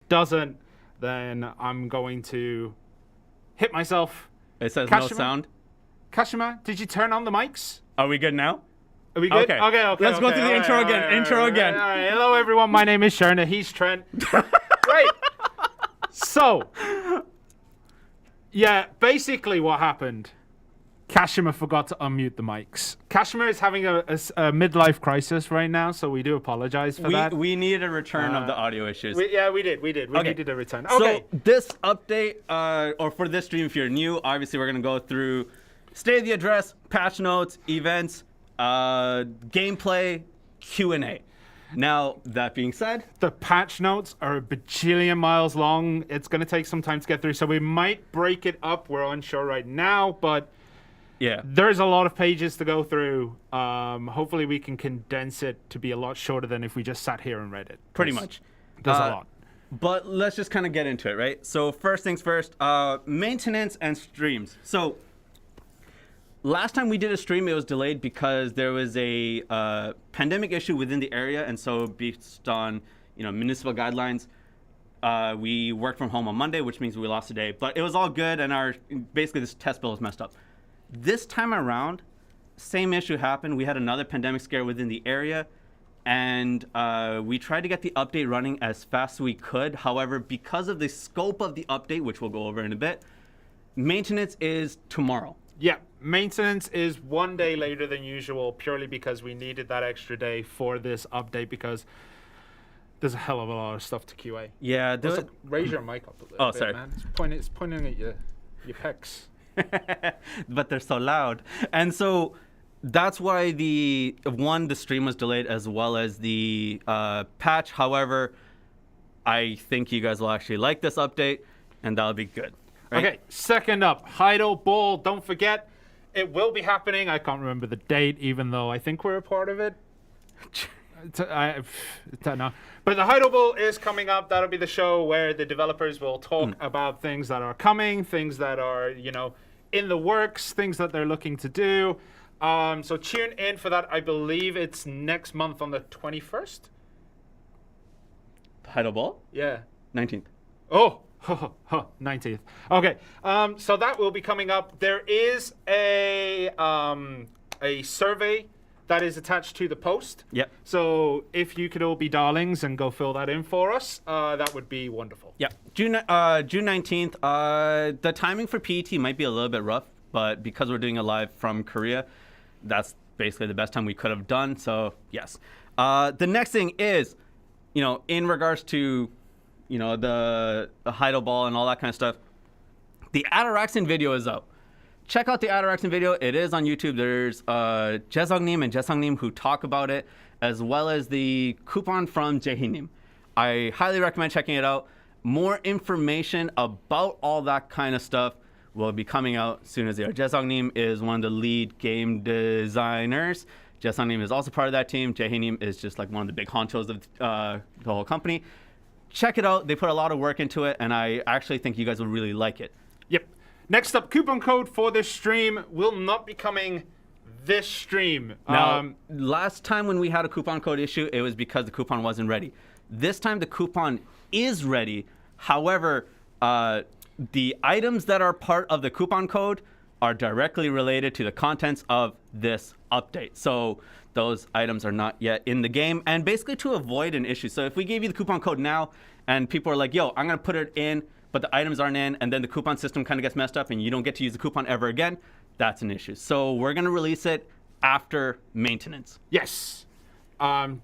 doesn't, then I'm going to hit myself. It says Kashima? no sound. Kashima, did you turn on the mics? Are we good now? Are we good? Okay. Okay. Let's go through the intro again. Intro again. All right. Hello, everyone. My name is Shirna. He's Trent. Right. So, yeah, basically what happened, Kashima forgot to unmute the mics. Kashima is having a midlife crisis right now, so we do apologize for that. We needed a return of the audio issues. We did. We needed a return. Okay. So this update, or for this stream, if you're new, obviously we're going to go through state of the address, patch notes, events, gameplay, Q&A. Now, that being said, the patch notes are a bajillion miles long. It's going to take some time to get through, so we might break it up. We're unsure right now, but yeah, there's a lot of pages to go through. Hopefully we can condense it to be a lot shorter than if we just sat here and read it. Pretty much. There's a lot. But let's just kind of get into it, right? So first things first, maintenance and streams. So last time we did a stream, it was delayed because there was a pandemic issue within the area, and so based on municipal guidelines, we worked from home on Monday, which means we lost a day. But it was all good, and basically this test bill is messed up. This time around, same issue happened. We had another pandemic scare within the area, and we tried to get the update running as fast as we could. However, because of the scope of the update, which we'll go over in a bit, maintenance is tomorrow. Yeah, maintenance is 1 day later than usual, purely because we needed that extra day for this update, because there's a hell of a lot of stuff to QA. Yeah. Also, raise your mic up a little bit, sorry. man. It's pointing at your pecs. But they're so loud. And so that's why the stream was delayed, as well as the patch. However, I think you guys will actually like this update, and that'll be good. Right? Okay, second up, Heido Ball. Don't forget, it will be happening. I can't remember the date, even though I think we're a part of it. I don't know. But the Heido Ball is coming up. That'll be the show where the developers will talk about things that are coming, things that are, in the works, things that they're looking to do. So tune in for that. I believe it's next month on the 21st. Heido Ball? Yeah. 19th. Oh, 19th. Okay. So that will be coming up. There is a survey that is attached to the post. Yep. So if you could all be darlings and go fill that in for us, that would be wonderful. Yeah. June 19th. The timing for PET might be a little bit rough, but because we're doing it live from Korea, that's basically the best time we could have done. So yes. The next thing is, in regards to, the Heido Ball and all that kind of stuff, the Ataraxin video is out. Check out the Ataraxin video. It is on YouTube. There's Jezongnim and Jesongnim who talk about it, as well as the coupon from Jehinim. I highly recommend checking it out. More information about all that kind of stuff will be coming out as soon as they are. Jesongnim is one of the lead game designers. Jesongnim is also part of that team. Jehinim is just like one of the big honchos of the whole company. Check it out. They put a lot of work into it, and I actually think you guys will really like it. Yep. Next up, coupon code for this stream will not be coming this stream. Now, last time when we had a coupon code issue, it was because the coupon wasn't ready. This time the coupon is ready. However, the items that are part of the coupon code are directly related to the contents of this update. So those items are not yet in the game, and basically to avoid an issue. So if we gave you the coupon code now and people are like, yo, I'm going to put it in, but the items aren't in, and then the coupon system kind of gets messed up and you don't get to use the coupon ever again, that's an issue. So we're going to release it after maintenance. Yes.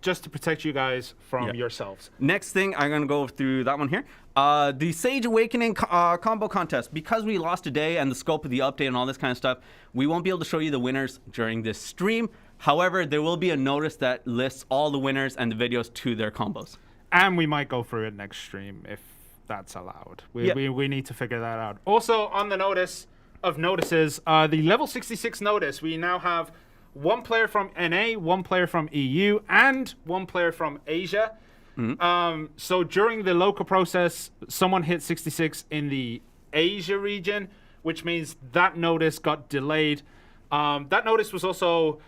Just to protect you guys from yourselves. Next thing, I'm going to go through that one here. The Sage Awakening combo contest. Because we lost a day and the scope of the update and all this kind of stuff, we won't be able to show you the winners during this stream. However, there will be a notice that lists all the winners and the videos to their combos. And we might go through it next stream if that's allowed. We need to figure that out. Also, on the notice of notices, the level 66 notice, we now have one player from NA, one player from EU, and one player from Asia. Mm-hmm. So during the local process, someone hit 66 in the Asia region, which means that notice got delayed. That notice was also,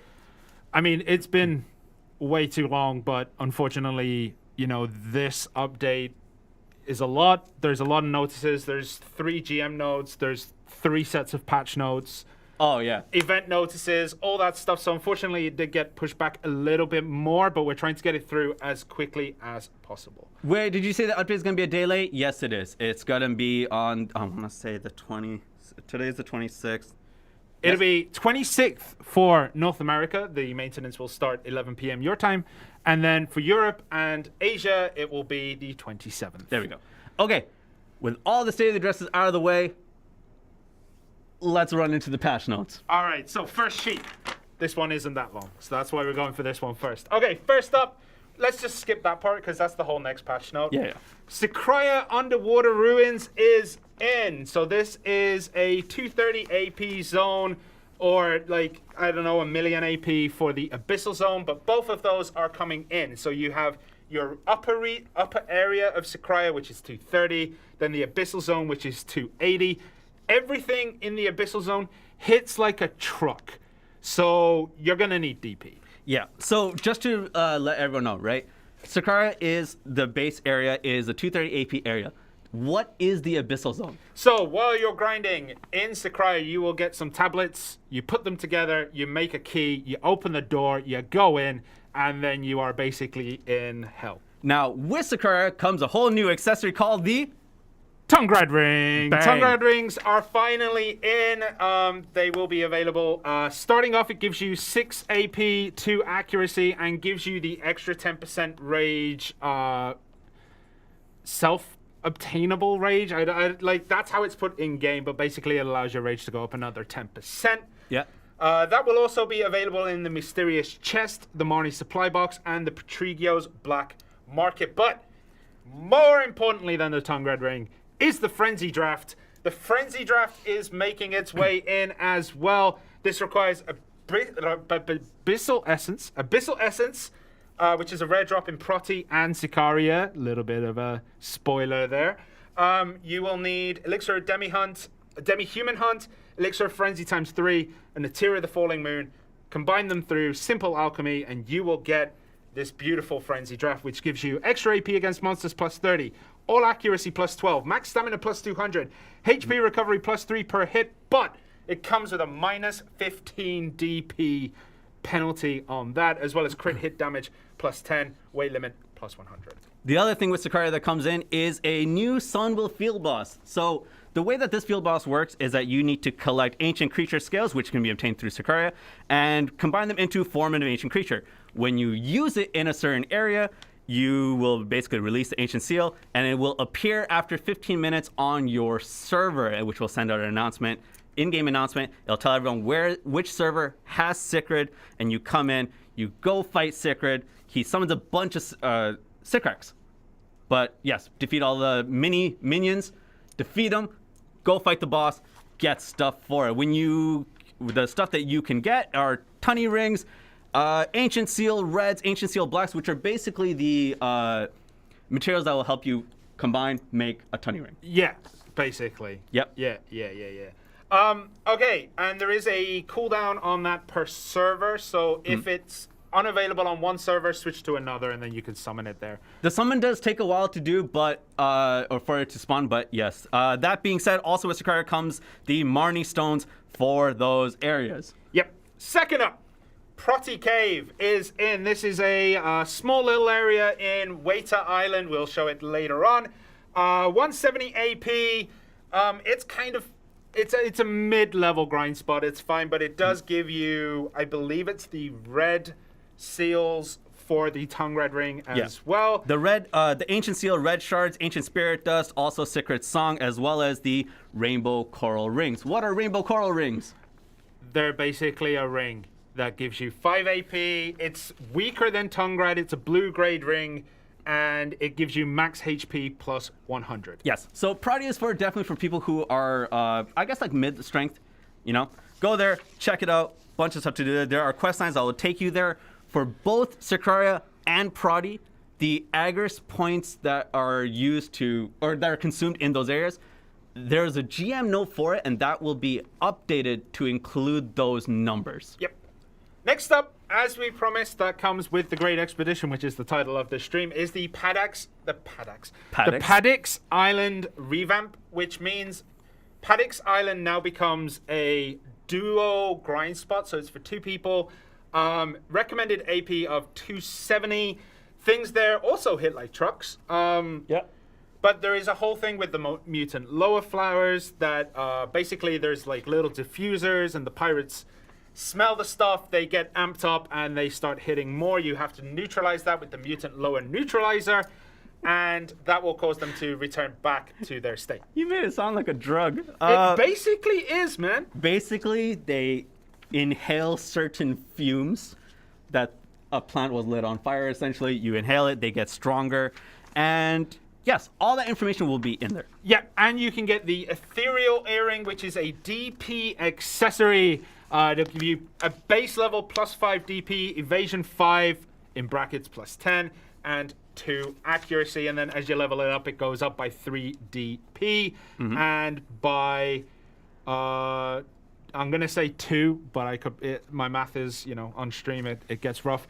it's been way too long, but unfortunately, this update is a lot. There's a lot of notices. There's 3 GM notes. There's 3 sets of patch notes. Oh, yeah. Event notices, all that stuff. So unfortunately, it did get pushed back a little bit more, but we're trying to get it through as quickly as possible. Wait, did you say the update is going to be a day late? Yes, it is. It's going to be on, I want to say the 20, today's the 26th. It'll be 26th for North America. The maintenance will start 11 p.m. your time. And then for Europe and Asia, it will be the 27th. There we go. Okay, with all the state of the addresses out of the way, let's run into the patch notes. All right, so first sheet. This one isn't that long, so that's why we're going for this one first. Okay, first up, let's just skip that part because that's the whole next patch note. Yeah. Sakura Underwater Ruins is in. So this is a 230 AP zone, or like, I don't know, 1 million AP for the Abyssal Zone, but both of those are coming in. So you have your upper area of Sakura, which is 230, then the Abyssal Zone, which is 280. Everything in the Abyssal Zone hits like a truck. So you're going to need DP. Yeah, so just to let everyone know, right? Sakura is the base area, is the 230 AP area. What is the Abyssal Zone? So while you're grinding in Sakura, you will get some tablets. You put them together, you make a key, you open the door, you go in, and then you are basically in hell. Now, with Sakura comes a whole new accessory called the Tongue Grad Ring. Bang. Tongue Grad Rings are finally in. They will be available. Starting off, it gives you 6 AP, 2 accuracy, and gives you the extra 10% rage, self-obtainable rage. I like, that's how it's put in game, but basically it allows your rage to go up another 10%. Yeah. That will also be available in the Mysterious Chest, the Marnie Supply Box, and the Patrigio's Black Market. But more importantly than the Tongue Grad Ring is the Frenzy Draft. The Frenzy Draft is making its way in as well. This requires Abyssal Essence, which is a rare drop in Protei and Sicaria. A little bit of a spoiler there. You will need Elixir Demi-Human Hunt, Elixir Frenzy times 3, and the Tear of the Falling Moon. Combine them through simple alchemy, and you will get this beautiful Frenzy Draft, which gives you extra AP against monsters plus 30, all accuracy plus 12, max stamina plus 200, HP recovery plus 3 per hit, but it comes with a minus 15 DP penalty on that, as well as crit hit damage plus 10, weight limit plus 100. The other thing with Sakura that comes in is a new Sunwell Field Boss. So the way that this Field Boss works is that you need to collect Ancient Creature Scales, which can be obtained through Sakura, and combine them into form of an Ancient Creature. When you use it in a certain area, you will basically release the Ancient Seal, and it will appear after 15 minutes on your server, which will send out an announcement, in-game announcement. It'll tell everyone which server has Cicrid, and you come in, you go fight Cicrid. He summons a bunch of Cicrix. But yes, defeat all the minions, defeat them, go fight the boss, get stuff for it. The stuff that you can get are Tunny Rings, Ancient Seal Reds, Ancient Seal Blacks, which are basically the materials that will help you combine, make a Tunny Ring. Yeah, basically. Yep. Yeah. Okay, and there is a cooldown on that per server, so if it's unavailable on one server, switch to another, and then you can summon it there. The summon does take a while to do, but or for it to spawn, but yes. That being said, also with Sakura comes the Marnie Stones for those areas. Yep. Second up, Protei Cave is in. This is a small little area in Weta Island. We'll show it later on. 170 AP. It's a mid-level grind spot. It's fine, but it does give you, I believe it's the red seals for the Tongue Red Ring as well. The Ancient Seal, Red Shards, Ancient Spirit Dust, also Secret Song, as well as the Rainbow Coral Rings. What are Rainbow Coral Rings? They're basically a ring that gives you 5 AP. It's weaker than Tongue Red. It's a blue grade ring, and it gives you max HP plus 100. Yes. So Protei is definitely for people who are, I guess, like mid-strength. Go there, check it out. Bunch of stuff to do. There are quest lines that will take you there. For both Sakura and Protei, the Agris points that are used or that are consumed in those areas, there's a GM note for it, and that will be updated to include those numbers. Yep. Next up, as we promised, that comes with the Great Expedition, which is the title of the stream, is the Paddocks Island revamp, which means Paddocks Island now becomes a duo grind spot, so it's for 2 people. Recommended AP of 270. Things there also hit like trucks. But there is a whole thing with the mutant lower flowers that basically there's like little diffusers, and the pirates smell the stuff, they get amped up, and they start hitting more. You have to neutralize that with the mutant lower neutralizer, and that will cause them to return back to their state. You made it sound like a drug. It basically is, man. Basically, they inhale certain fumes that a plant was lit on fire, essentially. You inhale it, they get stronger, and yes, all that information will be in there. Yeah, and you can get the Ethereal Earring, which is a DP accessory. They'll give you a base level +5 DP, evasion 5 in brackets +10, and 2 accuracy. And then as you level it up, it goes up by 3 DP and by I'm gonna say 2, but my math is on stream it gets rough.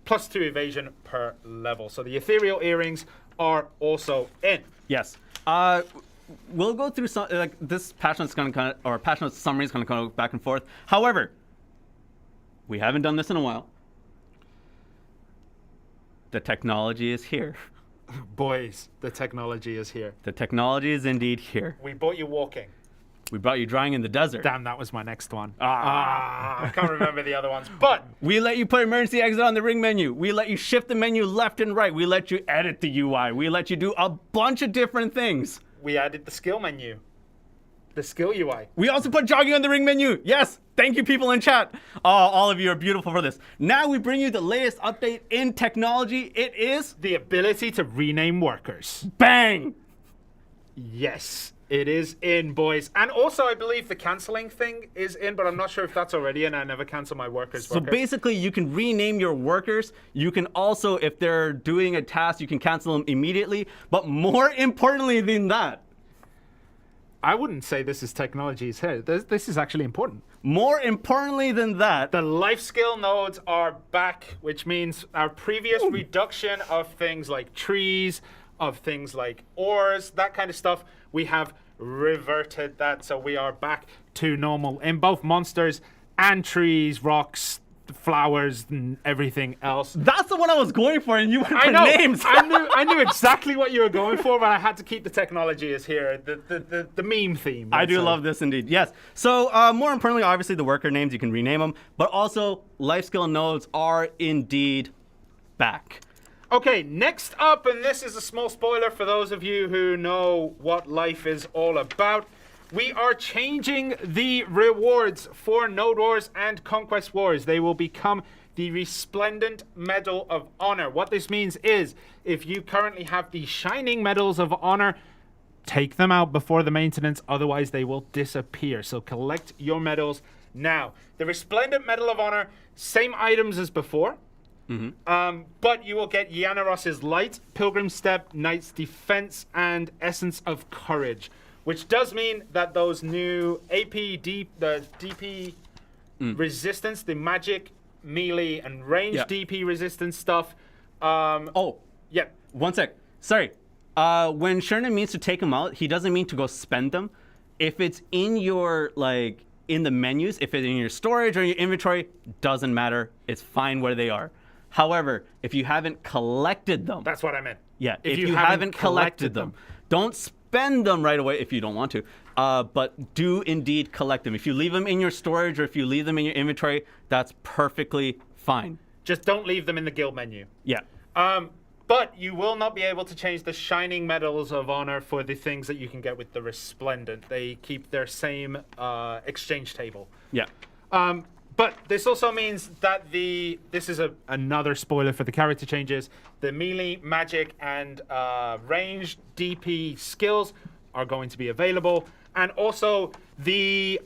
+2 evasion per level. So the Ethereal Earrings are also in. Yes. We'll go through some this patch note's gonna patch note summary is gonna go back and forth. However, we haven't done this in a while. The technology is here. Boys, the technology is here. The technology is indeed here. We bought you walking. We brought you drying in the desert. Damn, that was my next one. I can't remember the other ones. But we let you put emergency exit on the ring menu. We let you shift the menu left and right. We let you edit the UI. We let you do a bunch of different things. We added the skill menu. The skill UI. We also put jogging on the ring menu. Yes. Thank you, people in chat. Oh, all of you are beautiful for this. Now we bring you the latest update in technology. It is the ability to rename workers. Bang! Yes. It is in, boys. And also, I believe the canceling thing is in, but I'm not sure if that's already in. I never cancel my workers. So basically, you can rename your workers. You can also, if they're doing a task, you can cancel them immediately. But more importantly than that, I wouldn't say this is technology's head. This is actually important. More importantly than that, the life skill nodes are back, which means our previous reduction of things like trees, of things like ores, that kind of stuff, we have reverted that. So we are back to normal in both monsters and trees, rocks, flowers, and everything else. That's the one I was going for, and you went for names. I knew exactly what you were going for, but I had to keep the technology as here, the meme theme. I do love this indeed. Yes. So more importantly, obviously the worker names, you can rename them, but also life skill nodes are indeed back. Okay, next up, and this is a small spoiler for those of you who know what life is all about, we are changing the rewards for Node Wars and Conquest Wars. They will become the Resplendent Medal of Honor. What this means is, if you currently have the Shining Medals of Honor, take them out before the maintenance, otherwise they will disappear. So collect your medals now. The Resplendent Medal of Honor, same items as before. But you will get Yanaros's Light, Pilgrim Step, Knight's Defense, and Essence of Courage, which does mean that those new the DP resistance, the magic, melee, and range DP resistance stuff. Yeah. One sec. Sorry. When Shirna means to take them out, he doesn't mean to go spend them. If it's in your, in the menus, if it's in your storage or in your inventory, doesn't matter. It's fine where they are. However, if you haven't collected them... That's what I meant. Yeah, if you haven't collected them, don't spend them right away if you don't want to, but do indeed collect them. If you leave them in your storage or if you leave them in your inventory, that's perfectly fine. Just don't leave them in the guild menu. Yeah. But you will not be able to change the Shining Medals of Honor for the things that you can get with the Resplendent. They keep their same exchange table. Yeah. But this also means that this is another spoiler for the character changes. The melee, magic, and range DP skills are going to be available. And also how can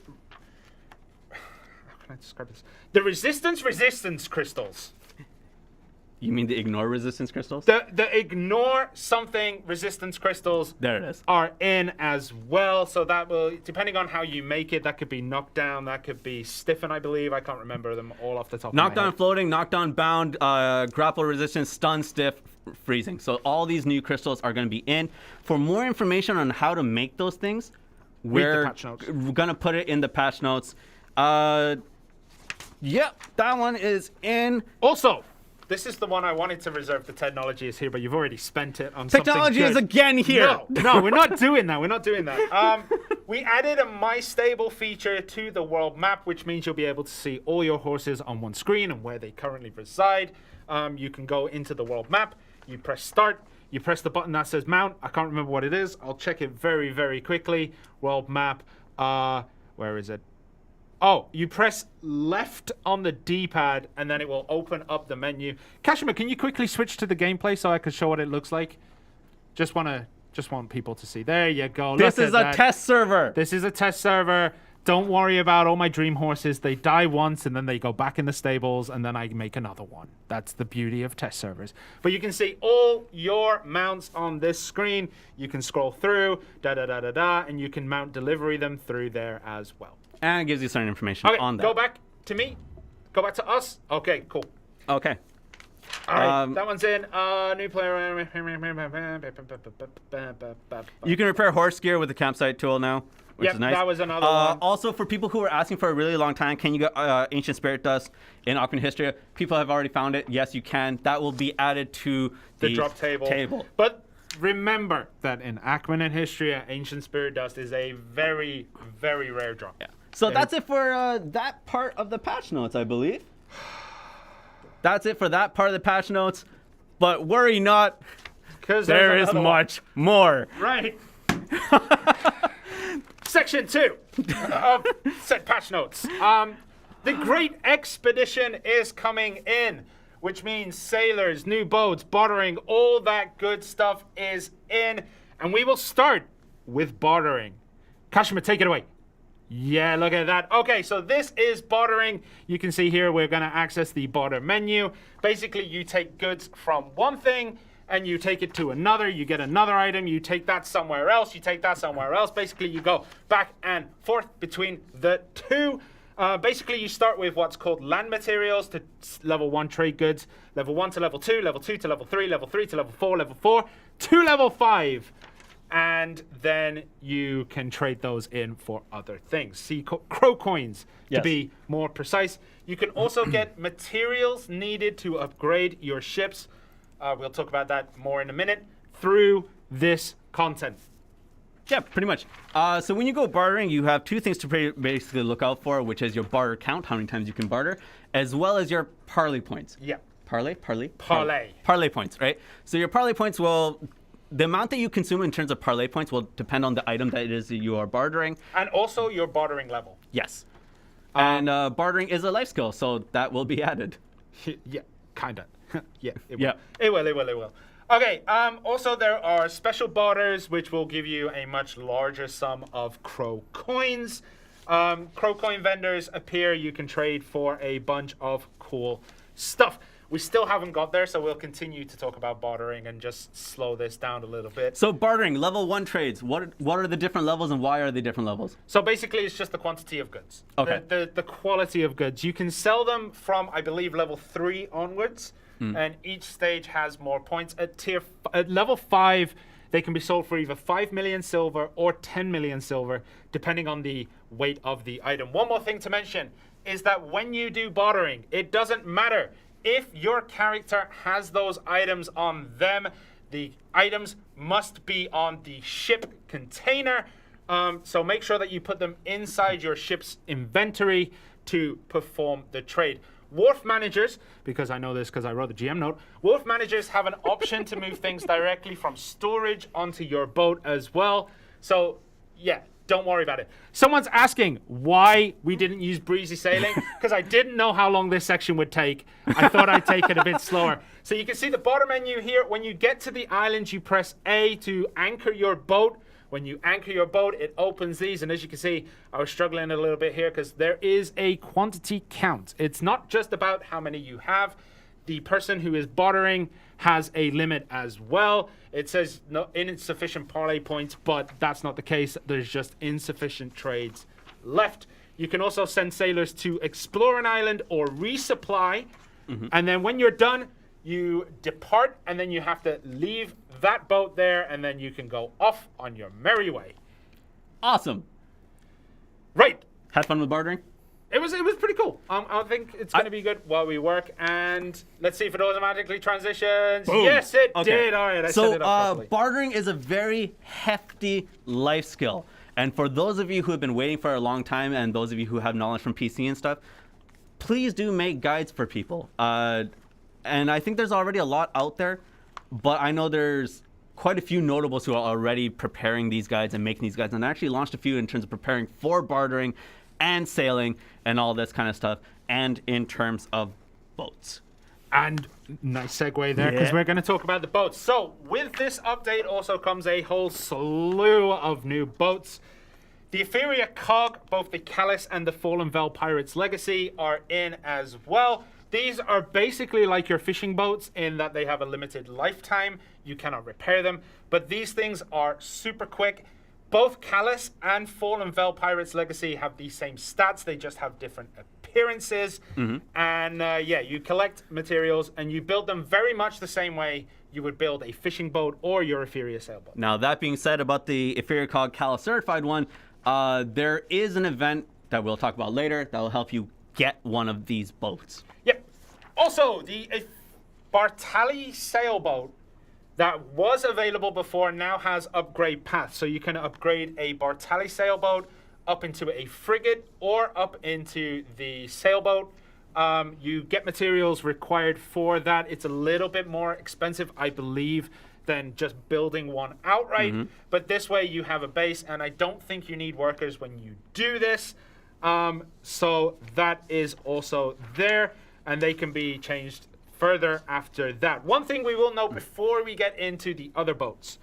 I describe this? The resistance crystals. You mean the ignore resistance crystals? The ignore something resistance crystals There it is. are in as well. So that will, depending on how you make it, that could be knockdown, that could be stiffen, I believe. I can't remember them all off the top of my head. Knockdown floating, knockdown bound, grapple resistance, stun, stiff, freezing. So all these new crystals are going to be in. For more information on how to make those things, we're going to put it in the patch notes. Yep, that one is in. Also, this is the one I wanted to reserve. The technology is here, but you've already spent it on technology something is again here. No, we're not doing that. We're not doing that. We added a My Stable feature to the world map, which means you'll be able to see all your horses on one screen and where they currently reside. You can go into the world map. You press start. You press the button that says mount. I can't remember what it is. I'll check it very, very quickly. World map. Where is it? Oh, you press left on the D-pad, and then it will open up the menu. Kashima, can you quickly switch to the gameplay so I can show what it looks like? Just want people to see. There you go. This is a test server. This is a test server. Don't worry about all my dream horses. They die once, and then they go back in the stables, and then I make another one. That's the beauty of test servers. But you can see all your mounts on this screen. You can scroll through, and you can mount delivery them through there as well. And it gives you certain information on that. Go back to me. Go back to us. Okay, cool. Okay. All right, that one's in. New player. You can repair horse gear with the campsite tool now, which is nice. That was another one. Also, for people who were asking for a really long time, can you get Ancient Spirit Dust in Ocarina of Historia? People have already found it. Yes, you can. That will be added to the drop table. But remember that in Ackman and Historia, Ancient Spirit Dust is a very, very rare drop. Yeah. So that's it for that part of the patch notes, I believe. That's it for that part of the patch notes. But worry not, because there is much more. Right. Section 2 of said patch notes. The Great Expedition is coming in, which means sailors, new boats, bartering, all that good stuff is in. And we will start with bartering. Kashima, take it away. Yeah, look at that. Okay, so this is bartering. You can see here we're going to access the barter menu. Basically, you take goods from one thing and you take it to another. You get another item. You take that somewhere else. You take that somewhere else. Basically, you go back and forth between the two. Basically, you start with what's called land materials to level 1 trade goods. Level 1 to level 2, level 2 to level 3, level 3 to level 4, level 4 to level 5. And then you can trade those in for other things. See, crow coins, to be more precise. You can also get materials needed to upgrade your ships. We'll talk about that more in a minute through this content. Yeah, pretty much. So when you go bartering, you have two things to basically look out for, which is your barter count, how many times you can barter, as well as your parley points. Yeah. Parley points, right? So your parley points will... The amount that you consume in terms of parlay points will depend on the item that it is that you are bartering. And also your bartering level. Yes. And bartering is a life skill, so that will be added. Yeah, kind of. Yeah, it will. Yeah. It will. Okay, also there are special barters, which will give you a much larger sum of crow coins. Crow coin vendors appear. You can trade for a bunch of cool stuff. We still haven't got there, so we'll continue to talk about bartering and just slow this down a little bit. So bartering, level 1 trades. What are the different levels and why are they different levels? So basically, it's just the quantity of goods. Okay. The quality of goods. You can sell them from, I believe, level 3 onwards, and each stage has more points. At level 5, they can be sold for either 5 million silver or 10 million silver, depending on the weight of the item. One more thing to mention is that when you do bartering, it doesn't matter if your character has those items on them. The items must be on the ship container. So make sure that you put them inside your ship's inventory to perform the trade. Wharf managers, because I know this because I wrote the GM note, wharf managers have an option to move things directly from storage onto your boat as well. So, yeah. Don't worry about it. Someone's asking why we didn't use breezy sailing, because I didn't know how long this section would take. I thought I'd take it a bit slower. So you can see the bottom menu here. When you get to the island, you press A to anchor your boat. When you anchor your boat, it opens these. And as you can see, I was struggling a little bit here because there is a quantity count. It's not just about how many you have. the person who is bartering has a limit as well. It says no insufficient parlay points, but that's not the case. There's just insufficient trades left. You can also send sailors to explore an island or resupply. And then when you're done, you depart, and then you have to leave that boat there, and then you can go off on your merry way. Awesome. Right. Had fun with bartering? It was pretty cool. I think it's going to be good while we work. And let's see if it automatically transitions. Boom. Yes, it Okay. did. All right, I set it up properly. Bartering is a very hefty life skill. And for those of you who have been waiting for a long time, and those of you who have knowledge from PC and stuff, please do make guides for people. And I think there's already a lot out there, but I know there's quite a few notables who are already preparing these guides and making these guides. And I actually launched a few in terms of preparing for bartering and sailing and all this kind of stuff, and in terms of boats. And nice segue there, because we're going to talk about the boats. So with this update also comes a whole slew of new boats. The Etheria Cog, both the Callus and the Fallen Vel Pirates Legacy are in as well. These are basically like your fishing boats in that they have a limited lifetime. You cannot repair them, but these things are super quick. Both Callus and Fallen Vel Pirates Legacy have the same stats. They just have different appearances. And you collect materials and you build them very much the same way you would build a fishing boat or your Etheria sailboat. Now, that being said about the Etheria Cog Callus Certified one, there is an event that we'll talk about later that will help you get one of these boats. Yep. Also, the Bartali sailboat that was available before now has upgrade paths. So you can upgrade a Bartali sailboat up into a frigate or up into the sailboat. You get materials required for that. It's a little bit more expensive, I believe, than just building one outright. But this way you have a base, and I don't think you need workers when you do this. So that is also there, and they can be changed further after that. One thing we will note before we get into the other boats,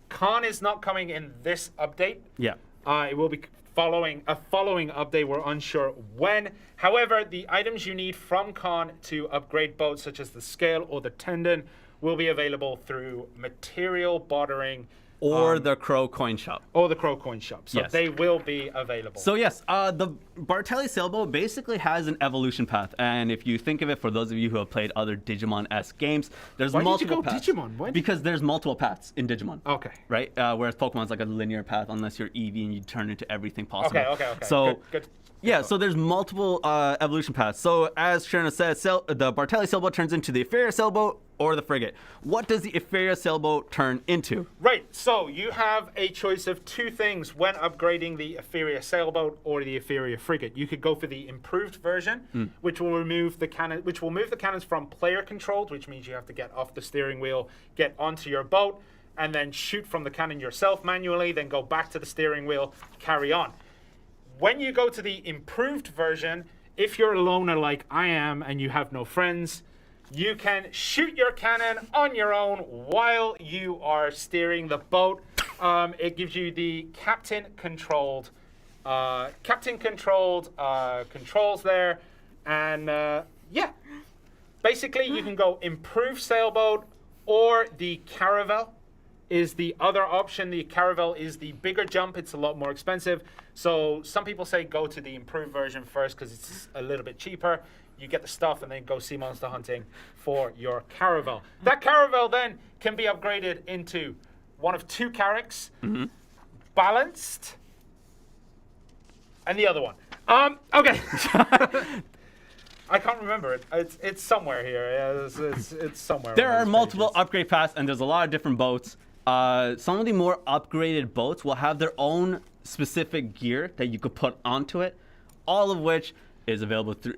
Khan is not coming in this update. Yeah. It will be following a following update. We're unsure when. However, the items you need from Khan to upgrade boats, such as the scale or the tendon, will be available through material bartering. Or the Crow Coin Shop. Or the Crow Coin Shop. So Yes. they will be available. So yes, the Bartelli sailboat basically has an evolution path, and if you think of it, for those of you who have played other Digimon-esque games, there's Why multiple did you go paths. Digimon? Why did- Because there's multiple paths in Digimon. Okay. Right? Whereas Pokemon's like a linear path, unless you're Eevee and you turn into everything possible. Okay. So Good. yeah, so there's multiple evolution paths. So as Shirna said, the Bartelli sailboat turns into the Etheria sailboat or the frigate. What does the Etheria sailboat turn into? Right, so you have a choice of two things when upgrading the Etheria sailboat or the Etheria frigate. You could go for the improved version, which will remove the cannon, which will move the cannons from player controlled, which means you have to get off the steering wheel, get onto your boat, and then shoot from the cannon yourself manually, then go back to the steering wheel, carry on. When you go to the improved version, if you're a loner like I am and you have no friends, you can shoot your cannon on your own while you are steering the boat. It gives you the captain-controlled controls there. And basically you can go improved sailboat, or the Caravel is the other option. The Caravel is the bigger jump. It's a lot more expensive. So some people say go to the improved version first because it's a little bit cheaper. You get the stuff and then go sea monster hunting for your Caravel. That Caravel then can be upgraded into one of two Carracks, balanced, and the other one. Okay. I can't remember it. It's somewhere here. Yeah, it's somewhere. There on are these multiple pages. upgrade paths, and there's a lot of different boats. Some of the more upgraded boats will have their own specific gear that you could put onto it, all of which is available through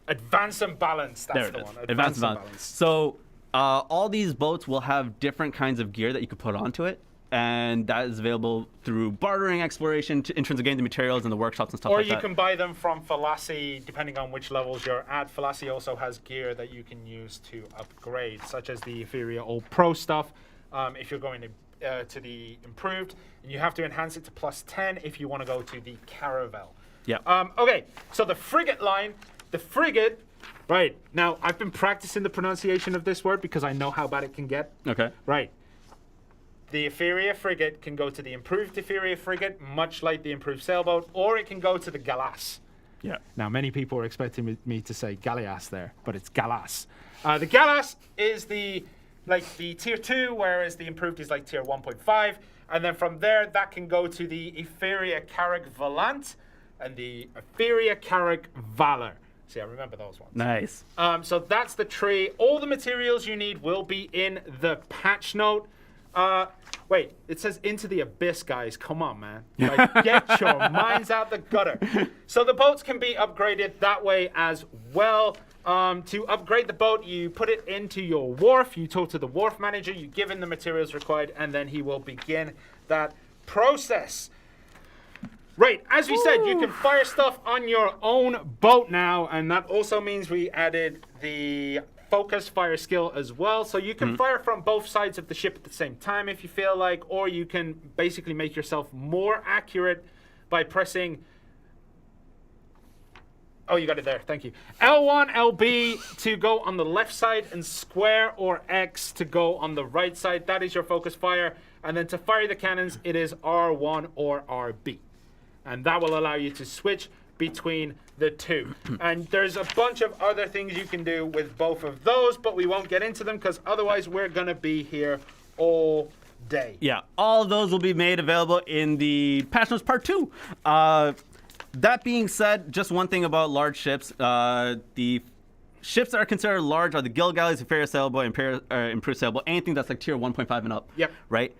Advance and Balance. That's there the it is. one. Advanced balance. So all these boats will have different kinds of gear that you could put onto it, and that is available through bartering, exploration, in terms of getting the materials and the workshops and stuff Or like you that. can buy them from Falassi, depending on which levels you're at. Falassi also has gear that you can use to upgrade, such as the Etheria Old Pro stuff. If you're going to the improved, and you have to enhance it to +10 if you want to go to the Caravel. Yeah. Okay, so the frigate line, the frigate Right. Now, I've been practicing the pronunciation of this word because I know how bad it can get. Okay. Right. The inferior frigate can go to the improved inferior frigate, much like the improved sailboat, or it can go to the galleass. Yeah. Now, many people are expecting me to say galleass there, but it's galleass. The galleass is the tier 2, whereas the improved is like tier 1.5. And then from there, that can go to the inferior carrack volant and the inferior carrack valor. See, I remember those ones. Nice. So that's the tree. All the materials you need will be in the patch note. Wait, it says into the abyss, guys. Come on, man. Like, get your minds out the gutter. So the boats can be upgraded that way as well. To upgrade the boat, you put it into your wharf. You talk to the wharf manager. You give him the materials required, and then he will begin that process. Right, as we said, you can fire stuff on your own boat now, and that also means we added the focus fire skill as well. So you can fire from both sides of the ship at the same time if you feel like, or you can basically make yourself more accurate by pressing... Oh, you got it there. Thank you. L1, LB to go on the left side, and square or X to go on the right side. That is your focus fire. And then to fire the cannons, it is R1 or RB. And that will allow you to switch between the two. And there's a bunch of other things you can do with both of those, but we won't get into them because otherwise we're going to be here all day. Yeah, all of those will be made available in the Patch Notes Part 2. That being said, just one thing about large ships. The ships that are considered large are the Guild Galleys, Inferior Sailboat, Improved Sailboat, anything that's like tier 1.5 and up. Yep. Right?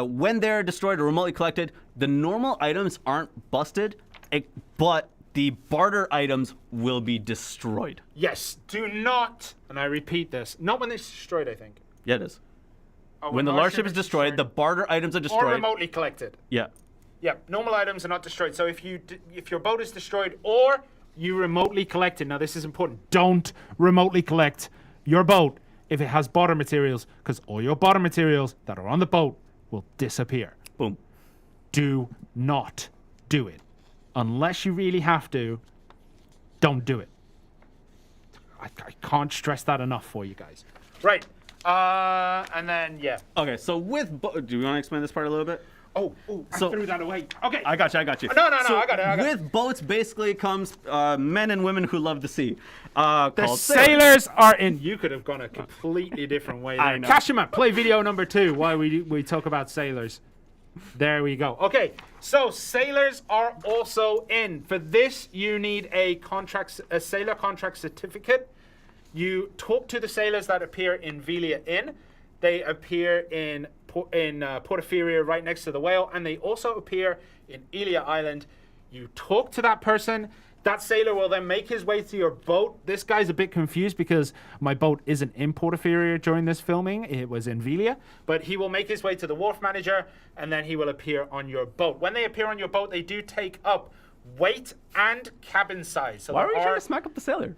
When they're destroyed or remotely collected, the normal items aren't busted, but the barter items will be destroyed. Yes, do not, and I repeat this, not when it's destroyed, I think. Yeah, it is. Oh, when the large ship is destroyed, the barter items are destroyed. Or remotely collected. Yeah. Yeah, normal items are not destroyed. So if your boat is destroyed or you remotely collect it, now this is important, don't remotely collect your boat if it has barter materials, because all your barter materials that are on the boat will disappear. Boom. Do not do it. Unless you really have to, don't do it. I can't stress that enough for you guys. Right. And then, yeah. Okay, so with... do you want to explain this part a little bit? Oh, I threw that away. Okay. I got you. No, So I got it. With boats, basically comes men and women who love the sea. The Called sailors are in. You could have gone a completely different way there. I know. Kashima, play video number 2 while we talk about sailors. There we go. Okay, so sailors are also in. For this, you need a sailor contract certificate. You talk to the sailors that appear in Velia Inn. They appear in Portaferia right next to the whale, and they also appear in Elia Island. You talk to that person. That sailor will then make his way to your boat. This guy's a bit confused because my boat isn't in Portaferia during this filming. It was in Velia. But he will make his way to the wharf manager, and then he will appear on your boat. When they appear on your boat, they do take up weight and cabin size. So Why were you trying to smack up the sailor?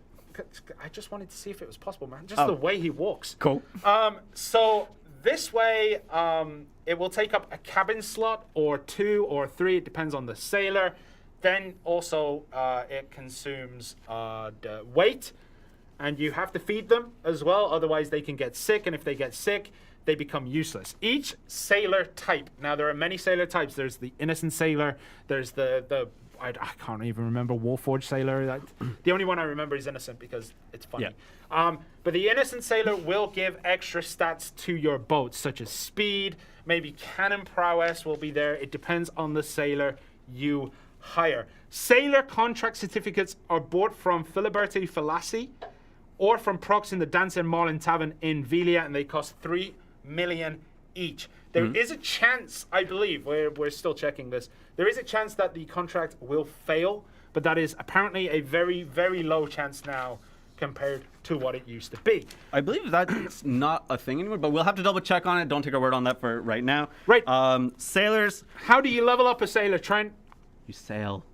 I just wanted to see if it was possible, man. Just the way he walks. Cool. So this way, it will take up a cabin slot or 2 or 3. It depends on the sailor. Then also it consumes the weight, and you have to feed them as well. Otherwise, they can get sick, and if they get sick, they become useless. Each sailor type. Now, there are many sailor types. There's the innocent sailor. There's I can't even remember Warforged sailor. The only one I remember is innocent because it's funny. Yeah. But the innocent sailor will give extra stats to your boat, such as speed, maybe cannon prowess will be there. It depends on the sailor you hire. Sailor contract certificates are bought from Filiberti Falassi or from Prox in the Dance and Marlin Tavern in Velia, and they cost 3 million each. There is a chance, I believe, we're still checking this, there is a chance that the contract will fail, but that is apparently a very, very low chance now compared to what it used to be. I believe that's not a thing anymore, but we'll have to double check on it. Don't take our word on that for right now. Right. Sailors. How do you level up a sailor, Trent? You sail.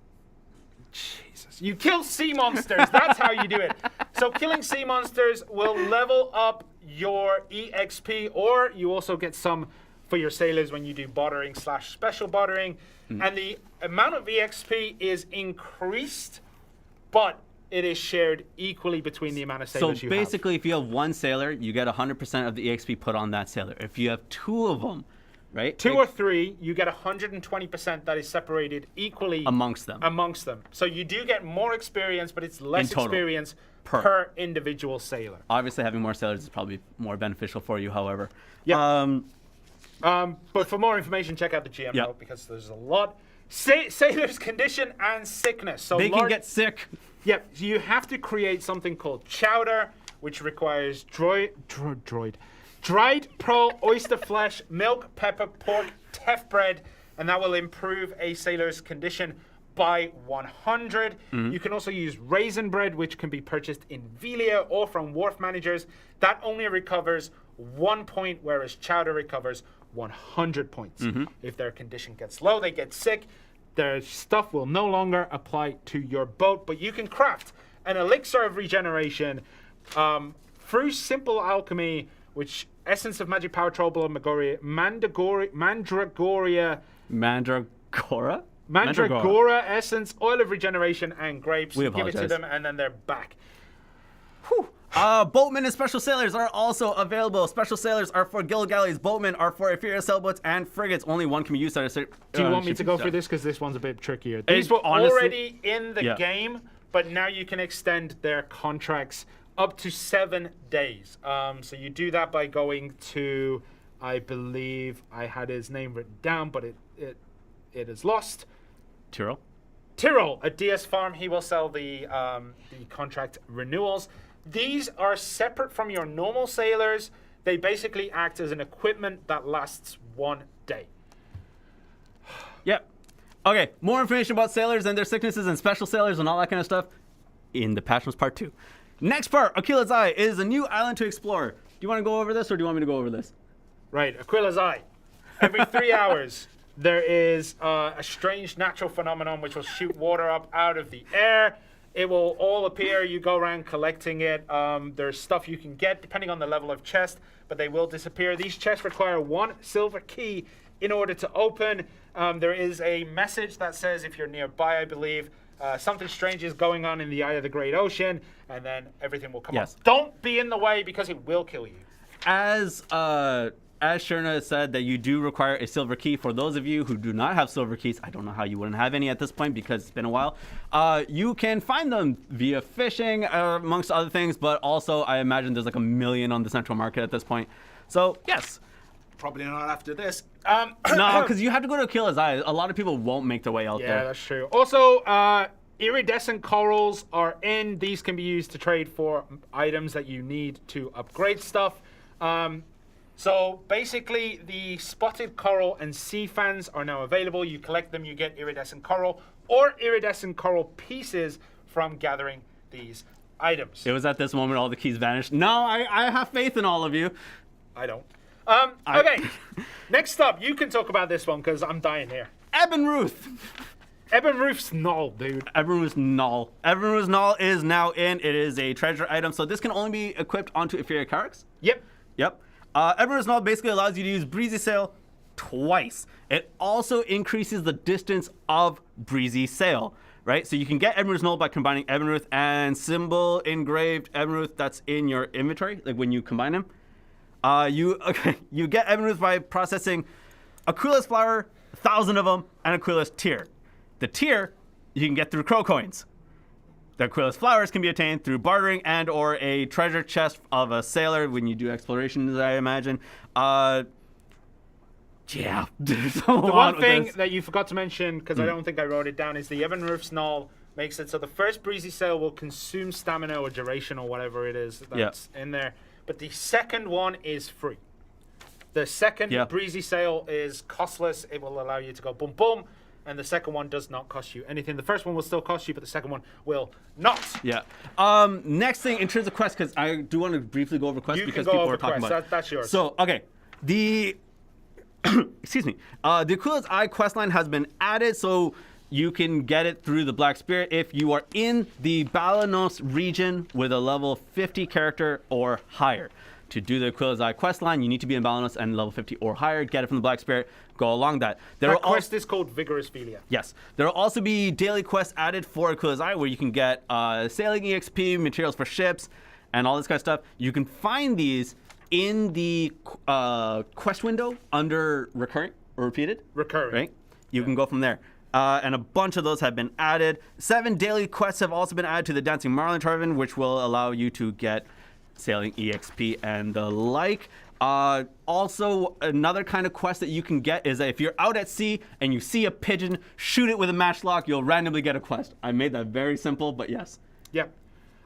Jesus. You kill sea monsters. That's how you do it. So killing sea monsters will level up your EXP, or you also get some for your sailors when you do bartering / special bartering. And the amount of EXP is increased, but it is shared equally between the amount of So sailors you have. basically, if you have one sailor, you get 100% of the EXP put on that sailor. If you have two of them, right? Two or three, you get 120% that is separated equally amongst them. So you do get more experience, but it's less In total. experience per individual sailor. Obviously, having more sailors is probably more beneficial for you, however. Yeah. But for more information, check out the GM Yep. note because there's a lot. Sailor's condition and sickness. So They can get sick. Yep. So you have to create something called chowder, which requires dried pearl, oyster flesh, milk, pepper, pork, teff bread, and that will improve a sailor's condition by 100. You can also use raisin bread, which can be purchased in Velia or from wharf managers. That only recovers 1 point, whereas chowder recovers 100 points. If their condition gets low, they get sick, their stuff will no longer apply to your boat, but you can craft an elixir of regeneration through simple alchemy, which essence of magic power trouble mandragora essence, oil of regeneration, and grapes. We Give it to apologize. them, and then they're back. Boatmen and special sailors are also available. Special sailors are for guild galleys. Boatmen are for inferior sailboats and frigates. Only one can be used at a certain. Do you want me to go through this? Because this one's a bit trickier. It's These were honestly- already in the game, but now you can extend their contracts up to 7 days. So you do that by going to, I believe I had his name written down, but it is lost. Tyrrell at DS Farm. He will sell the contract renewals. These are separate from your normal sailors. They basically act as an equipment that lasts 1 day. Yep. Okay, more information about sailors and their sicknesses and special sailors and all that kind of stuff in the Patch Notes Part 2. Next part, Aquila's Eye, is a new island to explore. Do you want to go over this, or do you want me to go over this? Right, Aquila's Eye. Every 3 hours, there is a strange natural phenomenon which will shoot water up out of the air. It will all appear. You go around collecting it. There's stuff you can get depending on the level of chest, but they will disappear. These chests require 1 silver key in order to open. There is a message that says, if you're nearby, I believe, something strange is going on in the eye of the great ocean, and then everything will come up. Don't be in the way because it will kill you. As Shirna said, that you do require a silver key. For those of you who do not have silver keys, I don't know how you wouldn't have any at this point because it's been a while. You can find them via fishing, amongst other things, but also I imagine there's like 1 million on the central market at this point. So, yes. Probably not after this. No, because you have to go to Aquila's Eye. A lot of people won't make their way out there. Yeah, that's true. Also, iridescent corals are in. These can be used to trade for items that you need to upgrade stuff. So basically, the spotted coral and sea fans are now available. You collect them, you get iridescent coral or iridescent coral pieces from gathering these items. It was at this moment all the keys vanished. No, I have faith in all of you. I don't. Okay, next up, you can talk about this one because I'm dying here. Ebenruth. Ebenruth's Null, dude. Ebenruth's Null. Ebenruth's Null is now in. It is a treasure item, so this can only be equipped onto inferior characters. Yep. Ebenruth's Null basically allows you to use Breezy Sail twice. It also increases the distance of Breezy Sail, right? So you can get Ebenruth's Null by combining Ebenruth and symbol engraved Ebenruth that's in your inventory, like when you combine them. You get Ebenruth by processing Aquila's Flower, 1,000 of them, and Aquila's Tear. The Tear you can get through Crow Coins. The Aquila's Flowers can be obtained through bartering and or a treasure chest of a sailor when you do explorations, I imagine. The one thing that you forgot to mention, because I don't think I wrote it down, is the Ebenruth's Null makes it so the first Breezy Sail will consume stamina or duration or whatever it is that's in there. But the second one is free. The second Breezy Sail is costless. It will allow you to go boom, boom. And the second one does not cost you anything. The first one will still cost you, but the second one will not. Next thing in terms of quests, because I do want to briefly go over quests because people are talking about it. That's yours. So, okay. The excuse me. The Aquila's Eye questline has been added, so you can get it through the Black Spirit if you are in the Balanos region with a level 50 character or higher. to do the Quill's quest line, you need to be in balance and level 50 or higher. Get it from the Black Spirit. Go along that. That quest is called Vigorous Velia. Yes. There will also be daily quests added for Quill's where you can get sailing EXP, materials for ships, and all this kind of stuff. You can find these in the quest window under recurring or repeated. Recurring. Right? You can go from there. And a bunch of those have been added. 7 daily quests have also been added to the Dancing Marlin Tarvin, which will allow you to get sailing EXP and the like. Also, another kind of quest that you can get is that if you're out at sea and you see a pigeon, shoot it with a matchlock, you'll randomly get a quest. I made that very simple, but yes. Yep.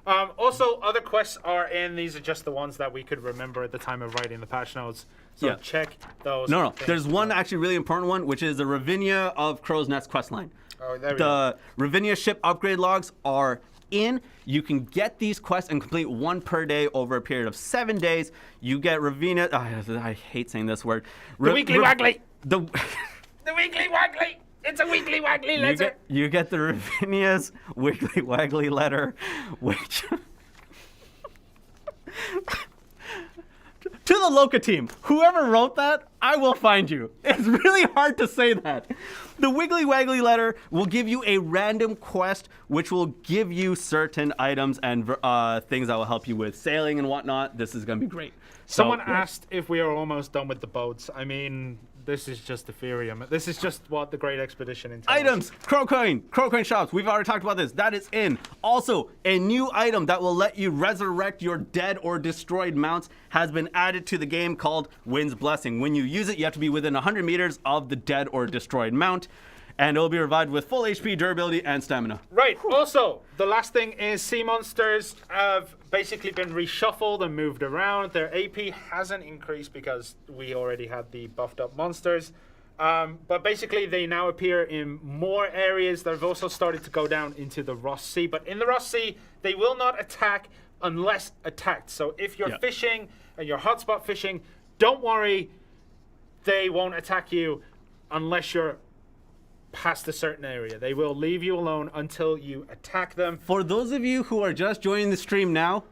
Also, other quests are in. These are just the ones that we could remember at the time of writing the patch notes. So check those. No. There's one actually really important one, which is the Ravinia of Crow's Nest questline. Oh, there we go. The Ravinia ship upgrade logs are in. You can get these quests and complete one per day over a period of 7 days. You get Ravinia. I hate saying this word. The Weekly Waggly. The Weekly Waggly. It's a Weekly Waggly letter. You get the Ravinia's Weekly Waggly letter, which to the Loca team, whoever wrote that, I will find you. It's really hard to say that. The Wiggly Waggly letter will give you a random quest, which will give you certain items and things that will help you with sailing and whatnot. This is going to be great. Someone asked if we are almost done with the boats. I mean, this is just Ethereum. This is just what the Great Expedition entails. Items, Crowcoin shops. We've already talked about this. That is in. Also, a new item that will let you resurrect your dead or destroyed mounts has been added to the game called Wind's Blessing. When you use it, you have to be within 100 meters of the dead or destroyed mount, and it will be revived with full HP, durability, and stamina. Right. Also, the last thing is sea monsters have basically been reshuffled and moved around. Their AP hasn't increased because we already had the buffed up monsters. But basically, they now appear in more areas. They've also started to go down into the Ross Sea. But in the Ross Sea, they will not attack unless attacked. So if you're fishing and you're hotspot fishing, don't worry. They won't attack you unless you're past a certain area. They will leave you alone until you attack them. For those of you who are just joining the stream now,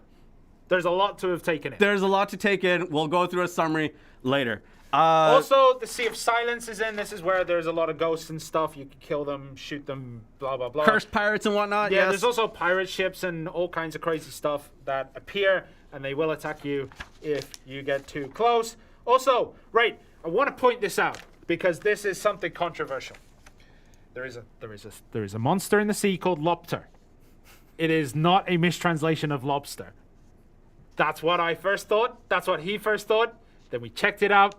there's a lot to have taken in. There's a lot to take in. We'll go through a summary later. Also, the Sea of Silence is in. This is where there's a lot of ghosts and stuff. You can kill them, shoot them, blah, blah, blah. Cursed pirates and whatnot, yeah, there's also pirate ships and all kinds of crazy stuff that appear, and they will attack you if you get too close. Also, right, I want to point this out because this is something controversial. There is a monster in the sea called Lobster. It is not a mistranslation of lobster. That's what I first thought. That's what he first thought. Then we checked it out.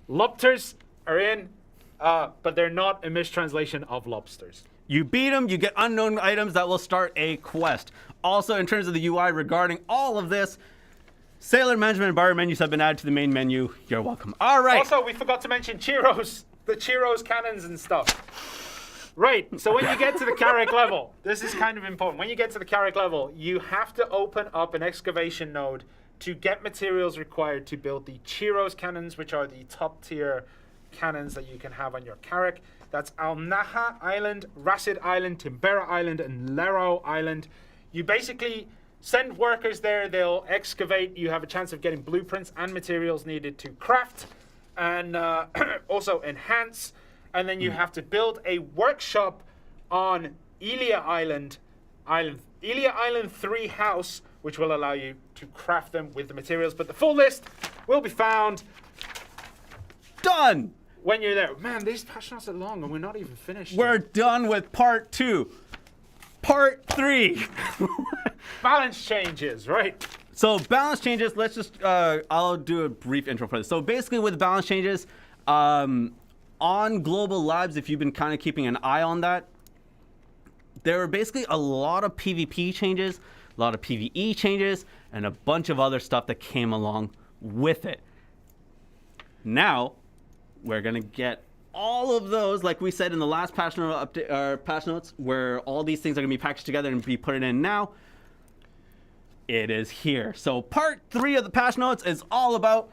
Lobsters are in, but they're not a mistranslation of lobsters. You beat them, you get unknown items that will start a quest. Also, in terms of the UI regarding all of this, Sailor Management and Bar menus have been added to the main menu. You're welcome. All right. Also, we forgot to mention Chiros, the Chiros cannons and stuff. Right, so when you get to the Carrack level, this is kind of important. When you get to the Carrack level, you have to open up an excavation node to get materials required to build the Chiros cannons, which are the top tier cannons that you can have on your Carrack. That's Al-Naha Island, Racid Island, Timbera Island, and Lero Island. You basically send workers there, they'll excavate. You have a chance of getting blueprints and materials needed to craft and also enhance. And then you have to build a workshop on Elia Island 3 house, which will allow you to craft them with the materials. But the full list will be found done when you're there. Man, these patch notes are long and we're not even finished. We're done with part 2. Part 3. Balance changes, right? So balance changes, let's just, I'll do a brief intro for this. So basically with balance changes, on Global Labs, if you've been kind of keeping an eye on that, there were basically a lot of PvP changes, a lot of PvE changes, and a bunch of other stuff that came along with it. Now, we're going to get all of those, like we said in the last patch notes, where all these things are going to be packaged together and be put in now. It is here. So part 3 of the patch notes is all about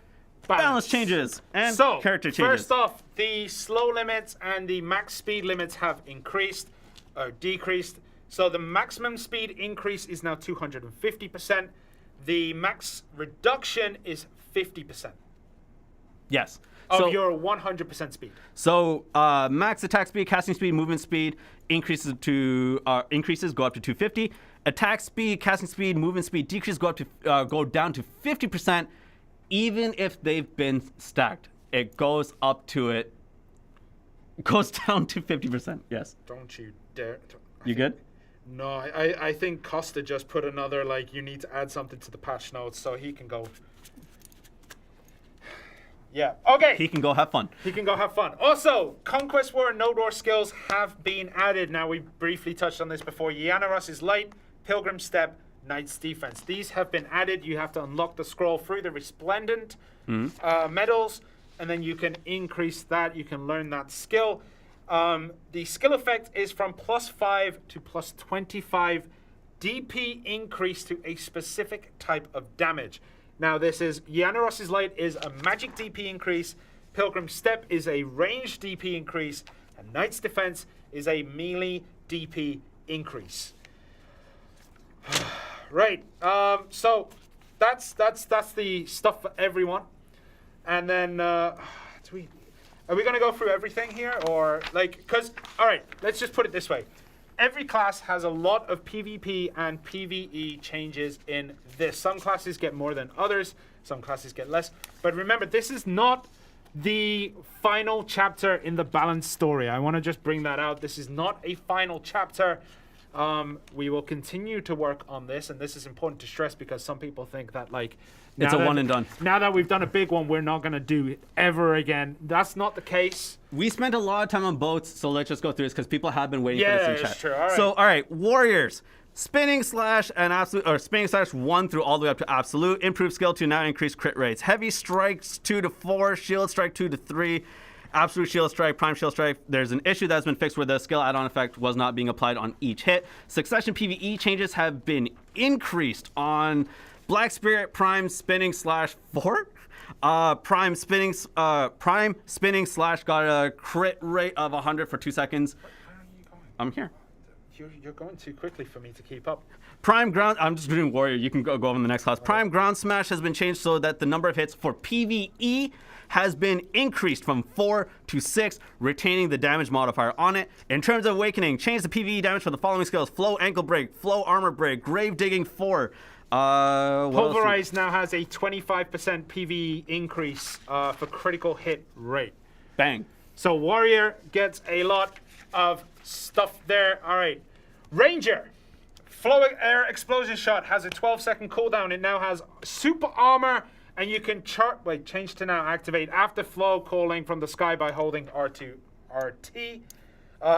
balance changes and character changes. First off, the slow limits and the max speed limits have increased or decreased. So the maximum speed increase is now 250%. the max reduction is 50% Yes. of your 100% speed. So max attack speed, casting speed, movement speed increases go up to 250. Attack speed, casting speed, movement speed decreases go down to 50%, even if they've been stacked. It goes up to it. Goes down to 50%. Yes. Don't you dare. You good? No, I think Costa just put another, like, you need to add something to the patch notes so he can go. Yeah, okay. He can go have fun. He can go have fun. Also, Conquest War and Node War skills have been added. Now, we briefly touched on this before. Yiannarus is light, Pilgrim Step, Knight's Defense. These have been added. You have to unlock the scroll through the Resplendent medals, and then you can increase that. You can learn that skill. The skill effect is from +5 to +25 DP increase to a specific type of damage. Now, this is Yiannarus' Light is a magic DP increase, Pilgrim Step is a ranged DP increase, and Knight's Defense is a melee DP increase. Right. So that's the stuff for everyone. And then are we going to go through everything here, or like, because all right, let's just put it this way. Every class has a lot of PvP and PvE changes in this. Some classes get more than others. Some classes get less. But remember, this is not the final chapter in the balanced story. I want to just bring that out. This is not a final chapter. We will continue to work on this, and this is important to stress because some people think that, like, it's a one and done. Now that we've done a big one, we're not going to do it ever again. That's not the case. We spent a lot of time on boats, so let's just go through this because people have been waiting for this in chat. Yeah, true. All right. So, all right, Warriors. Spinning slash and absolute, or spinning slash 1 through all the way up to absolute. Improved skill 2, now increase crit rates. Heavy strikes 2 to 4, shield strike 2 to 3. Absolute shield strike, prime shield strike. There's an issue that's been fixed where the skill add-on effect was not being applied on each hit. Succession PvE changes have been increased on Black Spirit prime spinning slash 4. Prime spinning slash got a crit rate of 100 for 2 seconds. Where are you going? I'm here. You're going too quickly for me to keep up. Prime ground. I'm just doing warrior. You can go on the next class. Prime ground smash has been changed so that the number of hits for PvE has been increased from 4 to 6, retaining the damage modifier on it. In terms of awakening, change the PvE damage for the following skills: flow ankle break, flow armor break, grave digging 4. Pulverize now has a 25% PvE increase for critical hit rate. Bang. So Warrior gets a lot of stuff there. All right. Ranger. Flow Air Explosion Shot has a 12-second cooldown. It now has super armor, and you can change to now activate after flow calling from the sky by holding R2 RT.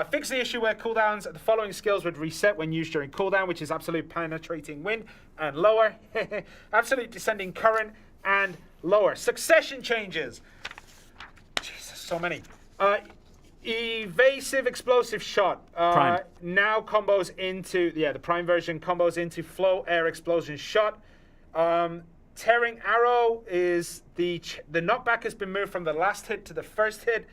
Fix the issue where cooldowns. The following skills would reset when used during cooldown, which is Absolute Penetrating Wind and lower. Absolute Descending Current and lower. Succession changes. Jesus, so many. Evasive Explosive Shot Prime. now combos into, the Prime version combos into Flow Air Explosion Shot. Tearing Arrow is the knockback has been moved from the last hit to the first hit.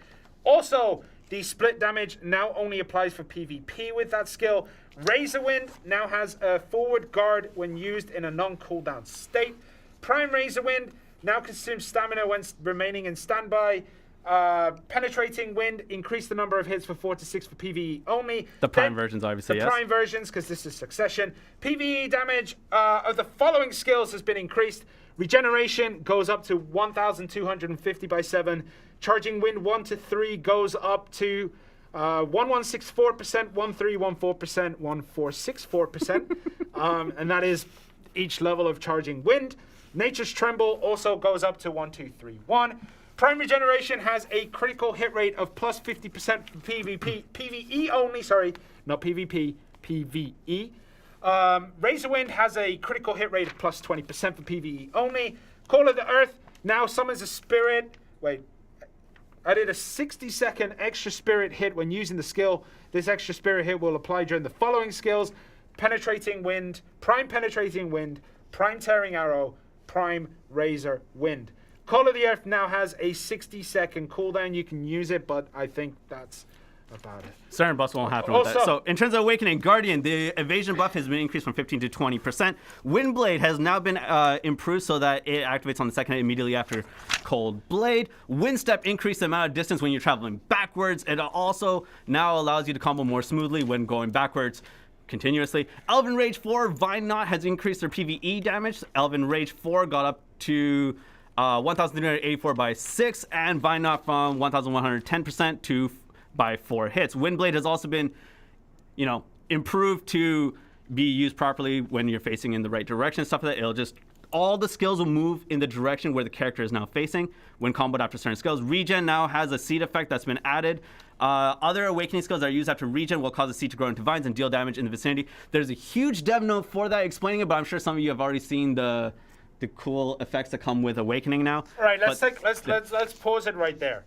Also, the split damage now only applies for PvP with that skill. Razor Wind now has a forward guard when used in a non-cooldown state. Prime Razor Wind now consumes stamina when remaining in standby. Penetrating Wind increase the number of hits for 4 to 6 for PvE only. The Prime versions, obviously, The yes. Prime versions, because this is Succession. PvE damage of the following skills has been increased. Regeneration goes up to 1,250 by 7. Charging Wind 1 to 3 goes up to 1164%, 1314%, 1464%. And that is each level of Charging Wind. Nature's Tremble also goes up to 1231. Prime Regeneration has a critical hit rate of plus 50% for PvE only, not PvP, PvE. Razor Wind has a critical hit rate of plus 20% for PvE only. Call of the Earth now summons a spirit. I did a 60-second extra spirit hit when using the skill. This extra spirit hit will apply during the following skills: Penetrating Wind, Prime Penetrating Wind, Prime Tearing Arrow, Prime Razor Wind. Call of the Earth now has a 60-second cooldown. You can use it, but I think that's about it. Certain buffs won't happen with that. Also- So in terms of Awakening, Guardian, the evasion buff has been increased from 15 to 20%. Windblade has now been improved so that it activates on the second hit immediately after Cold Blade. Windstep increased the amount of distance when you're traveling backwards. It also now allows you to combo more smoothly when going backwards continuously. Elven Rage 4, Vine Knot has increased their PvE damage. Elven Rage 4 got up to 1,384 by 6, and Vine Knot from 1,110% to by 4 hits. Windblade has also been, improved to be used properly when you're facing in the right direction. Stuff like that. It'll just all the skills will move in the direction where the character is now facing when comboed after certain skills. Regen now has a seed effect that's been added. Other awakening skills that are used after regen will cause the seed to grow into vines and deal damage in the vicinity. There's a huge dev note for that explaining it, but I'm sure some of you have already seen the cool effects that come with awakening now. All right, let's pause it right there.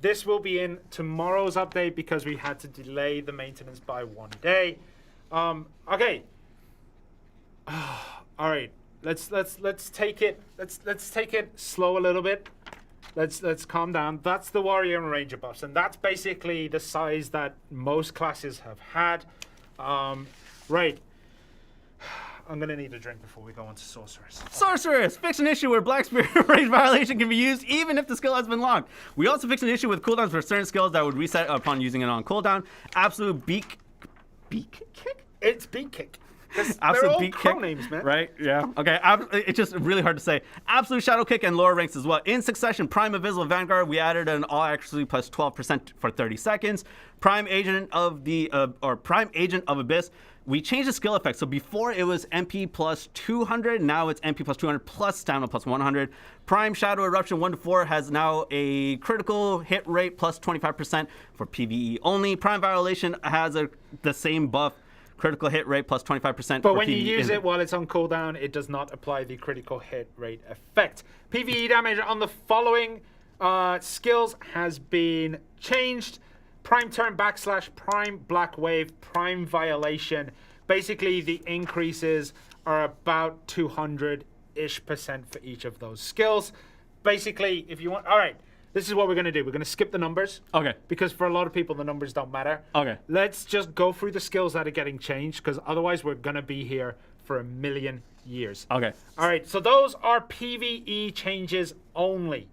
This will be in tomorrow's update because we had to delay the maintenance by 1 day. Okay. All right. Let's take it slow a little bit. Let's calm down. That's the warrior and ranger buffs, and that's basically the size that most classes have had. Right. I'm gonna need a drink before we go on to sorceress. Sorceress! Fix an issue where Black Spirit Rage Violation can be used even if the skill has been locked. We also fixed an issue with cooldowns for certain skills that would reset upon using it on cooldown. Absolute beak kick? It's beak kick. Absolute They're all beak pro kick, names, man. Right? Yeah. Okay. It's just really hard to say. Absolute Shadow Kick and lower ranks as well. In succession, Prime Invisible Vanguard, we added an all accuracy plus 12% for 30 seconds. Prime Agent of Prime Agent of Abyss. We changed the skill effect. So before it was MP plus 200, now it's MP plus 200 plus stamina plus 100. Prime Shadow Eruption 1 to 4 has now a critical hit rate plus 25% for PvE only. Prime Violation has the same buff, critical hit rate plus 25%. But when you use it while it's on cooldown, it does not apply the critical hit rate effect. PvE damage on the following skills has been changed. Prime Turn / Prime Black Wave, Prime Violation. Basically, the increases are about 200-ish% for each of those skills. Basically, if you want... All right, this is what we're going to do. We're going to skip the numbers. Okay. Because for a lot of people, the numbers don't matter. Okay. Let's just go through the skills that are getting changed, because otherwise we're going to be here for a million years. Okay. All right, so those are PvE changes only.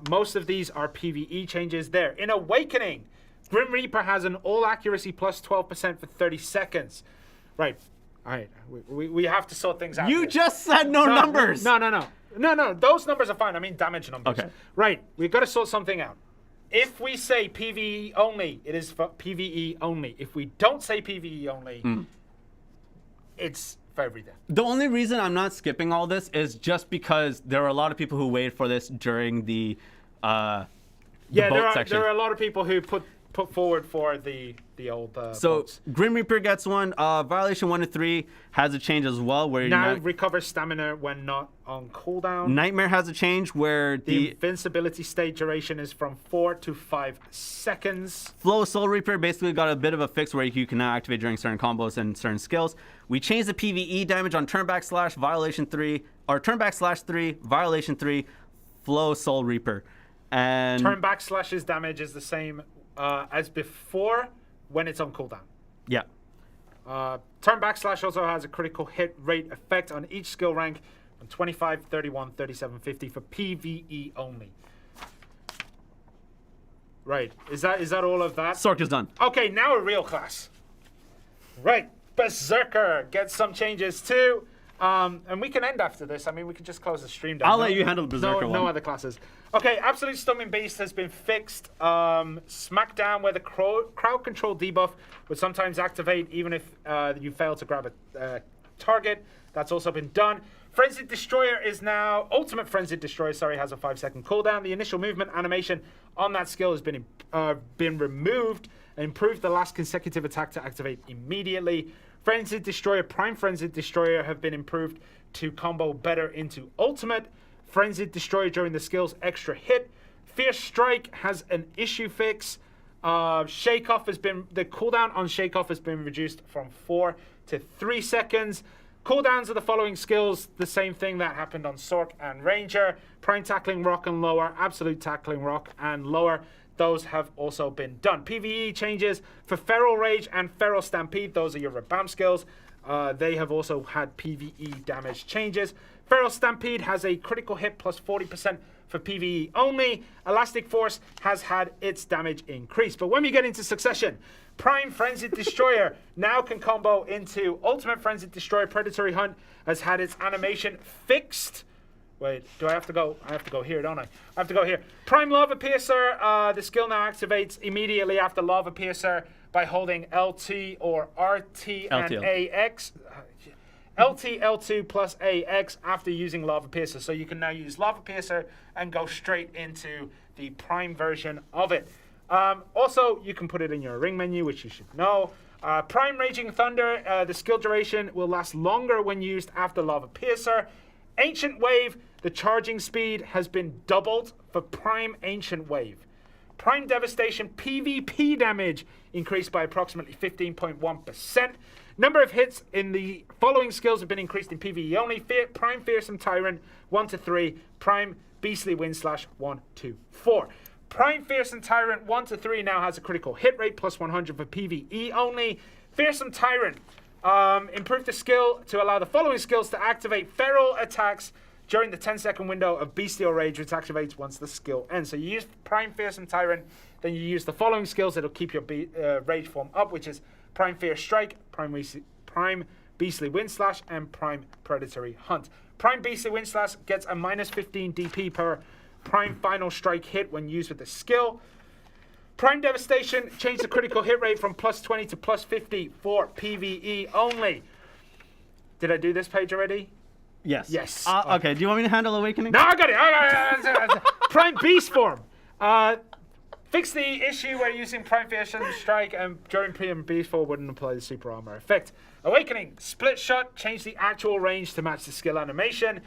Most of these are PvE changes there. In Awakening, Grim Reaper has an all accuracy plus 12% for 30 seconds. Right. All right. We have to sort things out. You just said no numbers. No. Those numbers are fine. I mean damage numbers. Okay. Right. We've got to sort something out. If we say PvE only, it is for PvE only. If we don't say PvE only, it's for everything. The only reason I'm not skipping all this is just because there are a lot of people who waited for this during the vote section. There are a lot of people who put forward for the old so votes. Grim Reaper gets one. Violation 1 to 3 has a change as well, where now recovers stamina when not on cooldown. Nightmare has a change where the invincibility state duration is from 4 to 5 seconds. Flow Soul Reaper basically got a bit of a fix where you can now activate during certain combos and certain skills. We changed the PvE damage on turn back / Violation 3 or turn back / 3 Violation 3 Flow Soul Reaper, and turn back / damage is the same as before when it's on cooldown. Yeah. Turn back / also has a critical hit rate effect on each skill rank on 25, 31, 37, 50 for PvE only. Right. Is that all of that? Sork is done. Okay, now a real class. Right. Berserker gets some changes too. And we can end after this. I mean, we can just close the stream down. I'll let you handle the Berserker one. No other classes. Okay, Absolute Stomach Beast has been fixed. Smackdown, where the crowd control debuff would sometimes activate even if you fail to grab a target. That's also been done. Frenzied Destroyer is now... Ultimate Frenzied Destroyer, has a 5-second cooldown. The initial movement animation on that skill has been removed and improved the last consecutive attack to activate immediately. Frenzied Destroyer, Prime Frenzied Destroyer have been improved to combo better into Ultimate. Frenzied Destroyer during the skill's extra hit. Fierce Strike has an issue fix. Shake Off has been... The cooldown on Shake Off has been reduced from 4 to 3 seconds. Cooldowns of the following skills, the same thing that happened on Sork and Ranger. Prime Tackling Rock and lower. Absolute Tackling Rock and lower. those have also been done. PvE changes for Feral Rage and Feral Stampede. Those are your Rabam skills. They have also had PvE damage changes. Feral Stampede has a critical hit plus 40% for PvE only. Elastic Force has had its damage increased. But when we get into Succession, Prime Frenzied Destroyer now can combo into Ultimate Frenzied Destroyer. Predatory Hunt has had its animation fixed. Wait, do I have to go? I have to go here, don't I? I have to go here. Prime Lava Piercer, the skill now activates immediately after Lava Piercer by holding LT or RT and AX. LT, L2 plus AX after using Lava Piercer. So you can now use Lava Piercer and go straight into the Prime version of it. Also, you can put it in your ring menu, which you should know. Prime Raging Thunder, the skill duration will last longer when used after Lava Piercer. Ancient Wave, the charging speed has been doubled for Prime Ancient Wave. Prime Devastation PvP damage increased by approximately 15.1%. Number of hits in the following skills have been increased in PvE only. Prime Fearsome Tyrant 1 to 3. Prime Beastly Windslash 1 to 4. Prime Fearsome Tyrant 1 to 3 now has a critical hit rate plus 100 for PvE only. Fearsome Tyrant improved the skill to allow the following skills to activate feral attacks during the 10-second window of Bestial Rage, which activates once the skill ends. So you use Prime Fearsome Tyrant, then you use the following skills that'll keep your rage form up, which is Prime Fierce Strike, Prime Beastly Windslash, and Prime Predatory Hunt. Prime Beastly Windslash gets a minus 15 DP per Prime Final Strike hit when used with the skill. Prime Devastation changed the critical hit rate from plus 20 to plus 50 for PvE only. Did I do this page already? Yes. Yes. Okay, do you want me to handle Awakening? No, I got it. Prime Beast Form. Fix the issue where using Prime Fearsome Strike and during Prime Beast Form wouldn't apply the Super Armor effect. Awakening. Split Shot changed the actual range to match the skill animation.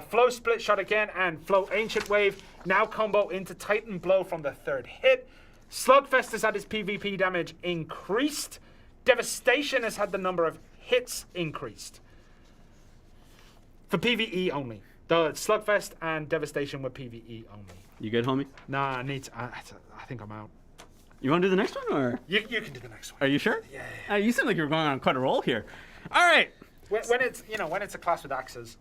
Flow Split Shot again and Flow Ancient Wave now combo into Titan Blow from the third hit. Slugfest has had its PvP damage increased. Devastation has had the number of hits increased. For PvE only. The Slugfest and Devastation were PvE only. You good, homie? Nah, I think I'm out. You want to do the next one, or? You can do the next one. Are you sure? Yeah. You seem like you're going on quite a roll here. All right. When it's a class with axes.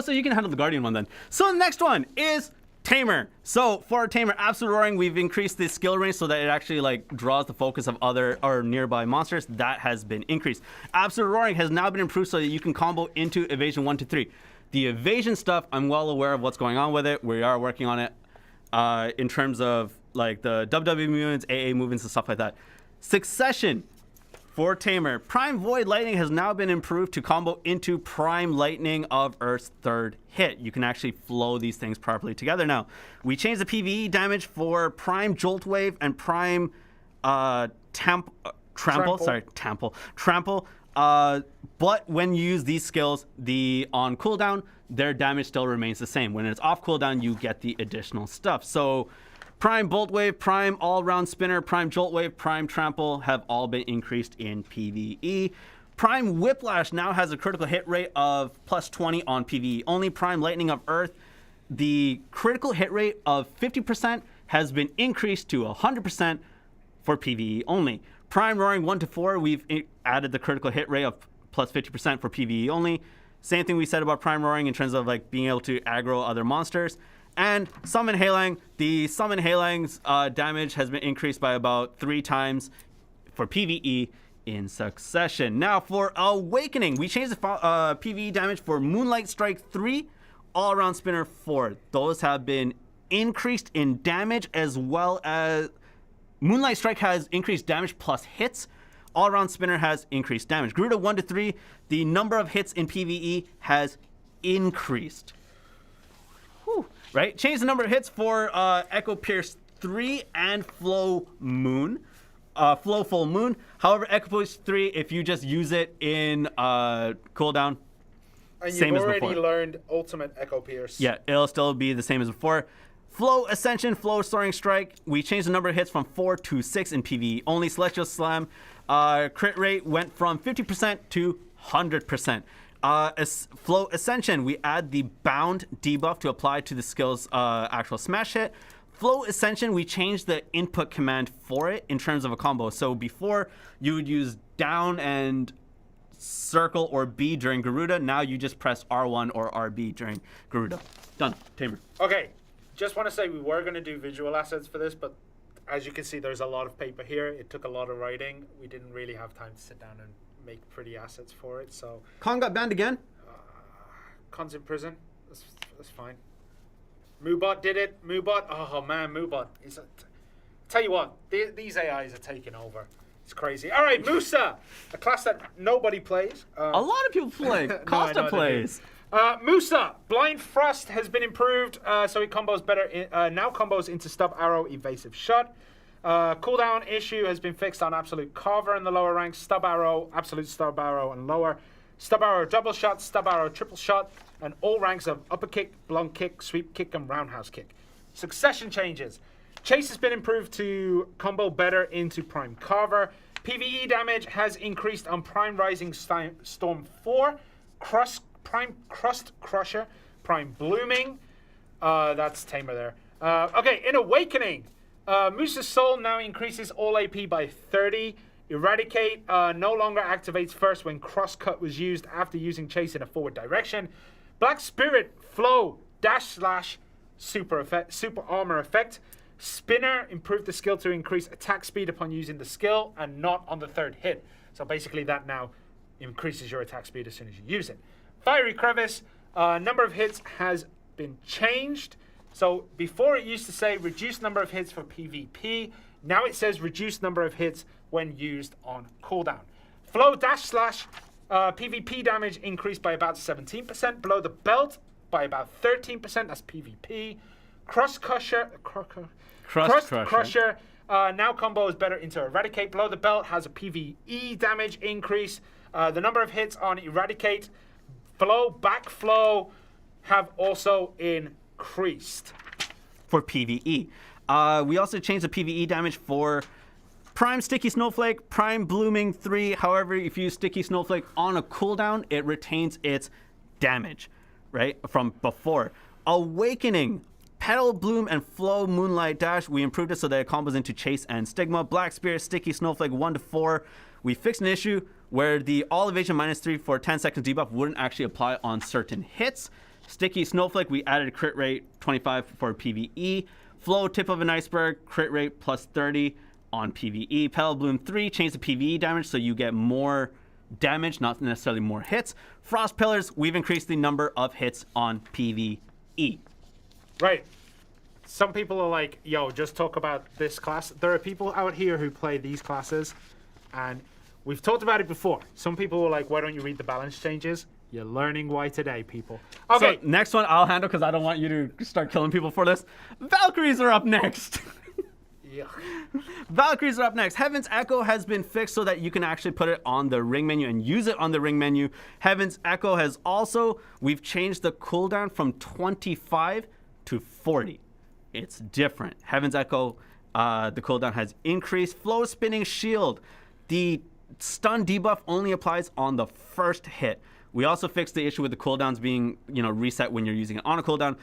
So you can handle the Guardian one then. So the next one is Tamer. So for our Tamer, Absolute Roaring, we've increased the skill range so that it actually draws the focus of other or nearby monsters. That has been increased. Absolute Roaring has now been improved so that you can combo into Evasion 1 to 3. The evasion stuff, I'm well aware of what's going on with it. We are working on it in terms of the WWE movements, AA movements, and stuff like that. Succession for Tamer. Prime Void Lightning has now been improved to combo into Prime Lightning of Earth's third hit. You can actually flow these things properly together now. We changed the PvE damage for Prime Jolt Wave and Prime Trample. But when you use these skills, on cooldown, their damage still remains the same. When it's off cooldown, you get the additional stuff. So Prime Bolt Wave, Prime All-Round Spinner, Prime Jolt Wave, Prime Trample have all been increased in PvE. Prime Whiplash now has a critical hit rate of plus 20 on PvE. Only Prime Lightning of Earth, the critical hit rate of 50% has been increased to 100% for PvE only. Prime Roaring 1 to 4, we've added the critical hit rate of plus 50% for PvE only. Same thing we said about Prime Roaring in terms of being able to aggro other monsters. And Summon Halang, the Summon Halang's damage has been increased by about 3 times for PvE in succession. Now for Awakening, we changed the PvE damage for Moonlight Strike 3, All-Around Spinner 4. Those have been increased in damage, as well as Moonlight Strike has increased damage plus hits. All-Around Spinner has increased damage. Grew to 1 to 3, the number of hits in PvE has increased. Whew. Right? Change the number of hits for Echo Pierce 3 and Flow Moon. Flow Full Moon. However, Echo Pierce 3, if you just use it in cooldown, and same you've as before. already learned Ultimate Echo Pierce. Yeah, it'll still be the same as before. Flow Ascension, Flow Soaring Strike. We changed the number of hits from 4 to 6 in PvE. Only Celestial Slam. Crit rate went from 50% to 100%. Flow Ascension, we add the Bound debuff to apply to the skill's actual smash hit. Flow Ascension, we changed the input command for it in terms of a combo. So before, you would use down and circle or B during Garuda. Now you just press R1 or RB during Garuda. Done. Tamer. Okay, just want to say we were going to do visual assets for this, but as you can see, there's a lot of paper here. It took a lot of writing. We didn't really have time to sit down and make pretty assets for it, so... Khan got banned again? Khan's in prison. That's fine. Moobot did it. Moobot. Oh, man, Moobot. Tell you what, these AIs are taking over. It's crazy. All right, Musa, a class that nobody plays. A lot of people play. Costa plays. Musa, Blind Thrust has been improved, so it combos better. Now combos into Stub Arrow, Evasive Shot. Cooldown issue has been fixed on Absolute Carver in the lower ranks. Stub Arrow, Absolute Stub Arrow, and lower. Stub Arrow Double Shot, Stub Arrow Triple Shot, and all ranks of Upper Kick, Blunt Kick, Sweep Kick, and Roundhouse Kick. Succession changes. Chase has been improved to combo better into Prime Carver. PvE damage has increased on Prime Rising Storm 4. Prime Crust Crusher, Prime Blooming. That's Tamer there. Okay, in Awakening, Musa's Soul now increases all AP by 30. Eradicate no longer activates first when Crosscut was used after using Chase in a forward direction. Black Spirit Flow Dash Slash Super Armor Effect. Spinner improved the skill to increase attack speed upon using the skill and not on the third hit. So basically that now increases your attack speed as soon as you use it. Fiery Crevice, number of hits has been changed. So before it used to say reduced number of hits for PvP. Now it says reduced number of hits when used on cooldown. Flow Dash Slash, PvP damage increased by about 17%. Below the belt by about 13%. That's PvP. Crust Crusher now combos better into Eradicate. Below the belt has a PvE damage increase. The number of hits on Eradicate, Flow, Backflow have also increased. For PvE. We also changed the PvE damage for Prime Sticky Snowflake, Prime Blooming 3. However, if you use Sticky Snowflake on a cooldown, it retains its damage, right, from before. Awakening, Petal Bloom and Flow Moonlight Dash. We improved it so that it combos into Chase and Stigma. Black Spirit, Sticky Snowflake 1 to 4. We fixed an issue where the all evasion -3 for 10 seconds debuff wouldn't actually apply on certain hits. Sticky Snowflake, we added a crit rate 25 for PvE. Flow Tip of an Iceberg, crit rate plus 30 on PvE. Petal Bloom 3 changed the PvE damage so you get more damage, not necessarily more hits. Frost Pillars, we've increased the number of hits on PvE. Right. Some people are like, yo, just talk about this class. There are people out here who play these classes, and we've talked about it before. Some people were like, why don't you read the balance changes? You're learning why today, people. Okay. So next one I'll handle because I don't want you to start killing people for this. Valkyries are up next. Yeah. Valkyries are up next. Heaven's Echo has been fixed so that you can actually put it on the ring menu and use it on the ring menu. Heaven's Echo has also, we've changed the cooldown from 25 to 40. It's different. Heaven's Echo, the cooldown has increased. Flow Spinning Shield, the stun debuff only applies on the first hit. We also fixed the issue with the cooldowns being, reset when you're using it on a cooldown.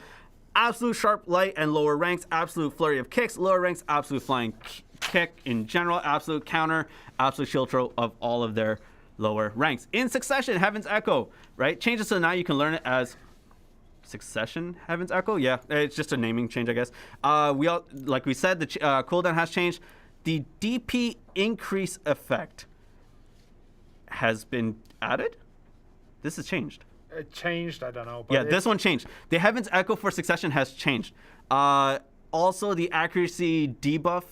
Absolute Sharp Light and lower ranks, Absolute Flurry of Kicks, lower ranks, Absolute Flying Kick in general, Absolute Counter, Absolute Shield Throw of all of their lower ranks. In succession, Heaven's Echo, right? Changes so now you can learn it as Succession Heaven's Echo. Yeah, it's just a naming change, I guess. Like we said, the cooldown has changed. The DP increase effect has been added. This has changed. It changed, I don't know. But yeah, this one changed. The Heaven's Echo for Succession has changed. Also, the accuracy buff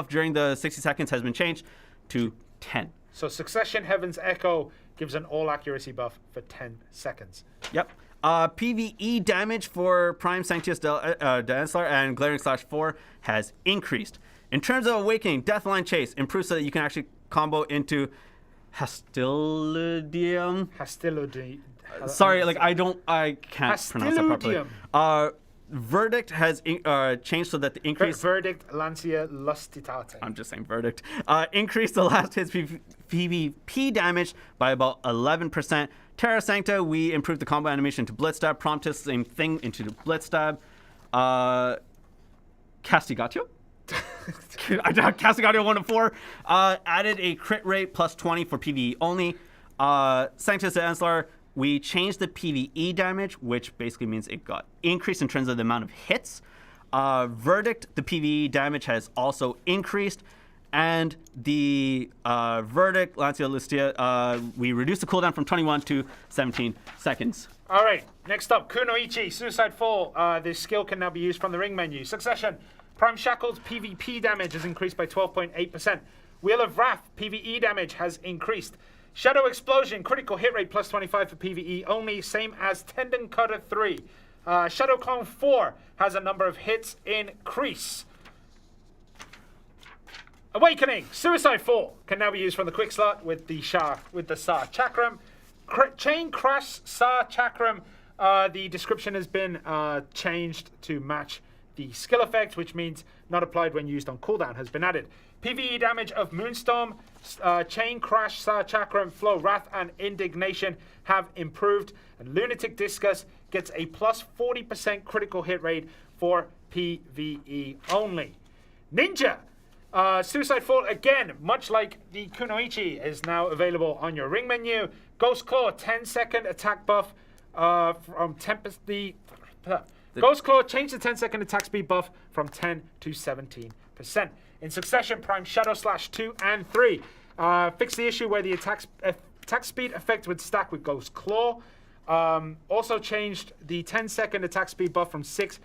during the 60 seconds has been changed to 10. So Succession Heaven's Echo gives an all accuracy buff for 10 seconds. Yep. PvE damage for Prime Sanctius Dancellor and Glaring Slash 4 has increased. In terms of Awakening, Deathline Chase improved so that you can actually combo into Hastilidium. Sorry, I can't pronounce that properly. Verdict has changed so that the increase... Verdict Lancia Lustitate. I'm just saying Verdict. Increased the last hit's PvP damage by about 11%. Terra Sancta, we improved the combo animation to Blitz Stab. Promptus, same thing, into the Blitz Stab. Castigatio. Castigatio 1 to 4. Added a crit rate plus 20 for PvE only. Sanctus Ancillary, we changed the PvE damage, which basically means it got increased in terms of the amount of hits. Verdict, the PvE damage has also increased. And the Verdict, Lancia Listia, we reduced the cooldown from 21 to 17 seconds. All right, next up, Kunoichi, Suicide Fall. This skill can now be used from the ring menu. Succession, Prime Shackle's PvP damage has increased by 12.8%. Wheel of Wrath, PvE damage has increased. Shadow Explosion, critical hit rate plus 25 for PvE only, same as Tendon Cutter 3. Shadow Clone 4 has a number of hits increase. Awakening, Suicide Fall can now be used from the quick slot with the Sa Chakram. Chain Crash Sa Chakram, the description has been changed to match the skill effect, which means not applied when used on cooldown, has been added. PvE damage of Moonstorm, Chain Crash Sa Chakram, Flow, Wrath, and Indignation have improved. And Lunatic Discus gets a plus 40% critical hit rate for PvE only. Ninja! Suicide Fall, again, much like the Kunoichi, is now available on your ring menu. Ghost Claw, 10-second attack buff from 10%. Ghost Claw changed the 10-second attack speed buff from 10 to 17%. In succession, Prime Shadow Slash 2 and 3. Fix the issue where the attack speed effect would stack with Ghost Claw. Also changed the 10-second attack speed buff from 6%,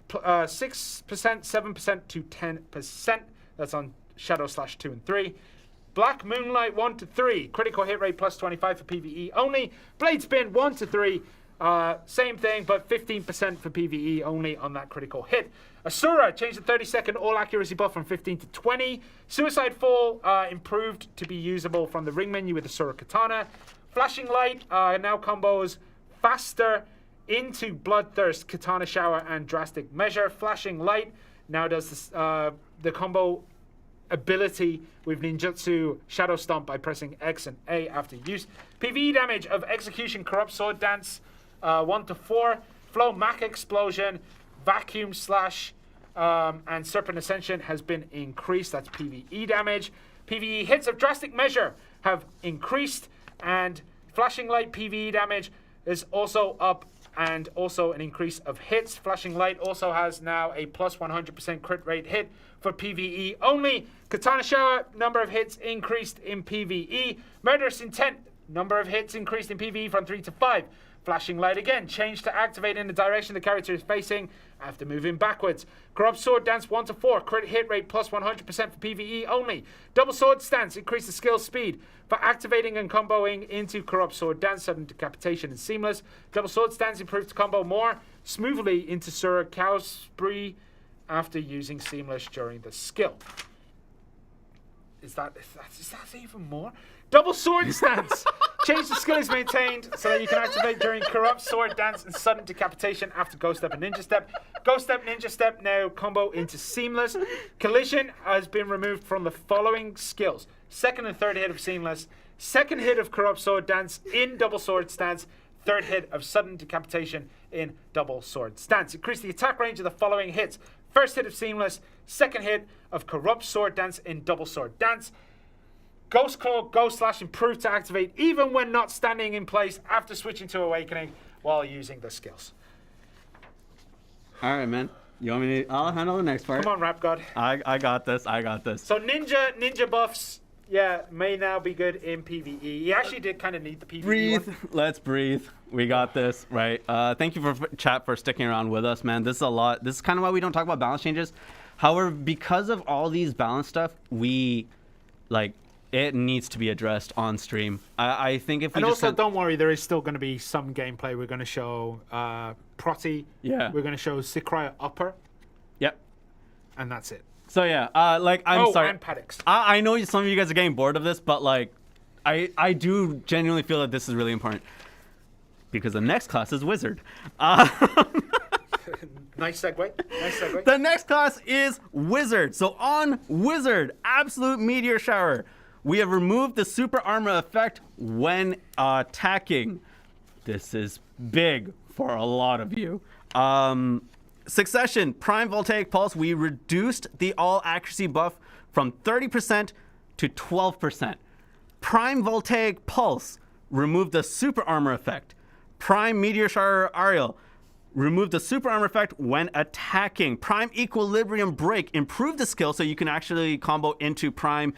7% to 10%. That's on Shadow Slash 2 and 3. Black Moonlight 1 to 3. Critical hit rate plus 25 for PvE only. Blade Spin 1 to 3. Same thing, but 15% for PvE only on that critical hit. Asura changed the 30-second all accuracy buff from 15 to 20. Suicide Fall improved to be usable from the ring menu with Asura Katana. Flashing Light now combos faster into Bloodthirst, Katana Shower, and Drastic Measure. Flashing Light now does this, the combo ability with Ninjutsu Shadow Stomp by pressing X and A after use. PvE damage of Execution Corrupt Sword Dance 1 to 4. Flow Mach Explosion, Vacuum Slash, and Serpent Ascension has been increased. That's PvE damage. PvE hits of Drastic Measure have increased, and Flashing Light PvE damage is also up, and also an increase of hits. Flashing Light also has now a plus 100% crit rate hit for PvE only. Katana Shower, number of hits increased in PvE. Murderous Intent, number of hits increased in PvE from 3 to 5. Flashing Light again, changed to activate in the direction the character is facing after moving backwards. Corrupt Sword Dance 1 to 4, crit hit rate plus 100% for PvE only. Double Sword Stance, increase the skill speed for activating and comboing into Corrupt Sword Dance, sudden decapitation and seamless. Double Sword Stance improves to combo more smoothly into Sura Cow Spree after using seamless during the skill. Is that even more? Double Sword Stance. Change the skill is maintained so that you can activate during Corrupt Sword Dance and Sudden Decapitation after Ghost Step and Ninja Step. Ghost Step, Ninja Step now combo into Seamless. Collision has been removed from the following skills. Second and third hit of Seamless. Second hit of Corrupt Sword Dance in Double Sword Stance. Third hit of Sudden Decapitation in Double Sword Stance. Increase the attack range of the following hits. First hit of Seamless. Second hit of Corrupt Sword Dance in Double Sword Dance. Ghost Claw, Ghost Slash improved to activate even when not standing in place after switching to Awakening while using the skills. All right, man. You want me to? I'll handle the next part. Come on, Rap God. I got this. So ninja buffs, yeah, may now be good in PvE. He actually did kind of need the PvE Breathe. one. Let's breathe. We got this, right? Thank you for chat for sticking around with us, man. This is a lot. This is kind of why we don't talk about balance changes. However, because of all these balance stuff, it needs to be addressed on stream. I think if we don't worry, there is still going to be some gameplay. We're going to show Protei. Yeah. We're going to show Sikraya Upper. Yep. And that's it. So yeah, I'm sorry. And Paddocks. I know some of you guys are getting bored of this, but I do genuinely feel that this is really important because the next class is Wizard. Nice segue. The next class is Wizard. So on Wizard, Absolute Meteor Shower, we have removed the super armor effect when attacking. This is big for a lot of you. Succession, Prime Voltaic Pulse, we reduced the all accuracy buff from 30% to 12%. Prime Voltaic Pulse, removed the super armor effect. Prime Meteor Shower Ariel, removed the super armor effect when attacking. Prime Equilibrium Break, improved the skill so you can actually combo into Prime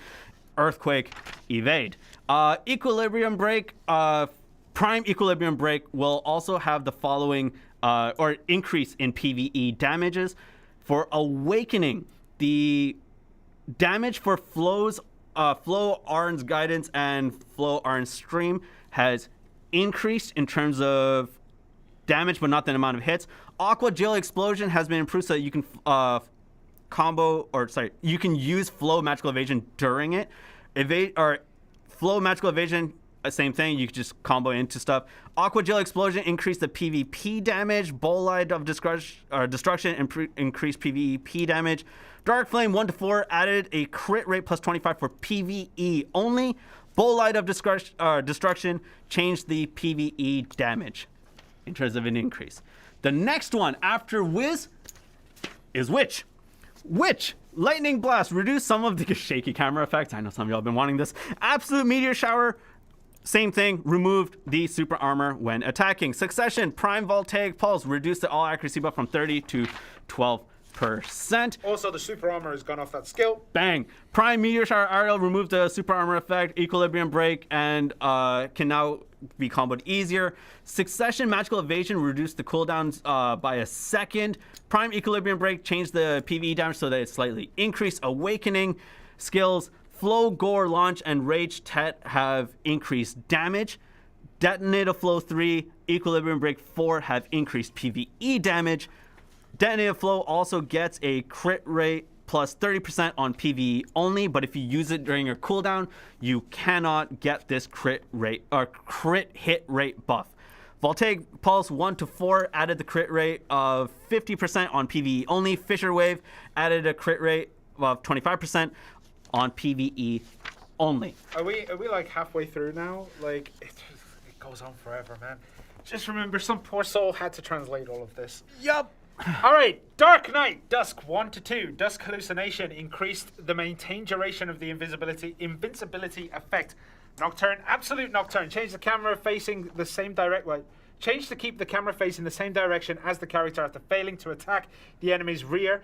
Earthquake Evade. Equilibrium Break, Prime Equilibrium Break will also have the following, or increase in PvE damages. For Awakening, the damage for Flow Arn's Guidance and Flow Arn's Stream has increased in terms of damage, but not the amount of hits. Aqua Gel Explosion has been improved so that you can you can use Flow Magical Evasion during it. Flow Magical Evasion, same thing. You can just combo into stuff. Aqua Gel Explosion increased the PvP damage. Bolide of Destruction increased PvP damage. Dark Flame 1-4 added a crit rate plus 25 for PvE only. Bolide of Destruction changed the PvE damage in terms of an increase. The next one after Wiz is Witch. Witch, Lightning Blast, reduced some of the shaky camera effects. I know some of y'all have been wanting this. Absolute Meteor Shower, same thing, removed the super armor when attacking. Succession, Prime Voltaic Pulse, reduced the all accuracy buff from 30 to 12%. Also, the super armor has gone off that skill. Bang. Prime Meteor Shower Ariel removed the super armor effect, Equilibrium Break, and can now be comboed easier. Succession Magical Evasion reduced the cooldowns by a second. Prime Equilibrium Break changed the PvE damage so that it slightly increased. Awakening skills, Flow, Gore, Launch, and Rage Tet have increased damage. Detonator Flow 3, Equilibrium Break 4 have increased PvE damage. Detonator Flow also gets a crit rate plus 30% on PvE only, but if you use it during your cooldown, you cannot get this crit hit rate buff. Voltaic Pulse 1-4 added the crit rate of 50% on PvE only. Fissure Wave added a crit rate of 25% on PvE only. Are we like halfway through now? Like it goes on forever, man. Just remember, some poor soul had to translate all of this. Yup. All right, Dark Knight, Dusk 1-2. Dusk Hallucination increased the maintained duration of the invincibility effect. Nocturne, Absolute Nocturne, change the camera facing the same change to keep the camera facing the same direction as the character after failing to attack the enemy's rear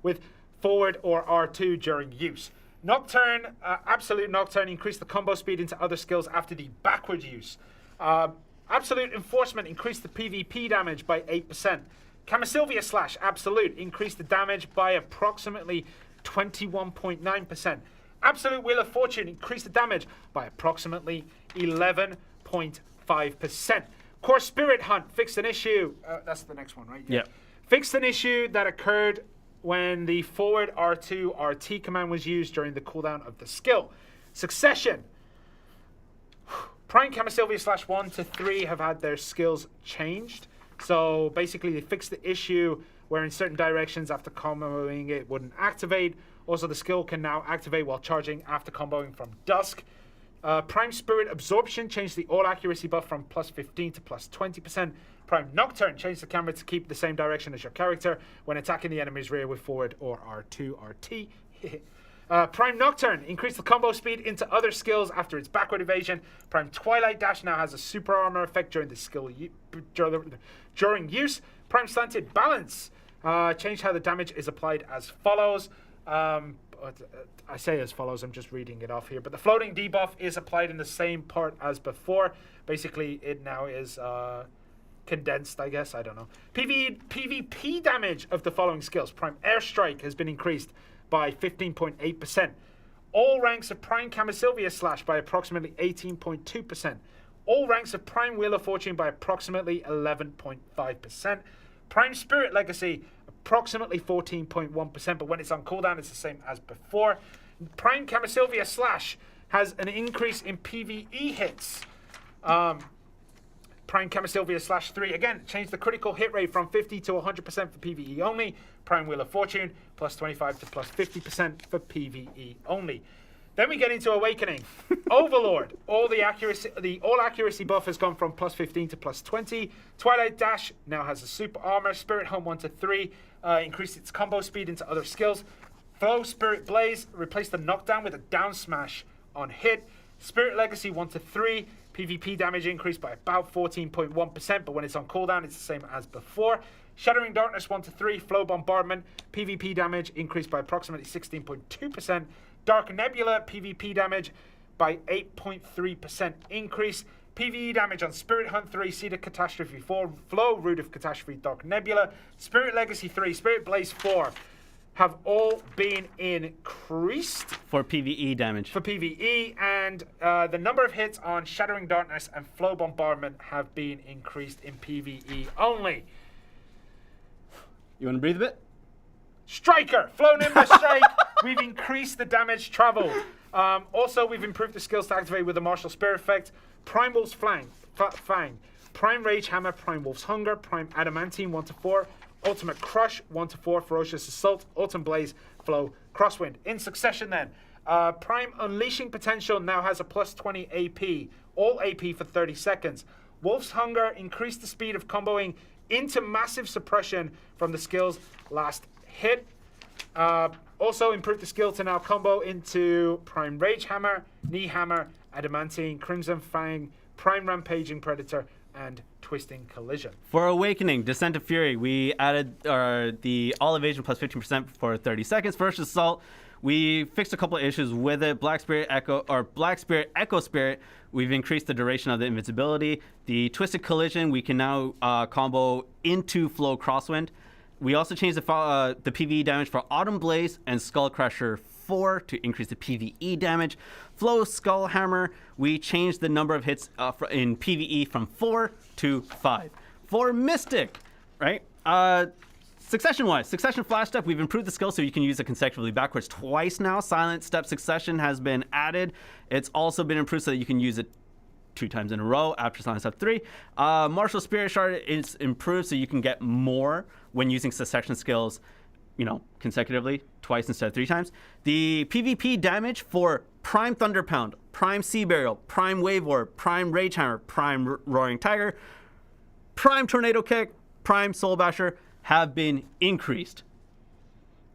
with forward or R2 during use. Nocturne, Absolute Nocturne increased the combo speed into other skills after the backward use. Absolute Enforcement increased the PvP damage by 8%. Camisylvia Slash Absolute increased the damage by approximately 21.9%. Absolute Wheel of Fortune increased the damage by approximately 11.5%. Core Spirit Hunt fixed an issue. That's the next one, right? Yeah. Fixed an issue that occurred when the forward R2 RT command was used during the cooldown of the skill. Succession. Prime Camisylvia Slash 1-3 have had their skills changed. So basically, they fixed the issue where in certain directions after comboing it wouldn't activate. Also, the skill can now activate while charging after comboing from Dusk. Prime Spirit Absorption changed the all accuracy buff from plus 15 to plus 20%. Prime Nocturne changed the camera to keep the same direction as your character when attacking the enemy's rear with forward or R2 RT. Prime Nocturne increased the combo speed into other skills after its backward evasion. Prime Twilight Dash now has a super armor effect during the skill during use. Prime Slanted Balance changed how the damage is applied as follows. I say as follows, I'm just reading it off here. But the floating debuff is applied in the same part as before. Basically, it now is condensed, I guess. I don't know. PvP damage of the following skills. Prime Airstrike has been increased by 15.8%. All ranks of Prime Camisylvia Slash by approximately 18.2%. All ranks of Prime Wheel of Fortune by approximately 11.5%. Prime Spirit Legacy, approximately 14.1%, but when it's on cooldown, it's the same as before. Prime Camisylvia Slash has an increase in PvE hits. Prime Camisylvia Slash 3, again, changed the critical hit rate from 50 to 100% for PvE only. Prime Wheel of Fortune, plus 25 to plus 50% for PvE only. Then we get into Awakening. Overlord. All accuracy buff has gone from +15 to +20. Twilight Dash now has a super armor. Spirit Home 1 to 3 increased its combo speed into other skills. Flow Spirit Blaze replaced the knockdown with a down smash on hit. Spirit Legacy 1 to 3. PvP damage increased by about 14.1%, but when it's on cooldown, it's the same as before. Shattering Darkness 1 to 3. Flow Bombardment. PvP damage increased by approximately 16.2%. Dark Nebula PvP damage by 8.3% increase. PvE damage on Spirit Hunt 3, Seed of Catastrophe 4, Flow, Root of Catastrophe, Dark Nebula, Spirit Legacy 3, Spirit Blaze 4 have all been increased. For PvE damage. For PvE, and the number of hits on Shattering Darkness and Flow Bombardment have been increased in PvE only. You want to breathe a bit? Striker, Flow Nimbus Strike. We've increased the damage traveled. Also, we've improved the skills to activate with the Martial Spirit effect. Prime Wolf's Fang, Prime Rage Hammer, Prime Wolf's Hunger, Prime Adamantine 1 to 4, Ultimate Crush 1 to 4, Ferocious Assault, Autumn Blaze, Flow, Crosswind. In succession, then, Prime Unleashing Potential now has a +20 AP, all AP for 30 seconds. Wolf's Hunger increased the speed of comboing into massive suppression from the skill's last hit. Also improved the skill to now combo into Prime Rage Hammer, Knee Hammer, Adamantine, Crimson Fang, Prime Rampaging Predator, and Twisting Collision. For Awakening, Descent of Fury, we added the all evasion plus 15% for 30 seconds. Ferocious Assault, we fixed a couple of issues with it. Black Spirit Echo Spirit, we've increased the duration of the invincibility. The Twisted Collision, we can now combo into Flow Crosswind. We also changed the PvE damage for Autumn Blaze and Skull Crusher 4 to increase the PvE damage. Flow Skull Hammer, we changed the number of hits in PvE from 4 to 5. For Mystic, right? Succession-wise, Succession Flash Step, we've improved the skill so you can use it consecutively backwards twice now. Silent Step Succession has been added. It's also been improved so that you can use it 2 times in a row after Silent Step 3. Martial Spirit Shard is improved so you can get more when using succession skills, consecutively, twice instead of 3 times. The PvP damage for Prime Thunder Pound, Prime Sea Burial, Prime Wave Orb, Prime Rage Hammer, Prime Roaring Tiger, Prime Tornado Kick, Prime Soul Basher have been increased.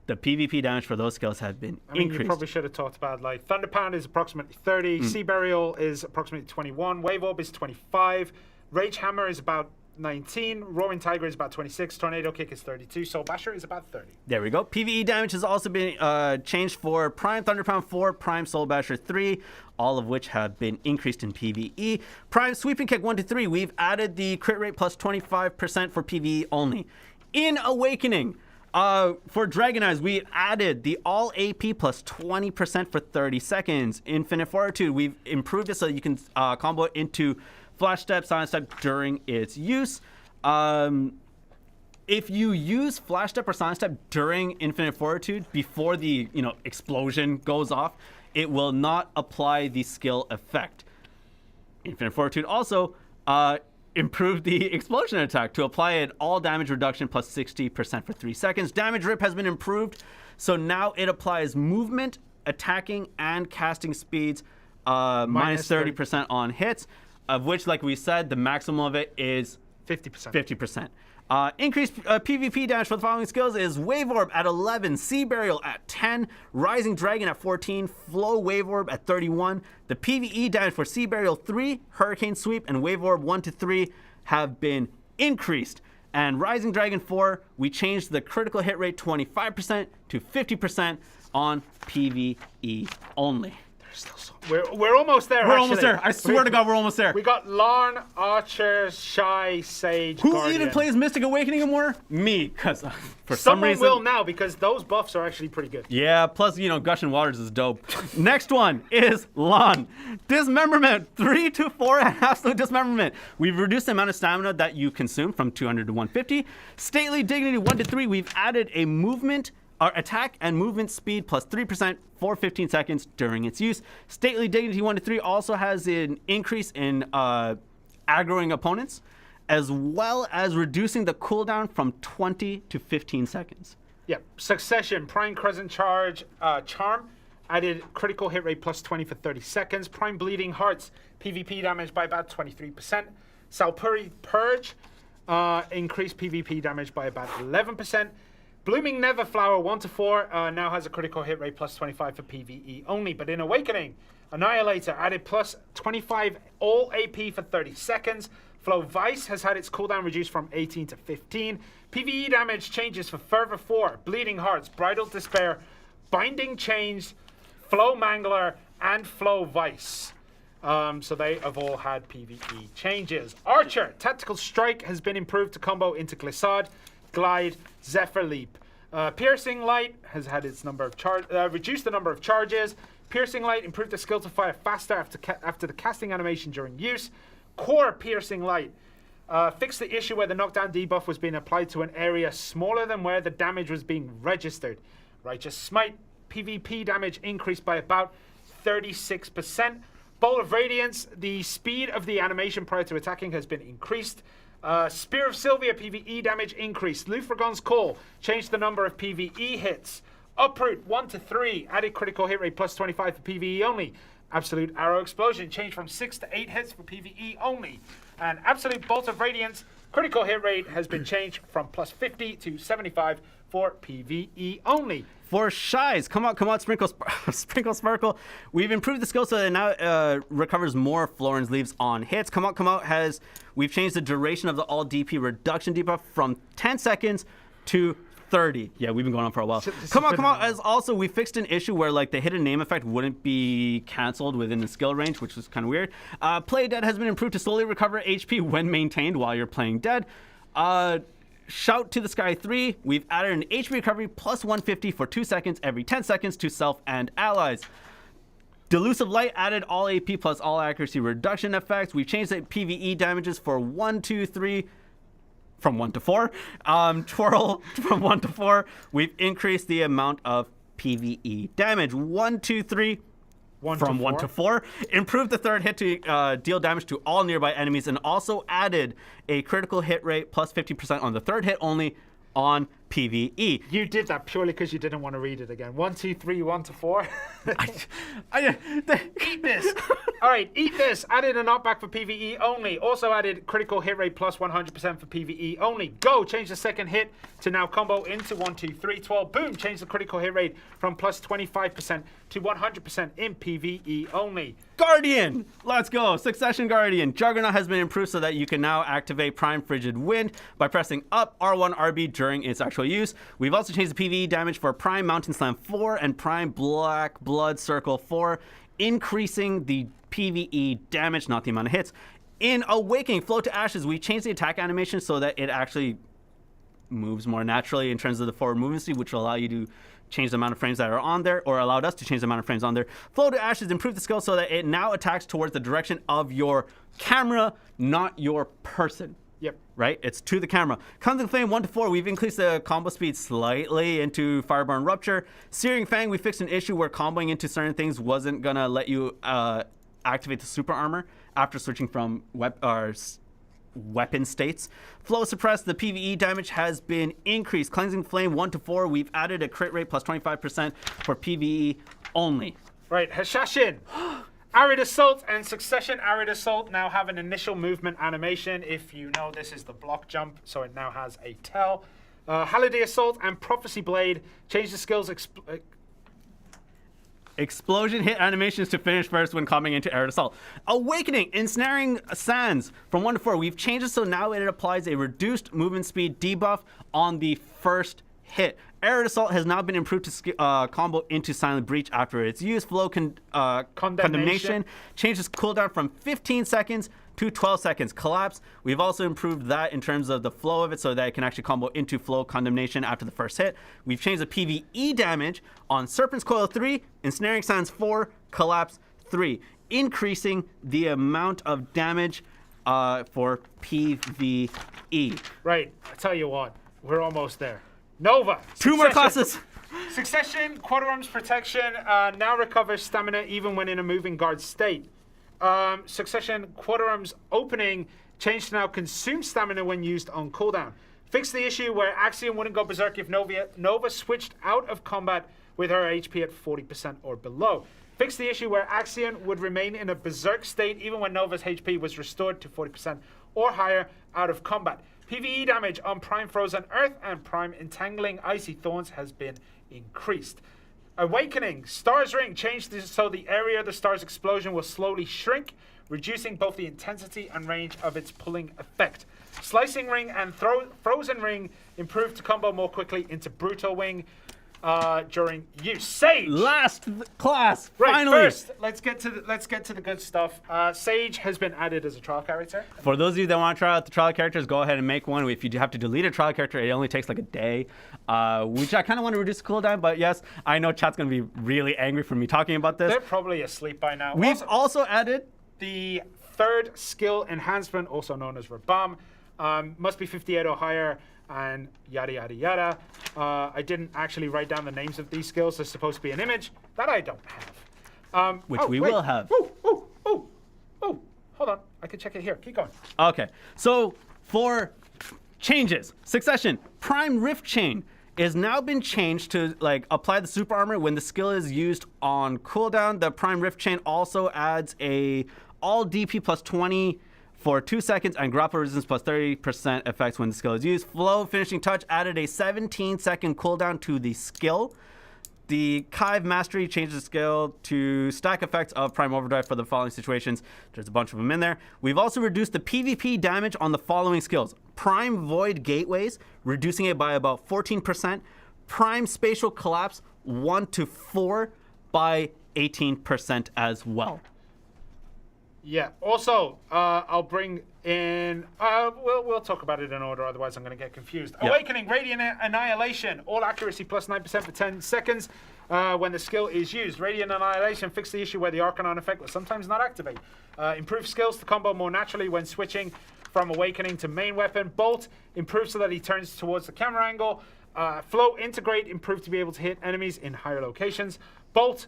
The PvP damage for those skills have been increased. You probably should have talked about, Thunder Pound is approximately 30, Sea Burial is approximately 21, Wave Orb is 25, Rage Hammer is about 19, Roaring Tiger is about 26, Tornado Kick is 32, Soul Basher is about 30. There we go. PvE damage has also been changed for Prime Thunder Pound 4, Prime Soul Basher 3, all of which have been increased in PvE. Prime Sweeping Kick 1 to 3, we've added the crit rate plus 25% for PvE only. In Awakening, for Dragon Eyes, we added the all AP plus 20% for 30 seconds. Infinite Fortitude, we've improved it so you can combo it into Flash Step, Silent Step during its use. If you use Flash Step or Silent Step during Infinite Fortitude before the explosion goes off, it will not apply the skill effect. Infinite Fortitude also improved the explosion attack to apply an all damage reduction plus 60% for 3 seconds. Damage Rip has been improved, so now it applies movement, attacking, and casting speeds minus 30% on hits, of which, like we said, the maximum of it is 50%. Increased PvP damage for the following skills is Wave Orb at 11, Sea Burial at 10, Rising Dragon at 14, Flow Wave Orb at 31. The PvE damage for Sea Burial 3, Hurricane Sweep, and Wave Orb 1 to 3 have been increased. And Rising Dragon 4, we changed the critical hit rate 25% to 50% on PvE only. We're almost there. We're almost there. I swear to God, we're almost there. We got Larn, Archer, Shy, Sage, Who Guardian. even plays Mystic Awakening anymore? Me, because for some reason. Someone will now, because those buffs are actually pretty good. Yeah, plus, Gushing Waters is dope. Next one is Lan. Dismemberment, 3 to 4 absolute dismemberment. We've reduced the amount of stamina that you consume from 200 to 150. Stately Dignity, 1 to 3. We've added a movement, attack and movement speed plus 3% for 15 seconds during its use. Stately Dignity 1 to 3 also has an increase in aggroing opponents, as well as reducing the cooldown from 20 to 15 seconds. Yep. Succession, Prime Crescent Charge, Charm, added critical hit rate plus 20 for 30 seconds. Prime Bleeding Hearts, PvP damage by about 23%. Salpuri Purge increased PvP damage by about 11%. Blooming Neverflower 1-4 now has a critical hit rate plus 25 for PvE only. But in Awakening, Annihilator added plus 25 all AP for 30 seconds. Flow Vice has had its cooldown reduced from 18 to 15. PvE damage changes for Fervor 4, Bleeding Hearts, Bridal Despair, Binding Chains, Flow Mangler, and Flow Vice. So they have all had PvE changes. Archer, Tactical Strike has been improved to combo into Glissade, Glide, Zephyr Leap. Piercing Light has had its number of reduced the number of charges. Piercing Light improved the skill to fire faster after the casting animation during use. Core Piercing Light fixed the issue where the knockdown debuff was being applied to an area smaller than where the damage was being registered. Righteous Smite, PvP damage increased by about 36%. Bolt of Radiance, the speed of the animation prior to attacking has been increased. Spear of Sylvia, PvE damage increased. Lufragon's Call changed the number of PvE hits. Uproot 1-3 added critical hit rate plus 25 for PvE only. Absolute Arrow Explosion changed from 6 to 8 hits for PvE only. And Absolute Bolt of Radiance critical hit rate has been changed from plus 50 to 75 for PvE only. For Shies, come out, Sprinkle Sparkle. We've improved the skill so that it now recovers more Florin's Leaves on hits. We've changed the duration of the all DP reduction debuff from 10 seconds to 30. Yeah, we've been going on for a while. Come out, as also we fixed an issue where like the hidden name effect wouldn't be canceled within the skill range, which was kind of weird. Play Dead has been improved to slowly recover HP when maintained while you're playing dead. Shout to the Sky 3, we've added an HP recovery plus 150 for 2 seconds every 10 seconds to self and allies. Delusive Light added all AP plus all accuracy reduction effects. We've changed the PvE damages for 1, 2, 3, from 1 to 4. Twirl from 1 to 4. We've increased the amount of PvE damage. 1, 2, 3. From 1 to 4. Improved the third hit to deal damage to all nearby enemies, and also added a critical hit rate plus 50% on the third hit only on PvE. You did that purely because you didn't want to read it again. 1, 2, 3, 1 to 4. Eat this. All right, eat this. Added a knockback for PvE only. Also added critical hit rate plus 100% for PvE only. Go. Change the second hit to now combo into 1, 2, 3, 12. Boom. Change the critical hit rate from plus 25% to 100% in PvE only. Guardian. Let's go. Succession Guardian. Juggernaut has been improved so that you can now activate Prime Frigid Wind by pressing up R1 RB during its actual use. We've also changed the PvE damage for Prime Mountain Slam 4 and Prime Black Blood Circle 4, increasing the PvE damage, not the amount of hits. In Awakening, Flow to Ashes, we changed the attack animation so that it actually moves more naturally in terms of the forward movement speed, which will allow you to change the amount of frames that are on there, or allowed us to change the amount of frames on there. Flow to Ashes improved the skill so that it now attacks towards the direction of your camera, not your person. Yep. Right? It's to the camera. Consuming Flame 1 to 4, we've increased the combo speed slightly into Fireborn Rupture. Searing Fang, we fixed an issue where comboing into certain things wasn't going to let you activate the super armor after switching from weapon states. Flow Suppress, the PvE damage has been increased. Cleansing Flame 1 to 4, we've added a crit rate plus 25% for PvE only. Right, Hashashin. Arid Assault and Succession Arid Assault now have an initial movement animation. If you know, this is the block jump, so it now has a tell. Halliday Assault and Prophecy Blade change the skills. Explosion hit animations to finish first when coming into Arid Assault. Awakening, Ensnaring Sands from 1 to 4. We've changed it so now it applies a reduced movement speed debuff on the first hit. Arid Assault has now been improved to combo into Silent Breach after its use. Flow Condemnation changes cooldown from 15 seconds to 12 seconds. Collapse, we've also improved that in terms of the flow of it so that it can actually combo into Flow Condemnation after the first hit. We've changed the PvE damage on Serpent's Coil 3, Ensnaring Sands 4, Collapse 3, increasing the amount of damage for PvE. Right, I tell you what, we're almost there. Nova. Two more classes. Succession, Quarter-Arms Protection now recovers stamina even when in a moving guard state. Succession, Quarter-Arms Opening changed to now consume stamina when used on cooldown. Fixed the issue where Axiom wouldn't go berserk if Nova switched out of combat with her HP at 40% or below. Fix the issue where Axion would remain in a berserk state even when Nova's HP was restored to 40% or higher out of combat. PvE damage on Prime Frozen Earth and Prime Entangling Icy Thorns has been increased. Awakening. Star's Ring changed so the area of the star's explosion will slowly shrink, reducing both the intensity and range of its pulling effect. Slicing Ring and Frozen Ring improved to combo more quickly into Brutal Wing during use. Sage! Last class, Right, finally! first, let's get to the good stuff. Sage has been added as a trial character. For those of you that want to try out the trial characters, go ahead and make one. If you have to delete a trial character, it only takes like a day, which I kind of want to reduce the cooldown, but yes, I know chat's going to be really angry for me talking about this. They're probably asleep by now. We've also added the third skill enhancement, also known as Rabam, must be 58 or higher, and yada yada yada. I didn't actually write down the names of these skills. There's supposed to be an image that I don't have. which we will have. Oh, hold on. I can check it here. Keep going. Okay, so for changes, Succession, Prime Rift Chain is now been changed to like apply the super armor when the skill is used on cooldown. The Prime Rift Chain also adds a all DP plus 20 for 2 seconds and grapple resistance plus 30% effects when the skill is used. Flow Finishing Touch added a 17-second cooldown to the skill. The Kive Mastery changes the skill to stack effects of Prime Overdrive for the following situations. There's a bunch of them in there. We've also reduced the PvP damage on the following skills. Prime Void Gateways, reducing it by about 14%. Prime Spatial Collapse, 1 to 4 by 18% as well. Yeah. Also, I'll bring in. We'll talk about it in order. Otherwise, I'm going to get confused. Yep. Awakening, Radiant Annihilation, all accuracy plus 9% for 10 seconds when the skill is used. Radiant Annihilation fix the issue where the Arcanon effect will sometimes not activate. Improve skills to combo more naturally when switching from Awakening to main weapon. Bolt improves so that he turns towards the camera angle. Flow Integrate improved to be able to hit enemies in higher locations. Bolt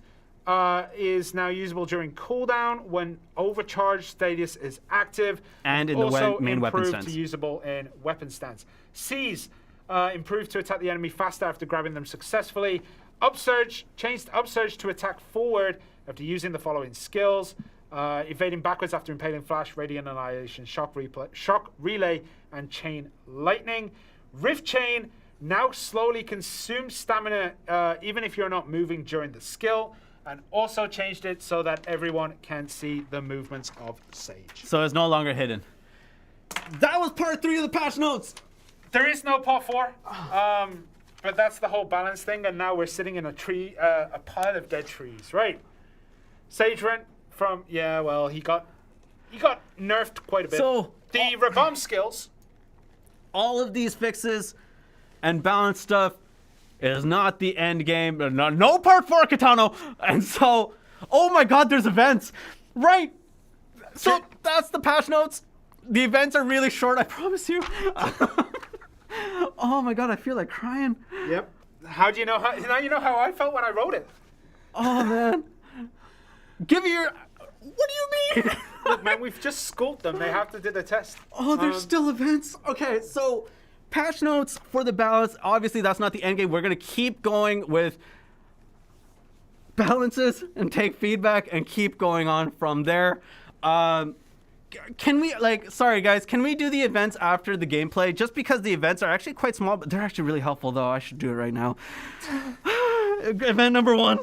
is now usable during cooldown when overcharged status is active. And in the main weapon stance. Also usable in weapon stance. Seize improved to attack the enemy faster after grabbing them successfully. Upsurge changed Upsurge to attack forward after using the following skills. Evading backwards after impaling flash, Radiant Annihilation, Shock Relay, and Chain Lightning. Rift Chain now slowly consumes stamina even if you're not moving during the skill. And also changed it so that everyone can see the movements of Sage. So it's no longer hidden. That was part 3 of the patch notes. There is no part 4, but that's the whole balance thing. And now we're sitting in a tree, a pile of dead trees, right? Sage went from he got nerfed quite a bit. So the Rabam skills, all of these fixes and balance stuff is not the end game. No part 4, Katano. And so, oh my god, there's events. Right. So that's the patch notes. The events are really short, I promise you. Oh my god, I feel like crying. Yep. How do you know how? Now you know how I felt when I wrote it. Oh man. Give me your. What do you mean? Look, man, we've just schooled them. They have to do the test. Oh, there's still events. Okay, so patch notes for the balance. Obviously, that's not the end game. We're gonna keep going with balances and take feedback and keep going on from there. Can we, sorry guys, can we do the events after the gameplay? Just because the events are actually quite small, but they're actually really helpful, though. I should do it right now. Event number 1.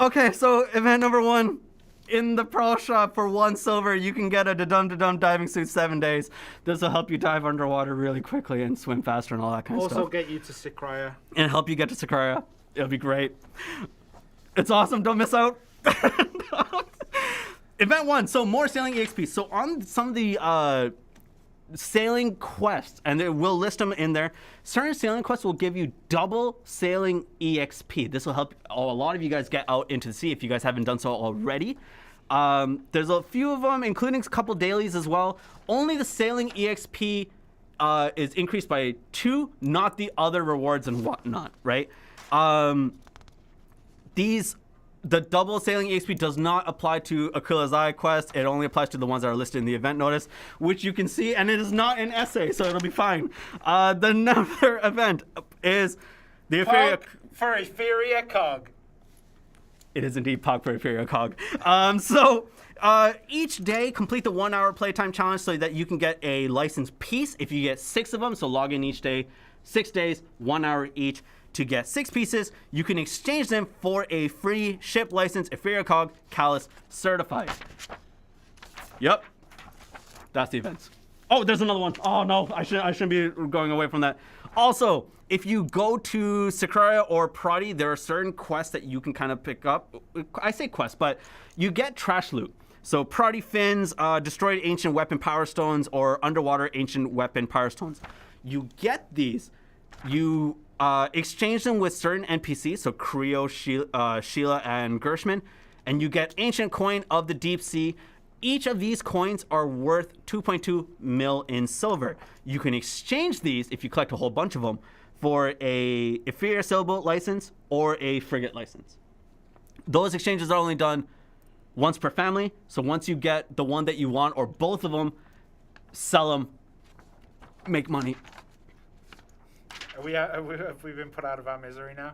Okay, so event number 1. In the pro shop for 1 silver, you can get a da-dum diving suit 7 days. This will help you dive underwater really quickly and swim faster and all that kind of stuff. Also get you to Sikraya. And help you get to Sikraya. It'll be great. It's awesome. Don't miss out. Event 1. So more sailing EXP. So on some of the sailing quests, and we'll list them in there, certain sailing quests will give you double sailing EXP. This will help a lot of you guys get out into the sea if you guys haven't done so already. There's a few of them, including a couple dailies as well. Only the sailing EXP is increased by 2, not the other rewards and whatnot, right? These the double sailing EXP does not apply to Aquila's Eye quest. It only applies to the ones that are listed in the event notice, which you can see, and it is not an essay, so it'll be fine. The another event is the Etheria... Pog for Etheria Cog. It is indeed Pog for Etheria Cog. Each day, complete the 1 hour playtime challenge so that you can get a licensed piece. If you get 6 of them, so log in each day, 6 days, 1 hour each. To get 6 pieces, you can exchange them for a free ship license, Etheria Cog, Callus certified. Yep. That's the events. Oh, there's another one. Oh no, I shouldn't be going away from that. Also, if you go to Sakura or Protei, there are certain quests that you can kind of pick up. I say quests, but you get trash loot. So Protei fins, destroyed ancient weapon power stones, or underwater ancient weapon power stones. You get these. You exchange them with certain NPCs, so Creo, Sheila, and Gershman, and you get ancient coin of the deep sea. Each of these coins are worth 2.2 mil in silver. You can exchange these, if you collect a whole bunch of them, for a Etheria sailboat license or a frigate license. Those exchanges are only done once per family, so once you get the one that you want or both of them, sell them, make money. Have we been put out of our misery now?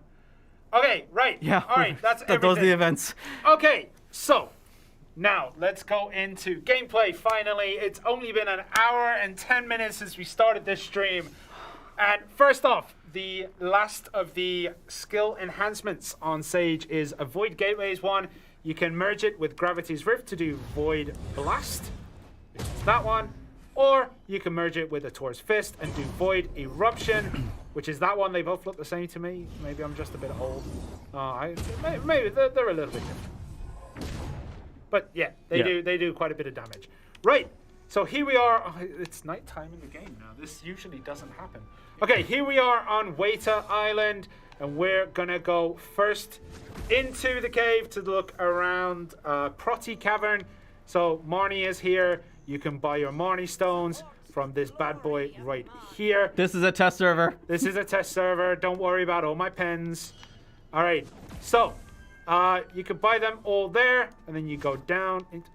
Okay, right. Yeah. All right, that's everything. Those are the events. Okay, so now let's go into gameplay finally. It's only been an hour and 10 minutes since we started this stream. And first off, the last of the skill enhancements on Sage is Avoid Gateways 1. You can merge it with Gravity's Rift to do Void Blast, which is that one. Or you can merge it with a Taur's Fist and do Void Eruption, which is that one. They both look the same to me. Maybe I'm just a bit old. Maybe they're a little bit different. But yeah, they do quite a bit of damage. Right, so here we are. Oh, it's nighttime in the game now. This usually doesn't happen. Okay, here we are on Waita Island, and we're gonna go first into the cave to look around Protei Cavern. So Marnie is here. You can buy your Marnie stones from this bad boy right here. This is a test server. This is a test server. Don't worry about all my pens. All right. So, you can buy them all there, and then you go down into...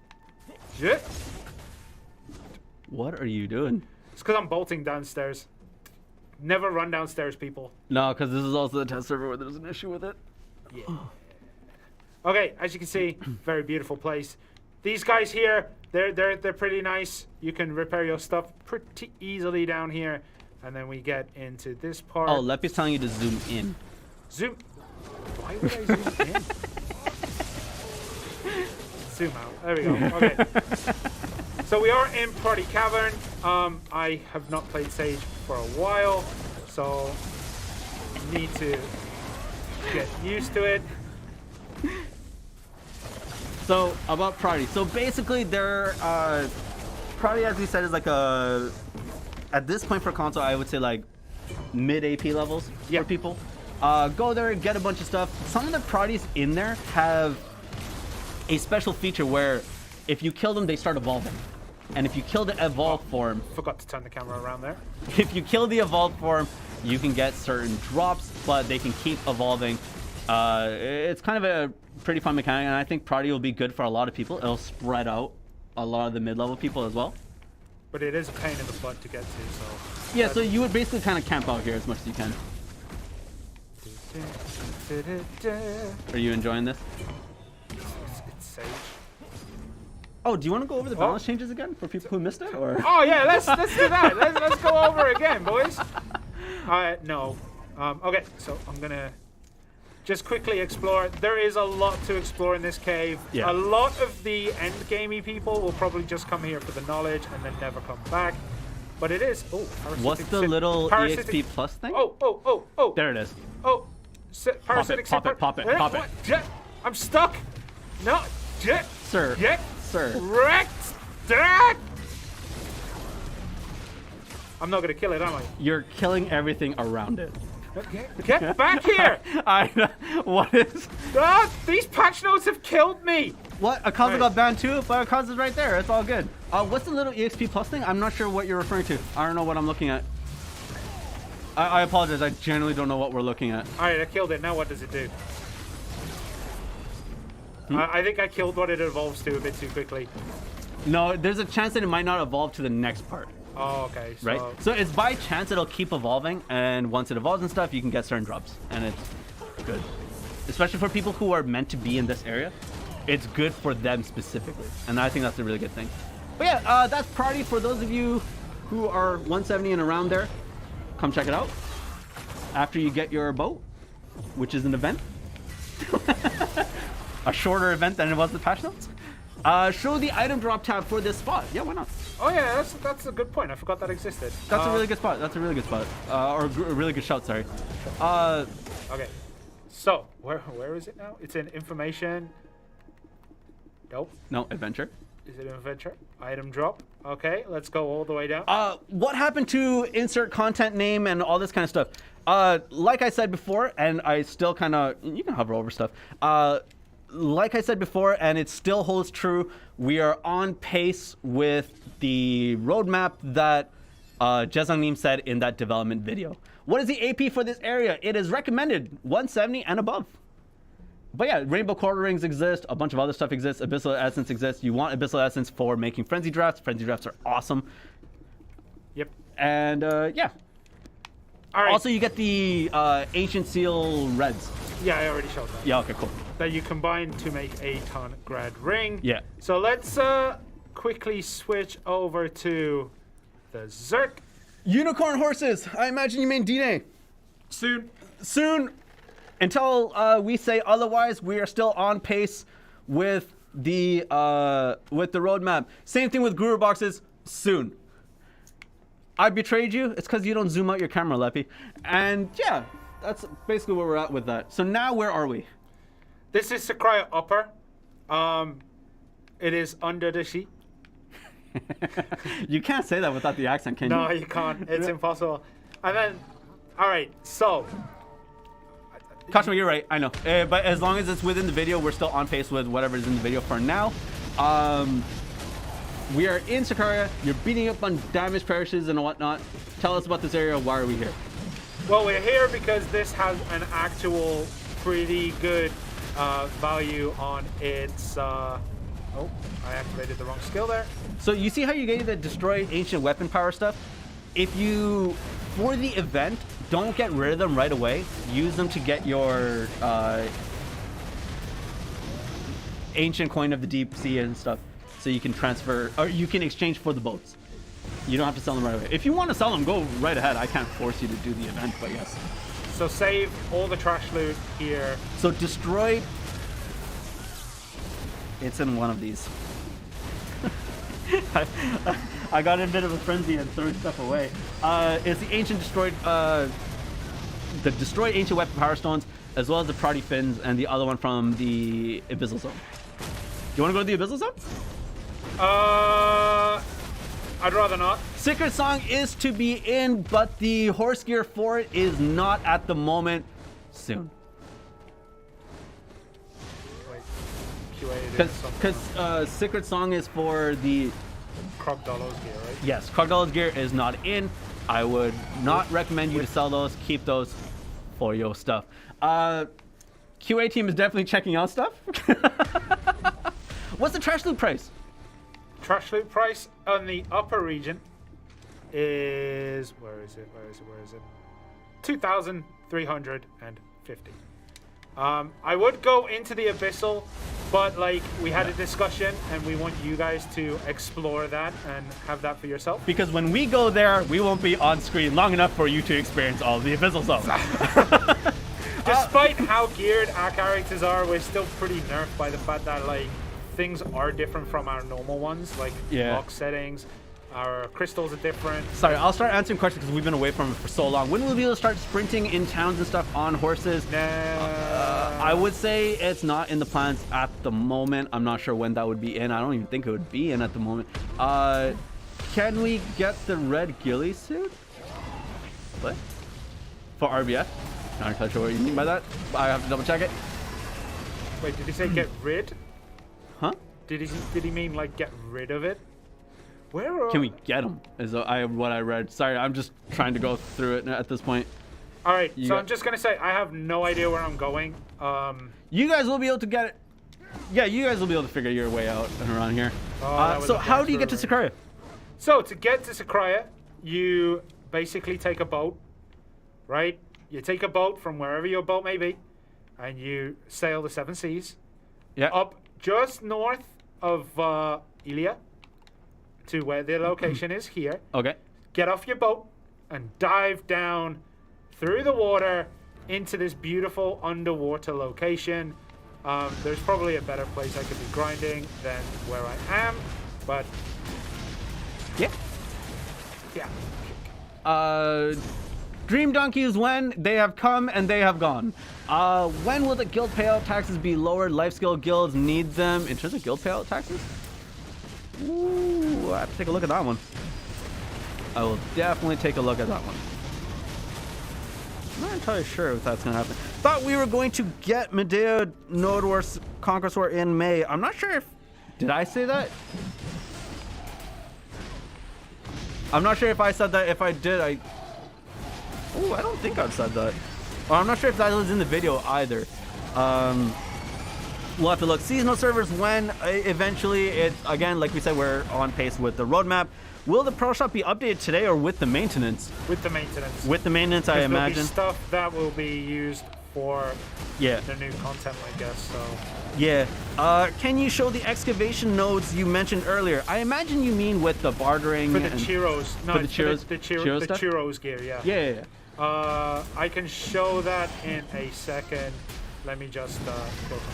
What are you doing? It's because I'm bolting downstairs. Never run downstairs, people. No, because this is also the test server where there's an issue with it. Yeah. Okay, as you can see, very beautiful place. These guys here, they're pretty nice. You can repair your stuff pretty easily down here. And then we get into this part. Oh, Leppy's telling you to zoom in. Zoom. Why would I zoom in? Zoom out. There we go. Okay. So we are in Protei Cavern. I have not played Sage for a while, so need to get used to it. So about Protei. So basically, they're Protei, as we said, is like a at this point for console, I would say like mid AP levels for people. Go there, get a bunch of stuff. Some of the Proteis in there have a special feature where if you kill them, they start evolving. And if you kill the evolved form, forgot to turn the camera around there. If you kill the evolved form, you can get certain drops, but they can keep evolving. It's kind of a pretty fun mechanic, and I think Protei will be good for a lot of people. It'll spread out a lot of the mid-level people as well. But it is a pain in the butt to get to, so... Yeah, so you would basically kind of camp out here as much as you can. Are you enjoying this? It's Sage. Oh, do you want to go over the balance changes again for people who missed it, or? Oh yeah, let's do that. Let's go over again, boys. No. Okay, so I'm gonna just quickly explore. There is a lot to explore in this cave. Yeah. A lot of the end gamey people will probably just come here for the knowledge and then never come back. But it is. Oh, what's the little EXP plus thing? Oh. There it is. Oh, parasitic. Pop it. I'm stuck. No, Sir. Wrecked. I'm not gonna kill it, am I? You're killing everything around it. Get back here! What is? These patch notes have killed me. What? Akaza got banned too, but Akaza's right there. It's all good. What's the little EXP plus thing? I'm not sure what you're referring to. I don't know what I'm looking at. I apologize. I genuinely don't know what we're looking at. All right, I killed it. Now what does it do? I think I killed what it evolves to a bit too quickly. No, there's a chance that it might not evolve to the next part. Oh, okay. So, Right? So it's by chance it'll keep evolving, and once it evolves and stuff, you can get certain drops, and it's good. Especially for people who are meant to be in this area, it's good for them specifically, and I think that's a really good thing. But yeah, that's Protei for those of you who are 170 and around there. Come check it out after you get your boat, which is an event. A shorter event than it was with patch notes. Show the item drop tab for this spot. Yeah, why not? Oh yeah, that's a good point. I forgot that existed. That's a really good spot. That's a really good spot. Or a really good shout, sorry. Okay. So, where is it now? It's in information. Nope. No, adventure. Is it adventure? Item drop. Okay, let's go all the way down. What happened to insert content name and all this kind of stuff? Like I said before, and I still kind of, you can hover over stuff. Like I said before, and it still holds true, we are on pace with the roadmap that Jezangnim said in that development video. What is the AP for this area? It is recommended 170 and above. But yeah, Rainbow Quarter Rings exist, a bunch of other stuff exists, Abyssal Essence exists. You want Abyssal Essence for making Frenzy Drafts. Frenzy Drafts are awesome. Yep. And yeah. All right. Also, you get the Ancient Seal Reds. Yeah, I already showed that. Yeah, okay, cool. That you combine to make a Grad ring. Yeah. So let's quickly switch over to the Zerk. Unicorn horses. I imagine you mean D-Day. Soon. Soon. Until we say otherwise, we are still on pace with the roadmap. Same thing with Guru boxes. Soon. I betrayed you. It's because you don't zoom out your camera, Leppy. And yeah, that's basically where we're at with that. So now where are we? This is Sakraya Upper. It is under the sheet. You can't say that without the accent, can you? No, you can't. It's impossible. And then, all right, so. Kashima, you're right. I know. But as long as it's within the video, we're still on pace with whatever is in the video for now. We are in Sakraya. You're beating up on damaged parishes and whatnot. Tell us about this area. Why are we here? Well, we're here because this has an actual pretty good value on its... oh, I activated the wrong skill there. So you see how you get the destroy ancient weapon power stuff? If you, for the event, don't get rid of them right away. Use them to get your ancient coin of the deep sea and stuff. So you can transfer, or you can exchange for the boats. You don't have to sell them right away. If you want to sell them, go right ahead. I can't force you to do the event, but yes. So save all the trash loot here. So destroy. It's in one of these. I got in a bit of a frenzy and throwing stuff away. It's the ancient destroyed, the destroyed ancient weapon power stones, as well as the Protei fins, and the other one from the Abyssal Zone. You want to go to the Abyssal Zone? I'd rather not. Secret Song is to be in, but the horse gear for it is not at the moment. Soon. Wait, QA Because Secret Song is for the Crocodile's gear, right? Yes, Crocodile's gear is not in. I would not recommend you to sell those. Keep those for your stuff. QA team is definitely checking out stuff. What's the trash loot price? Trash loot price on the upper region is where is it? 2,350. I would go into the Abyssal, but like we had a discussion and we want you guys to explore that and have that for yourself. Because when we go there, we won't be on screen long enough for you to experience all of the Abyssal Zone. Despite how geared our characters are, we're still pretty nerfed by the fact that like things are different from our normal ones, like lock settings. Our crystals are different. Sorry, I'll start answering questions because we've been away from it for so long. When will we be able to start sprinting in towns and stuff on horses? I would say it's not in the plans at the moment. I'm not sure when that would be in. I don't even think it would be in at the moment. Can we get the red ghillie suit? What? For RBF? Not entirely sure what you mean by that. I have to double check it. Wait, did he say get rid? Huh? Did he mean like get rid of it? Where can we get them? Is what I read. Sorry, I'm just trying to go through it at this point. All right, so I'm just gonna say I have no idea where I'm going. You guys will be able to get it. Yeah, you guys will be able to figure your way out and around here. that was So a how do you get to monster Sakuria? So to get to Sakuria, you basically take a boat, right? You take a boat from wherever your boat may be, and you sail the 7 seas Yeah. up just north of Ilia to where the location is here. Okay. Get off your boat and dive down through the water into this beautiful underwater location. There's probably a better place I could be grinding than where I am, but Yeah. yeah. Dream donkeys, when they have come and they have gone. When will the guild payout taxes be lowered? Life skill guilds need them. In terms of guild payout taxes? Ooh, I have to take a look at that one. I will definitely take a look at that one. I'm not entirely sure if that's going to happen. Thought we were going to get Medea Node Wars Conquest War in May. I'm not sure if... Did I say that? I'm not sure if I said that. If I did, Oh, I don't think I've said that. Or I'm not sure if that was in the video either. We'll have to look. Seasonal servers when eventually again, like we said, we're on pace with the roadmap. Will the Pro Shop be updated today or with the maintenance? With the maintenance. With the maintenance, I imagine. There'll be stuff that will be used for Yeah. the new content, I guess. So Yeah. Can you show the excavation nodes you mentioned earlier? I imagine you mean with the bartering for the and churros. No, for the it's churros- the churros stuff? churros gear. Yeah. Yeah. I can show that in a second. Let me just go.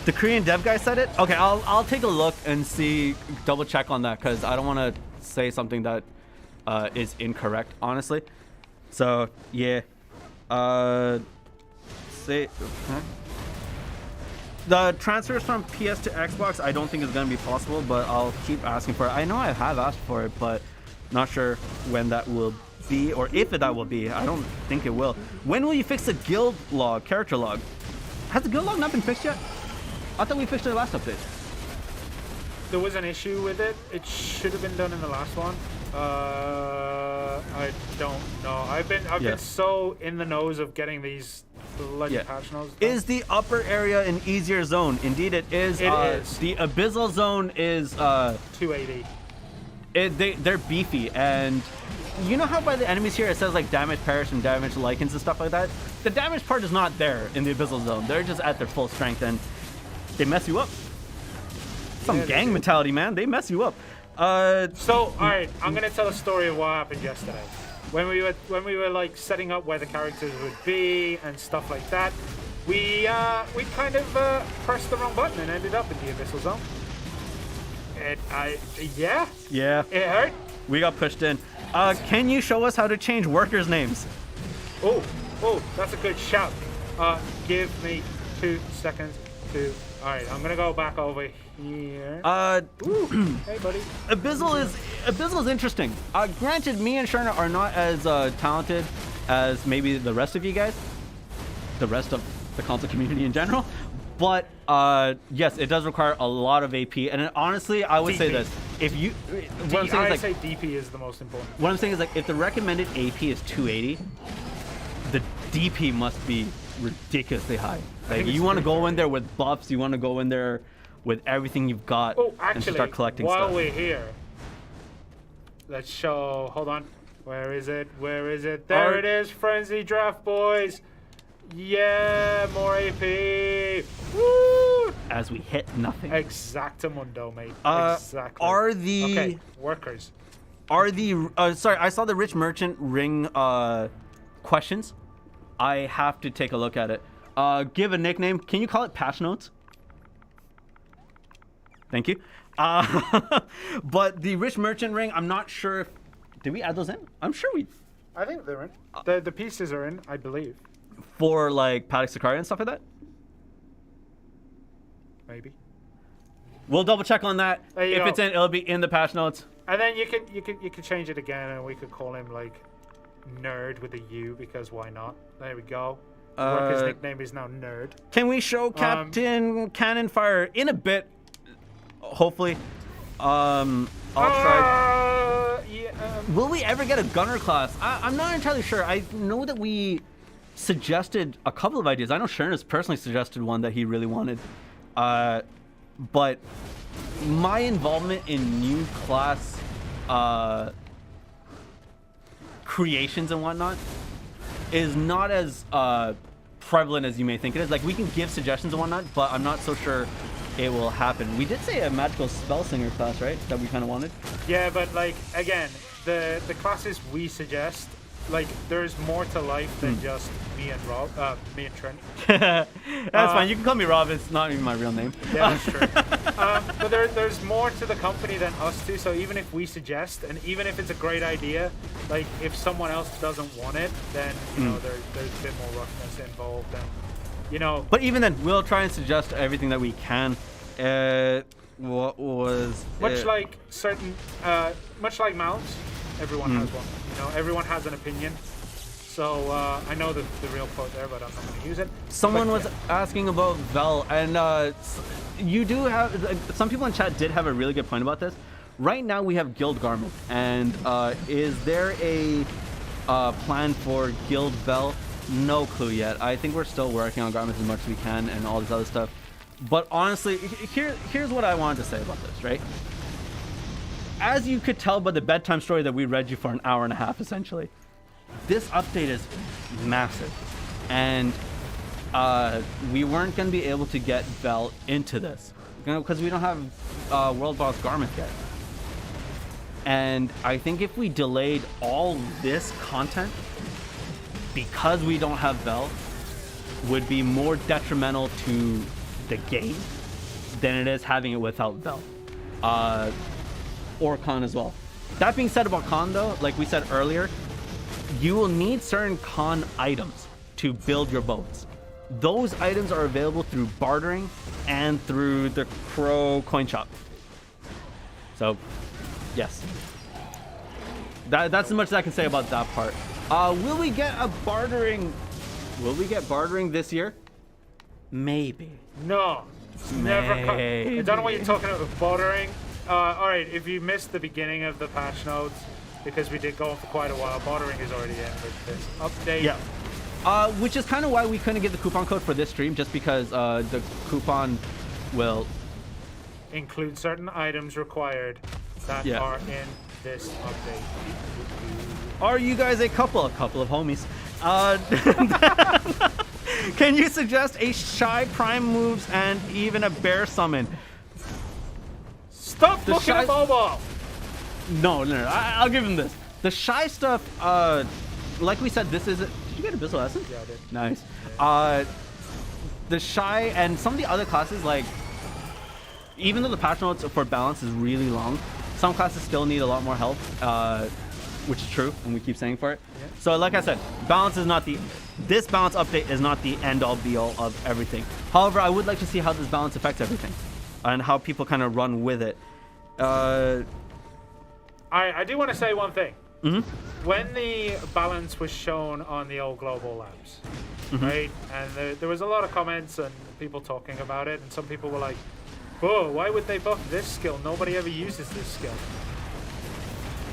The Korean dev guy said it? Okay, I'll take a look and see, double check on that, because I don't want to say something that is incorrect, honestly. So, yeah. The transfers from PS to Xbox, I don't think is going to be possible, but I'll keep asking for it. I know I have asked for it, but not sure when that will be, or if that will be. I don't think it will. When will you fix the guild log, character log? Has the guild log not been fixed yet? I thought we fixed it last update. There was an issue with it. It should have been done in the last one. I don't know. I've been so in the nose of getting these bloody patch notes done. Is the upper area an easier zone? Indeed, it is. It is. The abyssal zone is 280. They're beefy, and you know how by the enemies here it says like damage perish and damage lichens and stuff like that? The damage part is not there in the abyssal zone. They're just at their full strength, and they mess you up. Some gang mentality, man. They mess you up. So, all right, I'm gonna tell a story of what happened yesterday. When we were like setting up where the characters would be and stuff like that, we kind of pressed the wrong button and ended up in the abyssal zone. Yeah. It hurt. We got pushed in. Can you show us how to change workers' names? Oh, that's a good shout. Give me 2 seconds to. All right, I'm gonna go back over here. Hey, buddy. Abyssal is interesting. Granted, me and Shirna are not as talented as maybe the rest of you guys, the rest of the console community in general. But yes, it does require a lot of AP. And honestly, I would say this: if you, what I'm saying is like, say DP is the most important. What I'm saying is like, if the recommended AP is 280, the DP must be ridiculously high. Like you want to go in there with buffs, you want to go in there with everything you've got, and start collecting while stuff. we're here, let's show. Hold on, where is it? Where is it? There it is, Frenzy Draft Boys. Yeah, more AP. Woo! As we hit nothing. Exactamundo, mate. Exactly. Are the okay workers? Are the sorry? I saw the rich merchant ring questions. I have to take a look at it. Give a nickname. Can you call it patch notes? Thank you. But the rich merchant ring, I'm not sure if did we add those in? I'm sure we. I think they're in. The pieces are in, I believe. For like Paddock Sicaria and stuff like that. Maybe. We'll double check on that. If it's in, it'll be in the patch notes. And then you could change it again, and we could call him like Nerd with a U, because why not? There we go. His nickname is now Nerd. Can we show Captain Cannon Fire in a bit? Hopefully. I'll try. Will we ever get a gunner class? I'm not entirely sure. I know that we suggested a couple of ideas. I know Shirna's personally suggested one that he really wanted. but my involvement in new class creations and whatnot is not as prevalent as you may think it is. Like, we can give suggestions and whatnot, but I'm not so sure it will happen. We did say a magical spell singer class, right? That we kind of wanted. Yeah, but like again, the classes we suggest, like there's more to life than just me and Trent. That's fine. You can call me Rob. It's not even my real name. Yeah, that's true. But there's more to the company than us two. So even if we suggest, and even if it's a great idea, like if someone else doesn't want it, then you know there's a bit more roughness involved, and you know. But even then, we'll try and suggest everything that we can. What was much like certain, much like mounts, everyone has one. You know, everyone has an opinion. So I know the real quote there, but I'm not going to use it. Someone was asking about Vel, and you do have some people in chat did have a really good point about this. Right now we have Guild Garment, and is there a plan for Guild Vel? No clue yet. I think we're still working on garments as much as we can and all this other stuff. But honestly, here's what I wanted to say about this, right? As you could tell by the bedtime story that we read you for an hour and a half, essentially, this update is massive. And we weren't going to be able to get Vel into this, because we don't have World Boss Garment yet. And I think if we delayed all this content because we don't have Vel, would be more detrimental to the game than it is having it without Vel. Or Con as well. That being said about Con though, like we said earlier, you will need certain Con items to build your boats. Those items are available through bartering and through the Crow coin shop. So, yes. That's as much as I can say about that part. Will we get bartering this year? Maybe. No. Never. I don't know what you're talking about with bartering. All right, if you missed the beginning of the patch notes, because we did go on for quite a while, bartering is already in with this update. Yeah. Which is kind of why we couldn't get the coupon code for this stream, just because the coupon will include certain items required that are in this update. Are you guys a couple of homies? Can you suggest a Shy Prime moves and even a Bear summon? Stop looking at Bobo! No. I'll give him this. The Shy stuff, like we said, this is... Did you get Abyssal Essence? Yeah, I did. Nice. Yeah. The Shy and some of the other classes, like... Even though the patch notes for balance is really long, some classes still need a lot more help, which is true, and we keep saying for it. Yeah. So like I said, balance is not this balance update is not the end-all be-all of everything. However, I would like to see how this balance affects everything and how people kind of run with it. I do want to say one thing. Mm-hmm. When the balance was shown on the old Global Labs, right, and there was a lot of comments and people talking about it, and some people were like, "Oh, why would they buff this skill? Nobody ever uses this skill."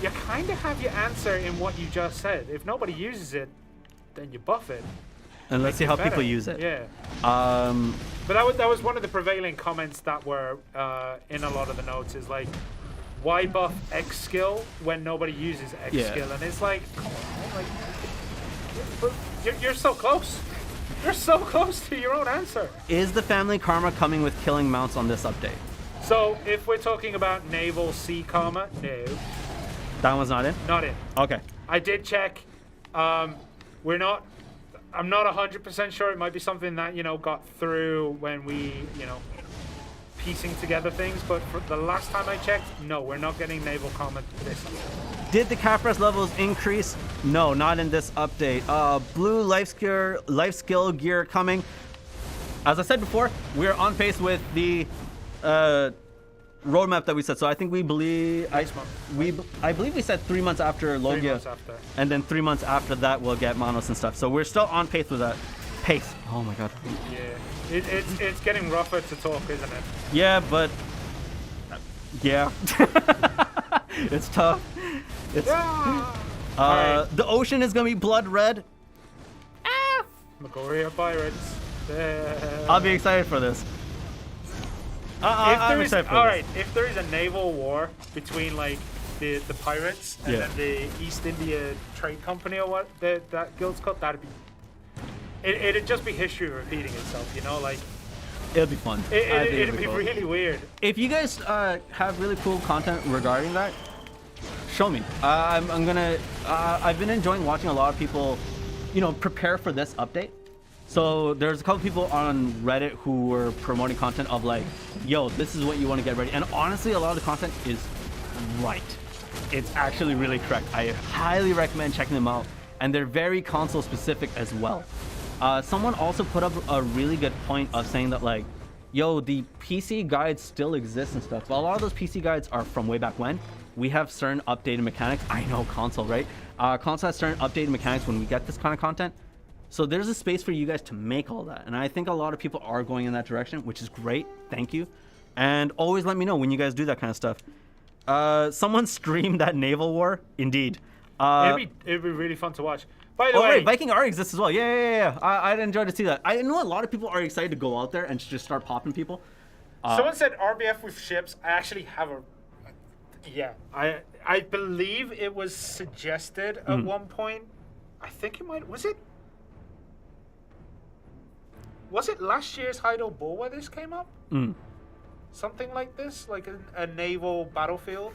You kind of have your answer in what you just said. If nobody uses it, then you buff it. And let's see how people use it. Yeah. But that was one of the prevailing comments that were in a lot of the notes, is like, why buff X skill when nobody uses X skill? And it's like, come on, like, you're so close. You're so close to your own answer. Is the family karma coming with killing mounts on this update? So if we're talking about naval sea karma, no. That one's not in? Not in. Okay. I did check. I'm not 100% sure. It might be something that, got through when we, piecing together things. But for the last time I checked, no, we're not getting naval karma this update. Did the Capras levels increase? No, not in this update. Blue life skill gear coming. As I said before, we're on pace with the roadmap that we said. So I think I believe we said 3 months after Logia. 3 months after. And then 3 months after that we'll get Manos and stuff. So we're still on pace with that. Pace. Oh my god. Yeah. It's getting rougher to talk, isn't it? Yeah, but yeah. It's tough. Right. The ocean is gonna be blood red. Magoria Pirates. I'll be excited for this. I'm excited for all this. right, if there is a naval war between like the pirates and Yeah. then the East India Trade Company or what that guild's called, that'd be it'd just be history repeating itself, you know, like It'll be fun. I think it'd be cool. really weird. If you guys have really cool content regarding that, show me. I'm gonna. I've been enjoying watching a lot of people, prepare for this update. So there's a couple people on Reddit who were promoting content of like, yo, this is what you want to get ready. And honestly, a lot of the content is right. It's actually really correct. I highly recommend checking them out. And they're very console specific as well. Someone also put up a really good point of saying that like, yo, the PC guides still exist and stuff. Well, a lot of those PC guides are from way back when. We have certain updated mechanics. I know console, right? Console has certain updated mechanics when we get this kind of content. So there's a space for you guys to make all that. And I think a lot of people are going in that direction, which is great. Thank you. And always let me know when you guys do that kind of stuff. Someone streamed that naval war. Indeed. It'd be really fun to watch. By the way, right, Viking R exists as well. Yeah. I'd enjoy to see that. I know a lot of people are excited to go out there and just start popping people. someone said RBF with ships. I actually have a. Yeah, I believe it was suggested at one point. I think it might. Was it last year's Heido Bull where this came up? Something like this, like a naval battlefield.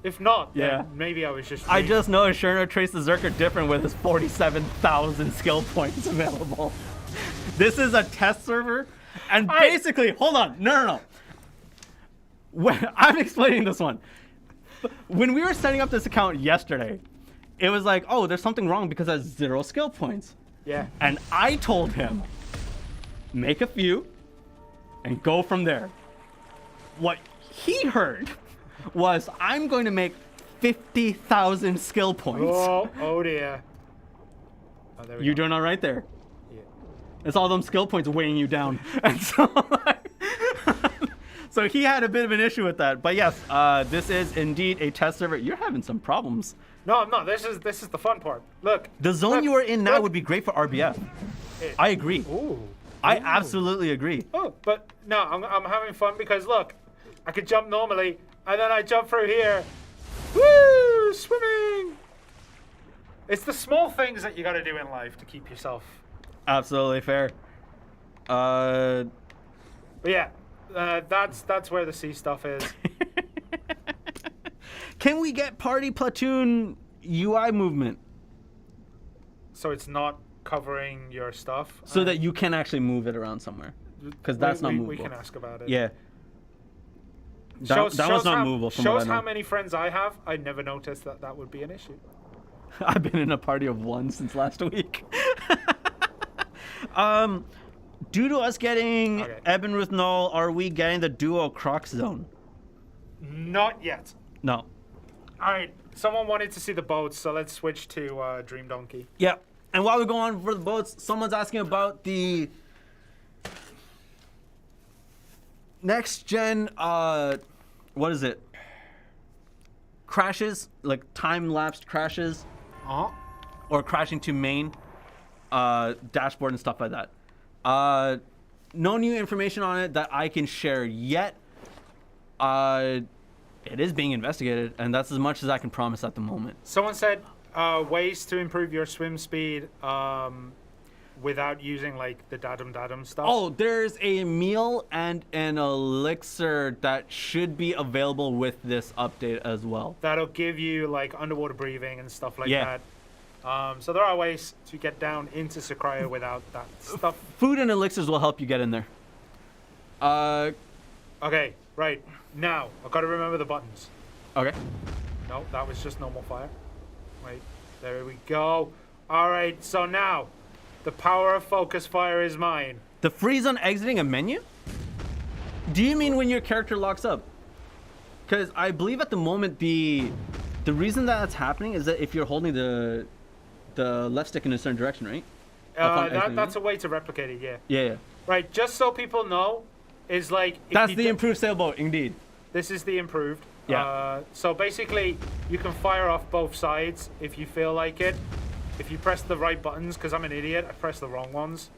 If not, then maybe I was just. I just know Shirna Trace the Zerker different with his 47,000 skill points available. This is a test server, and basically, hold on, no. I'm explaining this one. When we were setting up this account yesterday, it was like, oh, there's something wrong because it has 0 skill points. Yeah. And I told him, make a few, and go from there. What he heard was, I'm going to make 50,000 skill points. Oh dear. Oh, there we You go. doing all right there? Yeah. It's all them skill points weighing you down. And so, so he had a bit of an issue with that. But yes, this is indeed a test server. You're having some problems. No, I'm not. This is the fun part. Look. The zone you are in now would be great for RBF. I agree. Ooh. I absolutely agree. Oh, but no, I'm having fun because look, I could jump normally, and then I jump through here. Woo! Swimming! It's the small things that you gotta do in life to keep yourself. Absolutely fair. But yeah, that's where the sea stuff is. Can we get party platoon UI movement So it's not covering your stuff. so that you can actually move it around somewhere? Because that's not movable. We can ask about it. Yeah. That was not movable from what I Shows know. how many friends I have. I never noticed that would be an issue. I've been in a party of 1 since last week. Due to us getting Ebenruth Null, are we getting the duo Croc zone? Not yet. No. All right. Someone wanted to see the boats, so let's switch to Dream Donkey. Yeah. And while we go on for the boats, someone's asking about the next gen, what is it? Crashes, like time-lapsed crashes, or crashing to main dashboard and stuff like that. No new information on it that I can share yet. It is being investigated, and that's as much as I can promise at the moment. Someone said ways to improve your swim speed without using like the datum stuff. Oh, there's a meal and an elixir that should be available with this update as well. That'll give you like underwater breathing and stuff like that. So there are ways to get down into Sakraya without that stuff. Food and elixirs will help you get in there. Okay, right. Now, I've got to remember the buttons. Okay. No, that was just normal fire. Wait, there we go. All right, so now, the power of focus fire is mine. The freeze on exiting a menu? Do you mean when your character locks up? Because I believe at the moment the reason that's happening is that if you're holding the left stick in a certain direction, right? That's a way to replicate it, yeah. Yeah. Right, just so people know, is like... That's the improved sailboat, indeed. This is the improved. Yeah. So basically, you can fire off both sides if you feel like it. If you press the right buttons, because I'm an idiot, I pressed the wrong ones.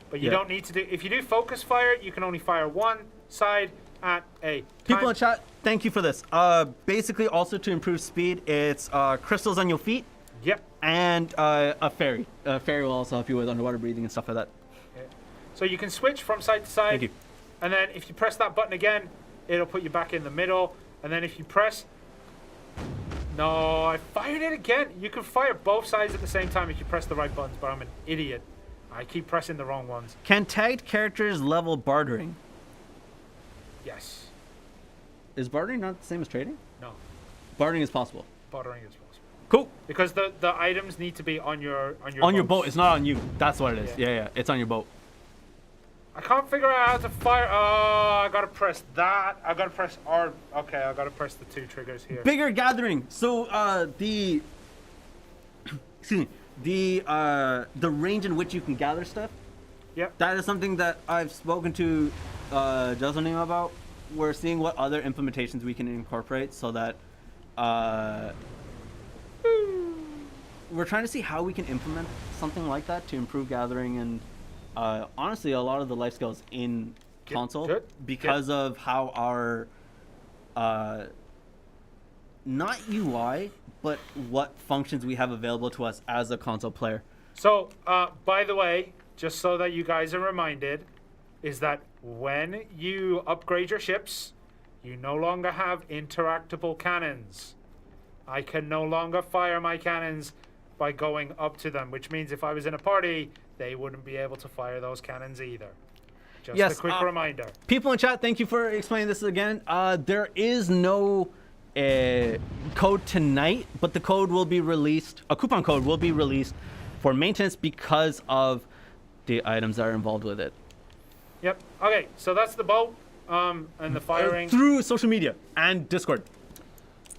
But you don't need to do... If you do focus fire, you can only fire one. side at A. People Time. in chat, thank you for this. Basically, also to improve speed, it's crystals on your feet Yep. and a fairy. A fairy will also help you with underwater breathing and stuff like that. So you can switch from side to side. Thank you. And then if you press that button again, it'll put you back in the middle. And then if you press... No, I fired it again. You can fire both sides at the same time if you press the right buttons, but I'm an idiot. I keep pressing the wrong ones. Can tagged characters level bartering? Yes. Is bartering not the same as trading? No. Bartering is possible. Bartering is possible. Cool. Because the items need to be on your Your boats. boat. It's not on you. That's what it is. Yeah. Yeah. It's on your boat. I can't figure out how to fire. Oh, I gotta press that. I gotta press R. Okay, I gotta press the 2 triggers here. Bigger gathering. So the excuse me, the range in which you can gather stuff. Yep. That is something that I've spoken to Jocelyn about. We're seeing what other implementations we can incorporate so that we're trying to see how we can implement something like that to improve gathering and honestly a lot of the life skills in console good. because of how our not UI but what functions we have available to us as a console player. So, by the way, just so that you guys are reminded, is that when you upgrade your ships, you no longer have interactable cannons. I can no longer fire my cannons by going up to them, which means if I was in a party, they wouldn't be able to fire those cannons either. Just Yes, a quick reminder. People in chat, thank you for explaining this again. There is no code tonight, but the code will be released. A coupon code will be released for maintenance because of the items that are involved with it. Yep. Okay, so that's the boat and the firing. Through social media and Discord.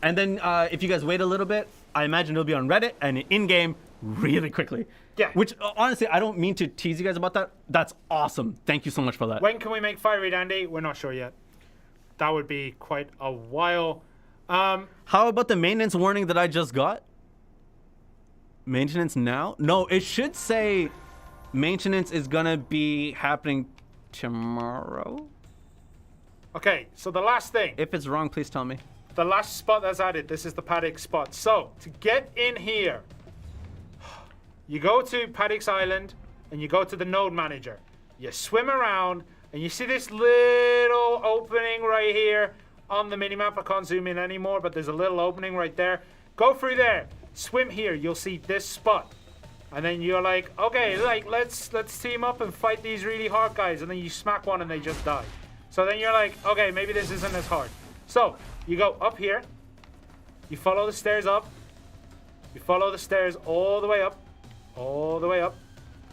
And then if you guys wait a little bit, I imagine it'll be on Reddit and in-game really quickly. Yeah. Which, honestly, I don't mean to tease you guys about that. That's awesome. Thank you so much for that. When can we make Fire Raid, Andy? We're not sure yet. That would be quite a while. How about the maintenance warning that I just got? Maintenance now? No, it should say maintenance is going to be happening tomorrow. Okay, so the last thing. If it's wrong, please tell me. The last spot that's added, this is the paddock spot. So, to get in here, you go to Paddock's Island and you go to the node manager. You swim around and you see this little opening right here on the minimap. I can't zoom in anymore, but there's a little opening right there. Go through there, swim here, you'll see this spot. And then you're like, okay, like let's team up and fight these really hard guys. And then you smack one and they just die. So then you're like, okay, maybe this isn't as hard. So, you go up here, you follow the stairs up, you follow the stairs all the way up,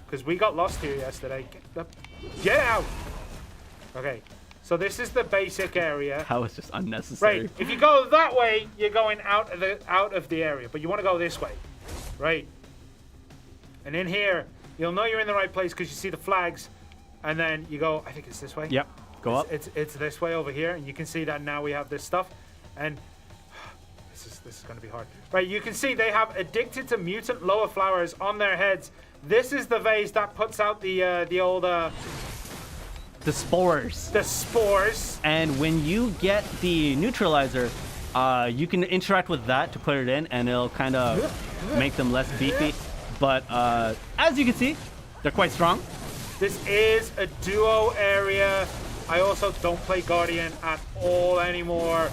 because we got lost here yesterday. Get out! Okay, so this is the basic area. That was just unnecessary. Right, if you go that way, you're going out of the area, but you want to go this way, right? And in here, you'll know you're in the right place because you see the flags, and then you go, I think it's this way. Yep, go up. It's this way over here, and you can see that now we have this stuff, and this is going to be hard. Right, you can see they have addicted to mutant lower flowers on their heads. This is the vase that puts out the old the spores. the spores. And when you get the neutralizer, you can interact with that to put it in, and it'll kind of make them less beefy. But as you can see, they're quite strong. This is a duo area. I also don't play Guardian at all anymore.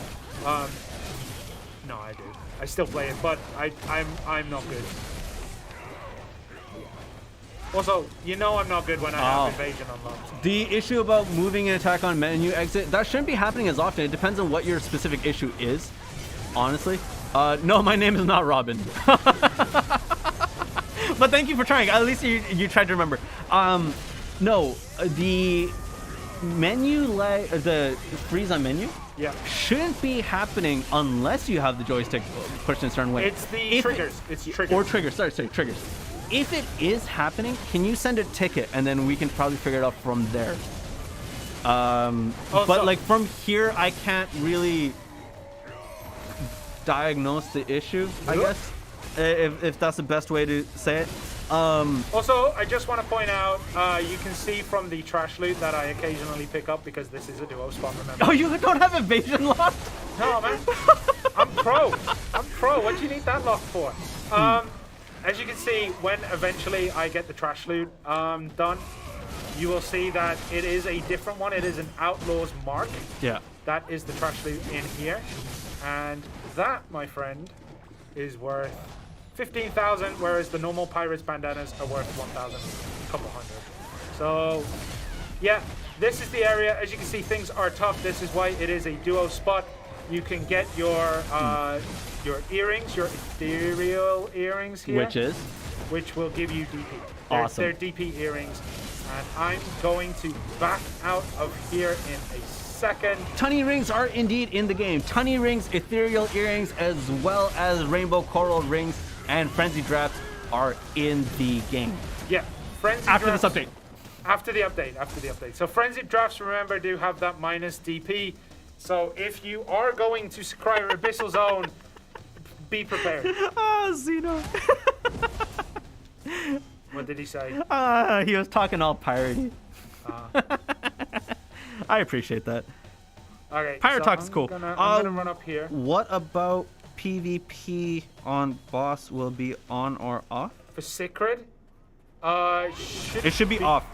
No, I do. I still play it, but I'm not good. Also, you know I'm not good when I have Invasion unlocked. The issue about moving an attack on menu exit, that shouldn't be happening as often. It depends on what your specific issue is, honestly. No, my name is not Robin. But thank you for trying. At least you tried to remember. No, the menu, the freeze on menu, shouldn't be happening unless you have the joystick pushed in a certain way. It's the triggers. It's triggers. Or triggers. Sorry, triggers. If it is happening, can you send a ticket and then we can probably figure it out from there? But like from here, I can't really diagnose the issue, I guess, if that's the best way to say it. Also, I just want to point out, you can see from the trash loot that I occasionally pick up because this is a duo spot, remember? Oh, you don't have evasion locked? No, man. I'm pro. What do you need that lock for? As you can see, when eventually I get the trash loot done, you will see that it is a different one. It is an Outlaw's Mark. Yeah. That is the trash loot in here. And that, my friend, is worth 15,000, whereas the normal Pirates bandanas are worth 1,000, a couple hundred. So, yeah, this is the area. As you can see, things are tough. This is why it is a duo spot. You can get your earrings, your ethereal earrings here. Which will give you DP. Awesome. They're DP earrings. And I'm going to back out of here in a second. Tunny rings are indeed in the game. Tunny rings, ethereal earrings, as well as rainbow coral rings and frenzy drafts are in the game. Yeah, frenzy after drafts, this update. After the update. So frenzied drafts, remember, do have that minus DP. So if you are going to Sakura Abyssal Zone, be prepared. Xeno. What did he say? He was talking all piratey. I appreciate that. Okay, Pirate so talk's cool. I'm gonna run up here. What about PvP on boss will be on or off? For Sacred, it should be off.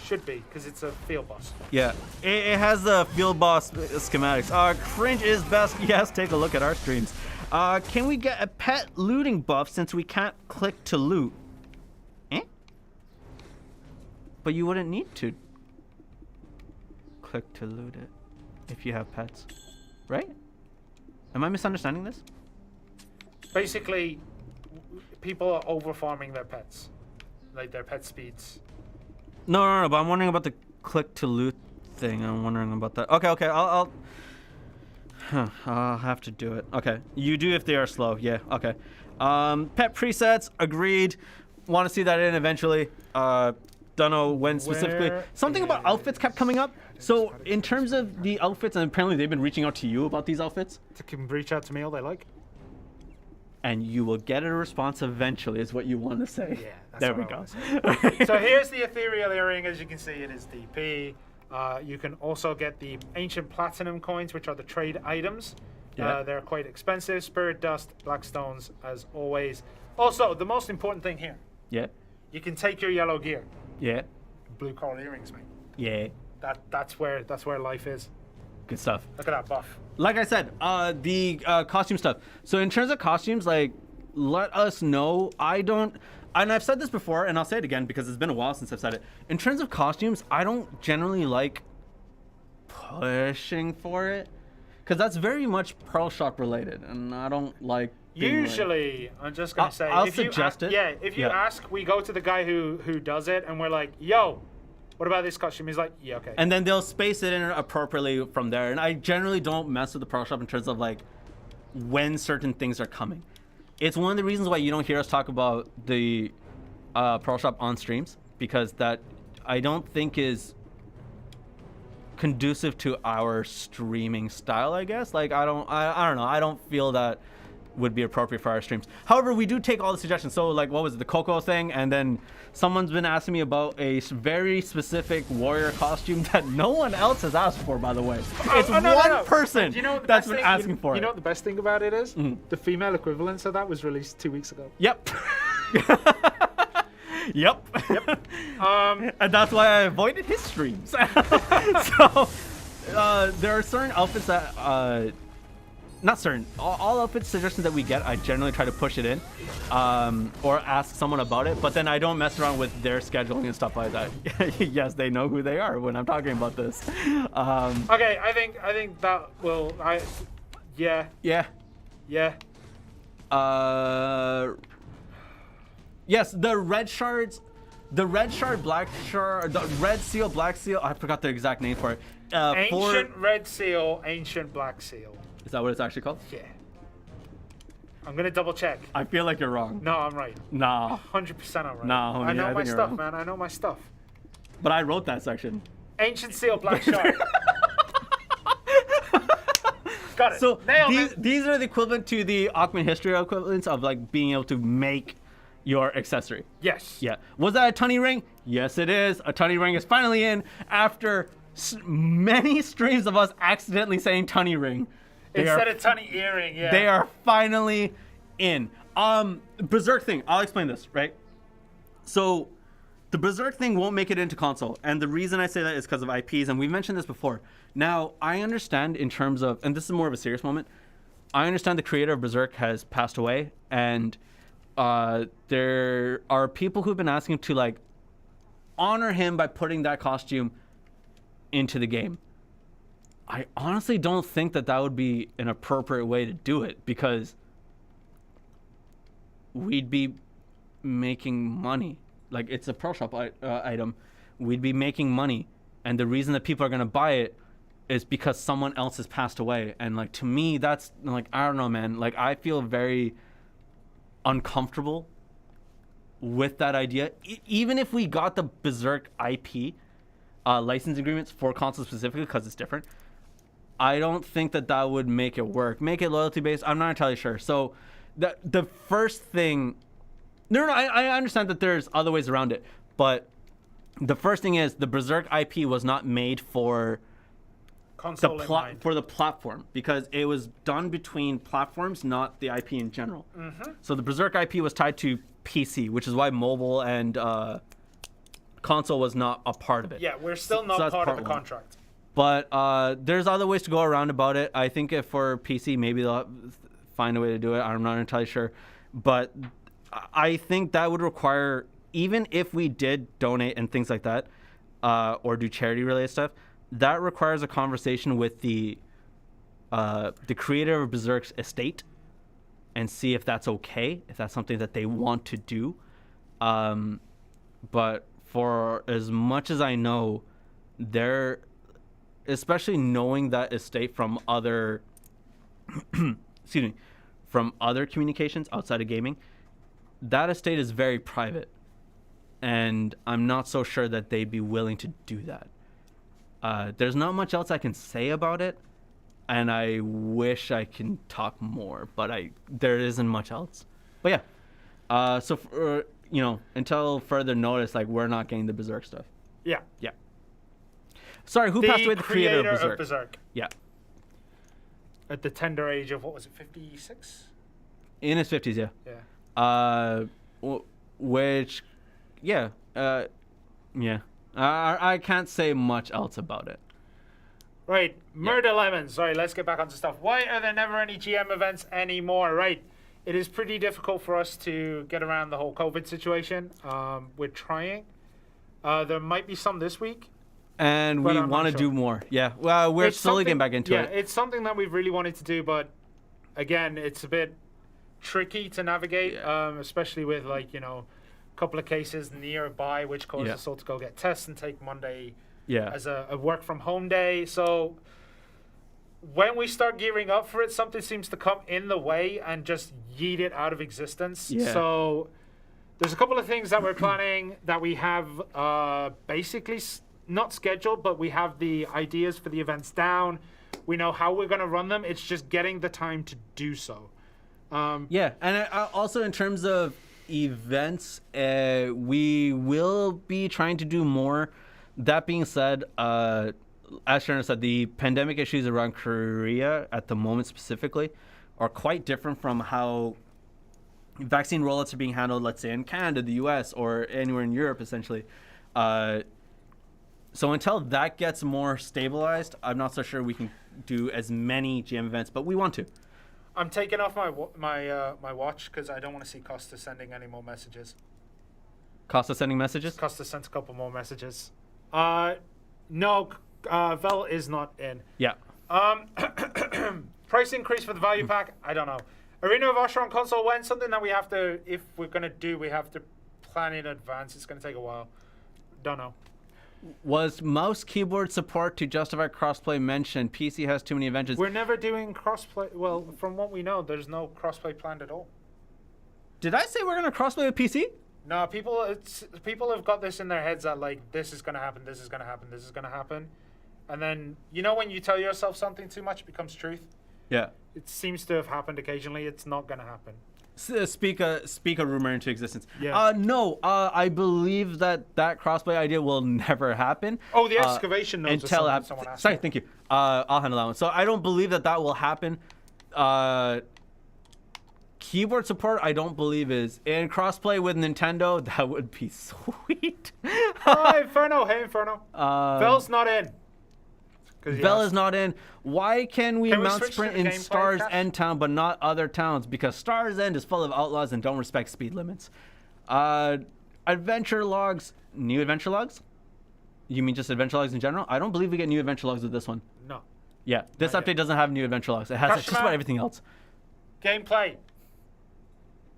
Should be, because it's a field boss. Yeah, it has the field boss schematics. Cringe is best. Yes, take a look at our streams. Can we get a pet looting buff since we can't click to loot? But you wouldn't need to click to loot it if you have pets, right? Am I misunderstanding this? Basically, people are over farming their pets, like their pet speeds. No, but I'm wondering about the click to loot thing. I'm wondering about that. Okay, I'll have to do it. Okay, you do if they are slow. Yeah, okay. Pet presets, agreed. Want to see that in eventually. Don't know when specifically. Something about outfits kept coming up. So in terms of the outfits, and apparently they've been reaching out to you about these outfits. They can reach out to me all they like. And you will get a response eventually, is what you want to say. Yeah, that's there we go. So here's the ethereal earring. As you can see, it is DP. You can also get the ancient platinum coins, which are the trade items. Yeah. They're quite expensive. Spirit dust, black stones, as always. Also, the most important thing here. Yeah. You can take your yellow gear. Yeah. Blue coral earrings, mate. Yeah. That's where life is. Good stuff. Look at that buff. Like I said, the costume stuff. So in terms of costumes, like, let us know. And I've said this before, and I'll say it again because it's been a while since I've said it. In terms of costumes, I don't generally like pushing for it because that's very much Pearl Shop related, and I don't like. Usually, I'm just gonna say, I'll if you suggest it. Yeah, if you ask, we go to the guy who does it, and we're like, "Yo, what about this costume?" He's like, "Yeah, okay." And then they'll space it in appropriately from there. And I generally don't mess with the Pearl Shop in terms of like when certain things are coming. It's one of the reasons why you don't hear us talk about the Pearl Shop on streams, because that I don't think is conducive to our streaming style, I guess. Like I don't know. I don't feel that would be appropriate for our streams. However, we do take all the suggestions. So like, what was it, the Coco thing? And then someone's been asking me about a very specific warrior costume that no one else has asked for, by the way. It's one person that's been asking for it. You know what the best thing about it is? The female equivalence of that was released 2 weeks ago. Yep. Yep. And that's why I avoided his streams. So there are certain outfits that not certain. All outfit suggestions that we get, I generally try to push it in, or ask someone about it. But then I don't mess around with their scheduling and stuff like that. Yes, they know who they are when I'm talking about this. Okay, I think that will. Yeah. Yes, the red shard, black shard, the red seal, black seal. I forgot the exact name for it. Ancient red seal, ancient black seal. Is that what it's actually called? Yeah. I'm gonna double check. I feel like you're wrong. No, I'm right. Nah. 100% I'm right. Nah, homie, I know my stuff, wrong. man. I know my stuff. But I wrote that section. Ancient seal, black shard. Got it. So these are the equivalent to the Ackman history equivalents of like being able to make your accessory. Yes. Yeah. Was that a tunny ring? Yes, it is. A tunny ring is finally in after many streams of us accidentally saying tunny ring. Instead of tunny earring, yeah. They are finally in. Berserk thing. I'll explain this, right? So, the Berserk thing won't make it into console. And the reason I say that is because of IPs, and we've mentioned this before. Now, I understand in terms of, and this is more of a serious moment, I understand the creator of Berserk has passed away, and there are people who've been asking to, like, honor him by putting that costume into the game. I honestly don't think that would be an appropriate way to do it, because we'd be making money. Like, it's a pro shop item. We'd be making money, and the reason that people are going to buy it is because someone else has passed away. And, like, to me, that's, like, I don't know, man. Like, I feel very uncomfortable with that idea. Even if we got the Berserk IP license agreements for console specifically, because it's different, I don't think that would make it work. Make it loyalty based, I'm not entirely sure. So the first thing, I understand that there's other ways around it, but the first thing is the Berserk IP was not made for console for the platform, because it was done between platforms, not the IP in general. So the Berserk IP was tied to PC, which is why mobile and console was not a part of it. Yeah, we're still not part of the contract. But there's other ways to go around about it. I think if for PC, maybe they'll find a way to do it. I'm not entirely sure. But I think that would require, even if we did donate and things like that, or do charity-related stuff, that requires a conversation with the creator of Berserk's estate and see if that's okay, if that's something that they want to do. But for as much as I know, they're, especially knowing that estate from other excuse me, from other communications outside of gaming, that estate is very private, and I'm not so sure that they'd be willing to do that. There's not much else I can say about it, and I wish I can talk more, but there isn't much else. But yeah, so for, until further notice, like, we're not getting the Berserk stuff. Yeah. Sorry, who passed away? The creator of Berserk. Yeah. At the tender age of, what was it, 56? In his 50s, yeah. Yeah. Which, yeah. I can't say much else about it. Right. Murder Lemons. Sorry, let's get back onto stuff. Why are there never any GM events anymore? Right. It is pretty difficult for us to get around the whole COVID situation. We're trying. There might be some this week. And we want to do more. Yeah. Well, we're slowly getting back into it. Yeah, it's something that we've really wanted to do, but again, it's a bit tricky to navigate, especially with, like, a couple of cases nearby, which caused us all to go get tests and take Monday as a work from home day. So when we start gearing up for it, something seems to come in the way and just yeet it out of existence. Yeah. So there's a couple of things that we're planning that we have basically not scheduled, but we have the ideas for the events down. We know how we're going to run them. It's just getting the time to do so. And also in terms of events, we will be trying to do more. That being said, as Shirna said, the pandemic issues around Korea at the moment specifically are quite different from how vaccine rollouts are being handled, let's say, in Canada, the US, or anywhere in Europe, essentially. So until that gets more stabilized, I'm not so sure we can do as many GM events, but we want to. I'm taking off my watch because I don't want to see Costa sending any more messages. Costa sending messages? Costa sent a couple more messages. No, Vel is not in. Yeah. Price increase for the value pack? I don't know. Arena of Usher on console, when? Something that we have to, if we're going to do, we have to plan in advance. It's going to take a while. Don't know. Was mouse keyboard support to justify crossplay mentioned? PC has too many inventions. We're never doing crossplay. Well, from what we know, there's no crossplay planned at all. Did I say we're going to crossplay with PC? No, people have got this in their heads that, like, this is going to happen, this is going to happen, this is going to happen. And then, when you tell yourself something too much, it becomes truth. Yeah. It seems to have happened occasionally. It's not going to happen. Speak a rumor into existence. Yeah. No, I believe that crossplay idea will never happen. Oh, the excavation nodes until someone asked sorry, me. thank you. I'll handle that one. So I don't believe that will happen. Keyboard support, I don't believe is. And crossplay with Nintendo, that would be sweet. Oh, Inferno. Hey, Inferno. Vel's not in. Vel is not in. Why can we mount switch to sprint the in gameplay, Stars Cash? End Town but not other towns? Because Stars End is full of outlaws and don't respect speed limits. Adventure logs. New adventure logs? You mean just adventure logs in general? I don't believe we get new adventure logs with this one. No. Yeah, this Not update yet. doesn't have new adventure logs. It has just about everything else. Gameplay.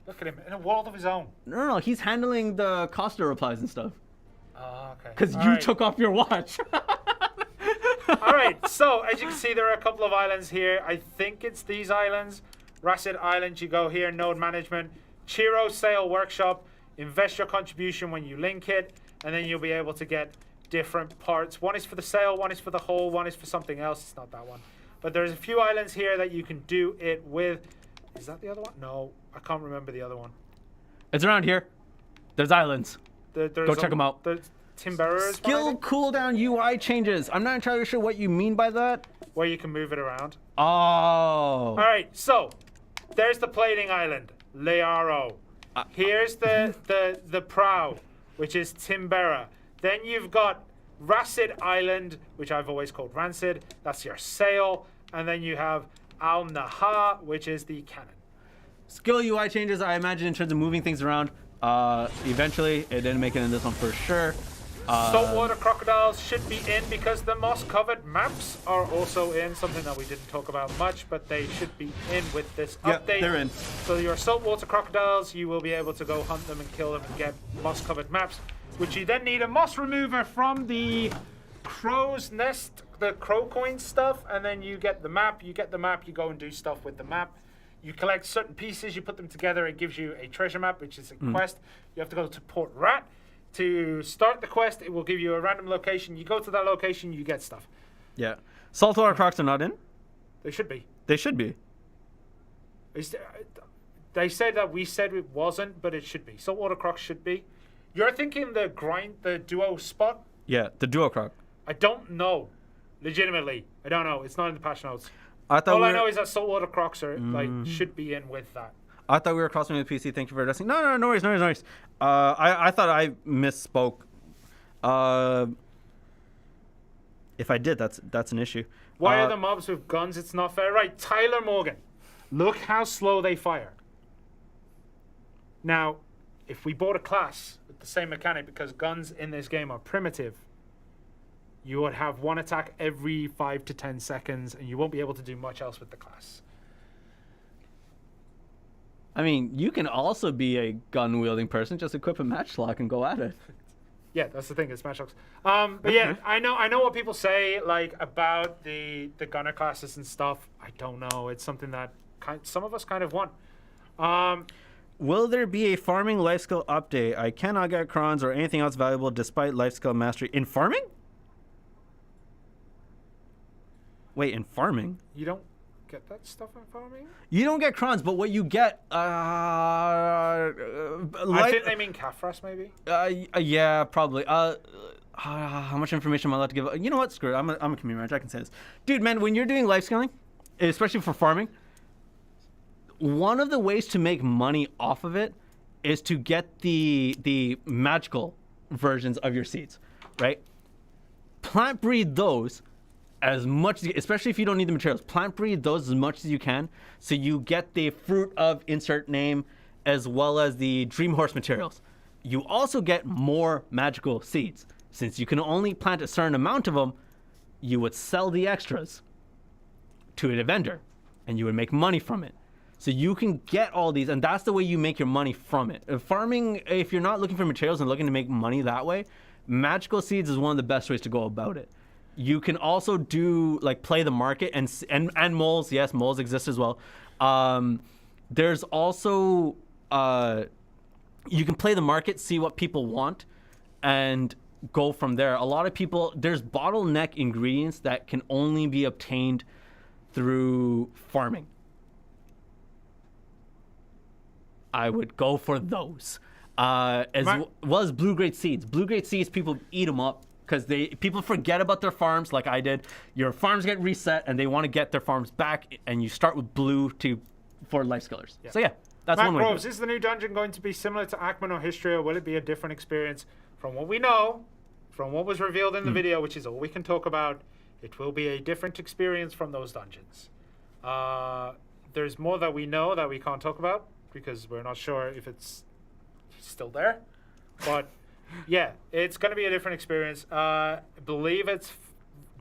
Look at him in a world of his own. No, he's handling the Costa replies and stuff. Oh, okay. Because All you right. took off your watch. All right, so as you can see, there are a couple of islands here. I think it's these islands. Racid Island, you go here, node management. Chiro Sale Workshop, invest your contribution when you link it, and then you'll be able to get different parts. One is for the sale, one is for the hull, one is for something else. It's not that one. But there's a few islands here that you can do it with. Is that the other one? No, I can't remember the other one. It's around here. There's islands. There's Go check 'em out. There's Timberers, Skill cooldown UI changes. I'm not entirely sure what you mean by that. where you can move it around. Oh. All right, so there's the plating island, Learo. Here's the prow, which is Timbera. Then you've got Racid Island, which I've always called Rancid. That's your sail. And then you have Al Naha, which is the cannon. Skill UI changes, I imagine, in terms of moving things around. Eventually, it didn't make it in this one for sure. Saltwater crocodiles should be in because the moss-covered maps are also in, something that we didn't talk about much, but they should be in with this Yep, update. they're in. So your saltwater crocodiles, you will be able to go hunt them and kill them and get moss-covered maps, which you then need a moss remover from the crow's nest, the crow coin stuff, and then you get the map. You get the map, you go and do stuff with the map. You collect certain pieces, you put them together, it gives you a treasure map, which is a quest. You have to go to Port Rat. To start the quest, it will give you a random location. You go to that location, you get stuff. Yeah. Saltwater crocs are not in? They should be. They should be. They said that we said it wasn't, but it should be. Saltwater crocs should be. You're thinking the duo spot? Yeah, the duo croc. I don't know. Legitimately. I don't know. It's not in the patch notes. I thought All I know is that saltwater crocs are Mm-hmm. should be in with that. I thought we were crossing with PC. Thank you for addressing. No worries. I thought I misspoke. If I did, that's an issue. Why are the mobs with guns? It's not fair. Right, Tyler Morgan. Look how slow they fire. Now, if we bought a class with the same mechanic, because guns in this game are primitive, you would have one attack every 5 to 10 seconds, and you won't be able to do much else with the class. I mean, you can also be a gun-wielding person. Just equip a matchlock and go at it. Yeah, that's the thing. It's matchlocks. But yeah, I know what people say like about the gunner classes and stuff. I don't know. It's something that some of us kind of want. Will there be a farming life skill update? I cannot get crons or anything else valuable despite life skill mastery in farming. Wait, in farming? You don't get that stuff in farming? You don't get crons, but what you get, I think they mean Kafras, maybe. Yeah, probably. How much information am I allowed to give? You know what? Screw it. I'm a community manager. I can say this, dude. Man, when you're doing life scaling, especially for farming, one of the ways to make money off of it is to get the magical versions of your seeds, right? Plant breed those as much, especially if you don't need the materials. Plant breed those as much as you can, so you get the fruit of insert name as well as the dream horse materials. You also get more magical seeds. Since you can only plant a certain amount of them, you would sell the extras to a vendor, and you would make money from it. So you can get all these, and that's the way you make your money from it. Farming, if you're not looking for materials and looking to make money that way, magical seeds is one of the best ways to go about it. You can also do like play the market and moles. Yes, moles exist as well. There's also you can play the market, see what people want, and go from there. A lot of people, there's bottleneck ingredients that can only be obtained through farming. I would go for those. Well as blue grade seeds. Blue grade seeds, people eat them up because people forget about their farms like I did. Your farms get reset and they want to get their farms back, and you start with blue for life skillers. Yeah. So yeah, that's Matt one way. Groves, is the new dungeon going to be similar to Ackman or History, or will it be a different experience? From what we know, from what was revealed in the video, which is all we can talk about, it will be a different experience from those dungeons. There's more that we know that we can't talk about because we're not sure if it's still there. But yeah, it's going to be a different experience. I believe it's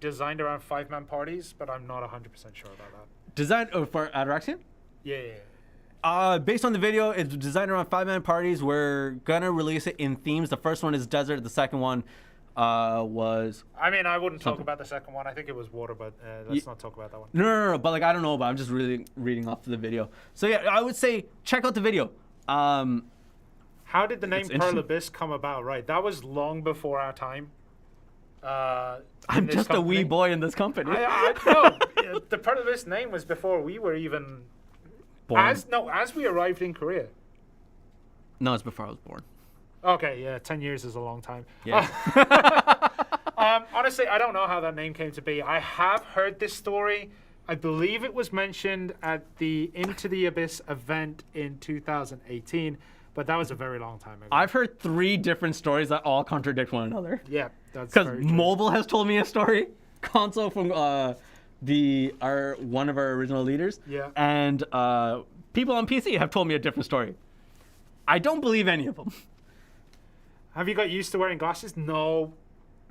designed around 5-man parties, but I'm not 100% sure about that. Designed for Ataraxian? Yeah. Based on the video, it's designed around 5-man parties. We're gonna release it in themes. The first one is desert. The second one was. I mean, I wouldn't talk about the second one. I think it was water, but let's not talk about that one. No. But like, I don't know. But I'm just really reading off the video. So yeah, I would say check out the video. How did the name Pearl Abyss come about? Right, that was long before our time. I'm just a wee boy in this company. No, the Pearl Abyss name was before we were even born. As we arrived in Korea. No, it's before I was born. Okay, yeah, 10 years is a long time. Yeah. Honestly, I don't know how that name came to be. I have heard this story. I believe it was mentioned at the Into the Abyss event in 2018, but that was a very long time ago. I've heard 3 different stories that all contradict one another. Yeah, that's because Mobile has told me a story, Console from one of our original leaders, and people on PC have told me a different story. I don't believe any of them. Have you got used to wearing glasses? No.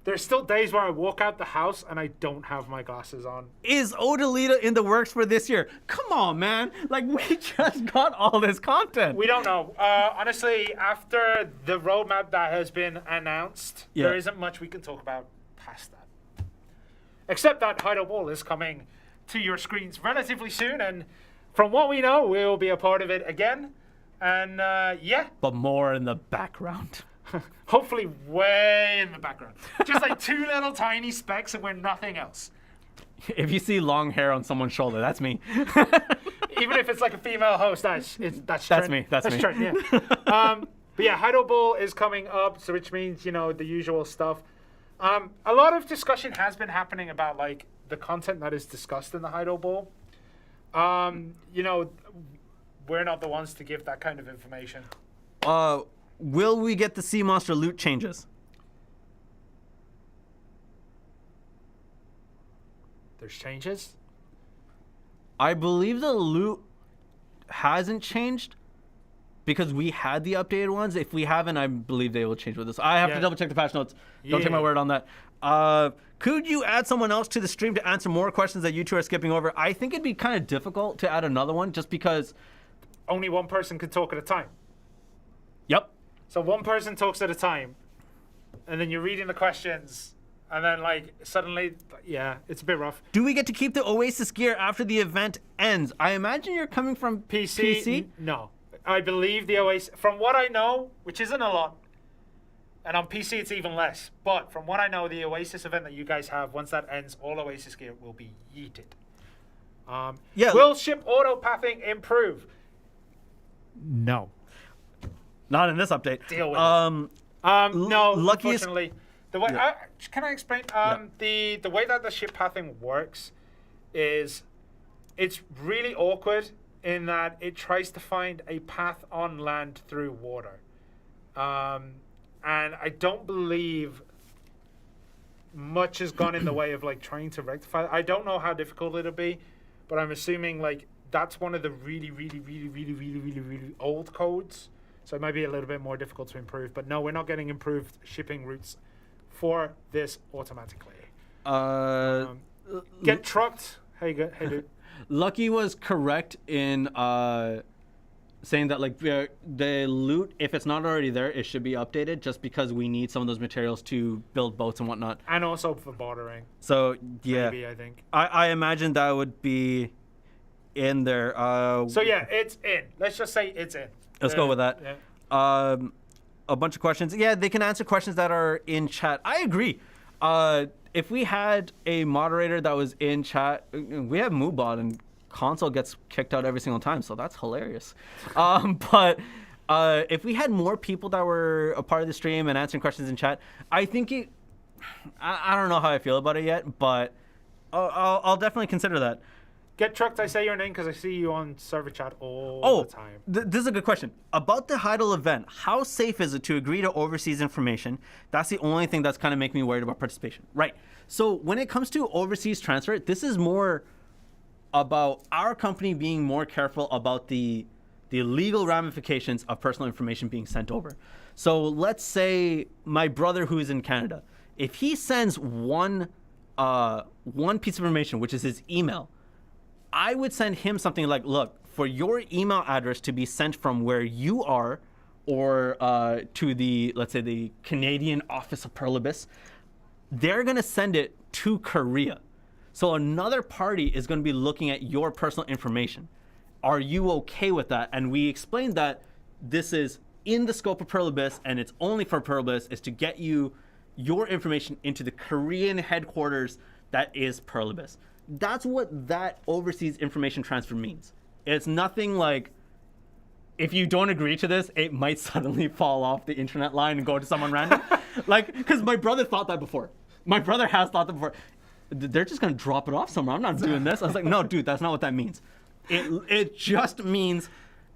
There's still days where I walk out the house and I don't have my glasses on. Is Odalita in the works for this year? Come on, man. Like, we just got all this content. We don't know. Honestly, after the roadmap that has been announced, there isn't much we can talk about past that. Except that Hideout Ball is coming to your screens relatively soon, and from what we know, we'll be a part of it again. And yeah. But more in the background. Hopefully way in the background. Just like 2 little tiny specks and we're nothing else. If you see long hair on someone's shoulder, that's me. Even if it's like a female host, that's me. That's me. Trent, yeah. But yeah, Hideout Ball is coming up, so which means, you know, the usual stuff. A lot of discussion has been happening about like the content that is discussed in the Hideout Ball. You know, we're not the ones to give that kind of information. Will we get the sea monster loot changes? There's changes? I believe the loot hasn't changed because we had the updated ones. If we haven't, I believe they will change with this. I have to double check the patch notes. Don't take my word on that. Could you add someone else to the stream to answer more questions that you two are skipping over? I think it'd be kind of difficult to add another one just because... Only one person could talk at a time. Yep. So one person talks at a time, and then you're reading the questions, and then like suddenly, yeah, it's a bit rough. Do we get to keep the Oasis gear after the event ends? I imagine you're coming from PC? No. I believe the Oasis, from what I know, which isn't a lot, and on PC it's even less, but from what I know, the Oasis event that you guys have, once that ends, all Oasis gear will be yeeted. Will ship auto-pathing improve? No. Not in this update. Deal with it. No, luckiest... unfortunately. The way can I explain? The way that the ship pathing works is it's really awkward in that it tries to find a path on land through water. And I don't believe much has gone in the way of like trying to rectify it. I don't know how difficult it'll be, but I'm assuming like that's one of the really old codes. So it might be a little bit more difficult to improve. But no, we're not getting improved shipping routes for this automatically. Get trucked. Hey, dude. Lucky was correct in saying that like the loot, if it's not already there, it should be updated just because we need some of those materials to build boats and whatnot. And also for bartering. So, yeah. Maybe, I think. I imagine that would be in there. So, yeah, it's in. Let's just say it's in. Let's go with that. Yeah. A bunch of questions. Yeah, they can answer questions that are in chat. I agree. If we had a moderator that was in chat, we have Moobot and console gets kicked out every single time, so that's hilarious. But if we had more people that were a part of the stream and answering questions in chat, I think I don't know how I feel about it yet, but I'll definitely consider that. Get Trucked, I say your name because I see you on server chat all the time. This is a good question. About the Heidel event, how safe is it to agree to overseas information? That's the only thing that's kind of making me worried about participation. Right. So when it comes to overseas transfer, this is more about our company being more careful about the legal ramifications of personal information being sent over. So let's say my brother who is in Canada, if he sends one piece of information, which is his email, I would send him something like, look, for your email address to be sent from where you are or to the, let's say, the Canadian Office of Perlibus, they're going to send it to Korea. So another party is going to be looking at your personal information. Are you okay with that? And we explained that this is in the scope of Perlibus and it's only for Perlibus, is to get you your information into the Korean headquarters that is Perlibus. That's what that overseas information transfer means. It's nothing like, if you don't agree to this, it might suddenly fall off the internet line and go to someone random. Like, because my brother thought that before. My brother has thought that before. They're just going to drop it off somewhere. I'm not doing this. I was like, no, dude, that's not what that means. It just means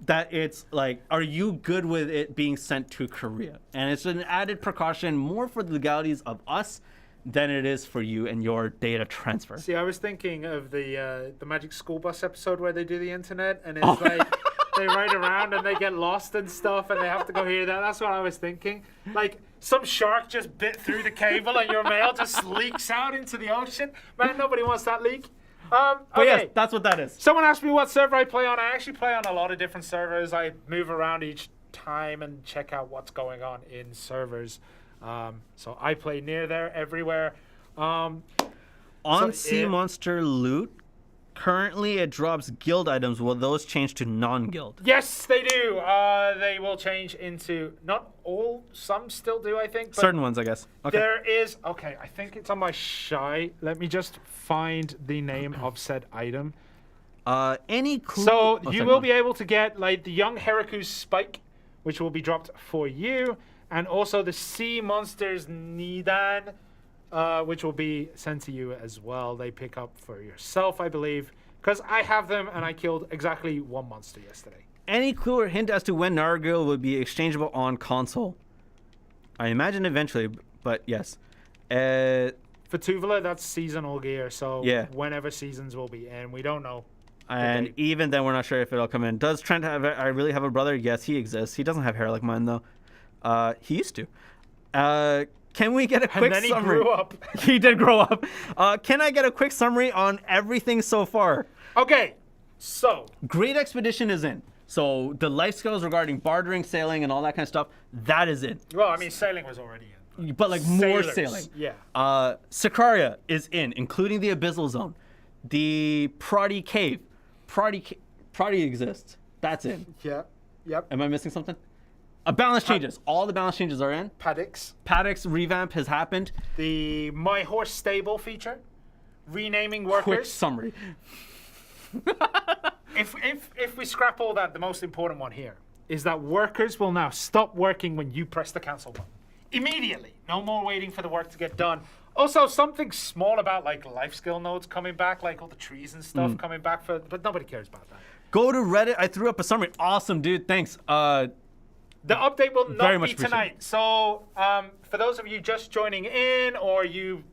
that it's like, are you good with it being sent to Korea? And it's an added precaution more for the legalities of us than it is for you and your data transfer. See, I was thinking of the Magic School Bus episode where they do the internet, and it's like they ride around and they get lost and stuff, and they have to go here. That's what I was thinking. Like some shark just bit through the cable, and your mail just leaks out into the ocean. Man, nobody wants that leak. But okay. yes, that's what that is. Someone asked me what server I play on. I actually play on a lot of different servers. I move around each time and check out what's going on in servers. So I play near there, everywhere. On Sea Monster Loot, currently it drops guild items. Will those change to non-guild? Yes, they do. They will change into, not all, some still do, I think. But certain ones, I guess. Okay. There is, okay, I think it's on my shy. Let me just find the name of said item. Any clue? So you will be able to get like the Young Heriku's Spike, which will be dropped for you. And also the Sea Monsters Nidan, which will be sent to you as well. They pick up for yourself, I believe, because I have them and I killed exactly one monster yesterday. Any clue or hint as to when Nargil will be exchangeable on console? I imagine eventually, but yes. For Tuvala, that's seasonal gear, so yeah. Whenever seasons will be in, we don't know. And even then, we're not sure if it'll come in. Does Trent have? I really have a brother? Yes, he exists. He doesn't have hair like mine though. He used to. Can we get a quick summary? And then he grew up. He did grow up. Can I get a quick summary on everything so far? Okay, so. Great Expedition is in. So the life skills regarding bartering, sailing, and all that kind of stuff, that is in. Well, I mean, sailing was already in. But like more sailing. Yeah. Sicaria is in, including the Abyssal Zone. The Protei Cave. Protei exists. That's in. Yeah. Yep. Am I missing something? Balance changes. All the balance changes are in. Paddocks revamp has happened. The My Horse Stable feature. Renaming workers. Quick summary. If we scrap all that, the most important one here is that workers will now stop working when you press the cancel button. Immediately. No more waiting for the work to get done. Also, something small about like life skill nodes coming back, like all the trees and stuff coming back, but nobody cares about that. Go to Reddit. I threw up a summary. Awesome, dude. Thanks. The update will not be tonight. So for those of you just joining in or you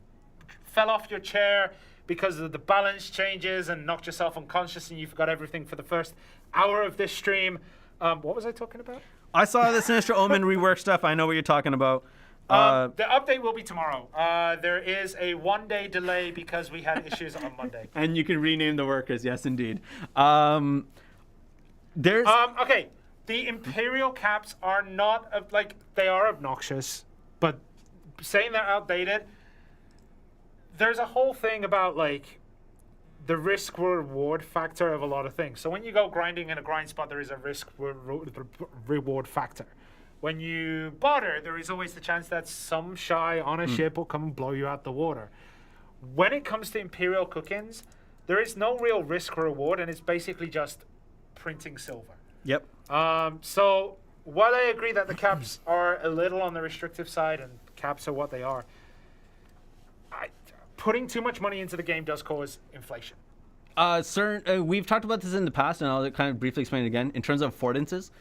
fell off your chair because of the balance changes and knocked yourself unconscious and you forgot everything for the first hour of this stream, what was I talking about? I saw the Sinister Omen rework stuff. I know what you're talking about. The update will be tomorrow. There is a 1-day delay because we had issues on Monday. And you can rename the workers. Yes, indeed. There's okay. The Imperial caps are not they are obnoxious, but saying they're outdated, there's a whole thing about like the risk reward factor of a lot of things. So when you go grinding in a grind spot, there is a risk reward factor. When you barter, there is always the chance that some shy on a ship will come and blow you out the water. When it comes to Imperial cook-ins, there is no real risk or reward, and it's basically just printing silver. Yep. So while I agree that the caps are a little on the restrictive side, and caps are what they are, putting too much money into the game does cause inflation. We've talked about this in the past, and I'll kind of briefly explain it again. In terms of affordances,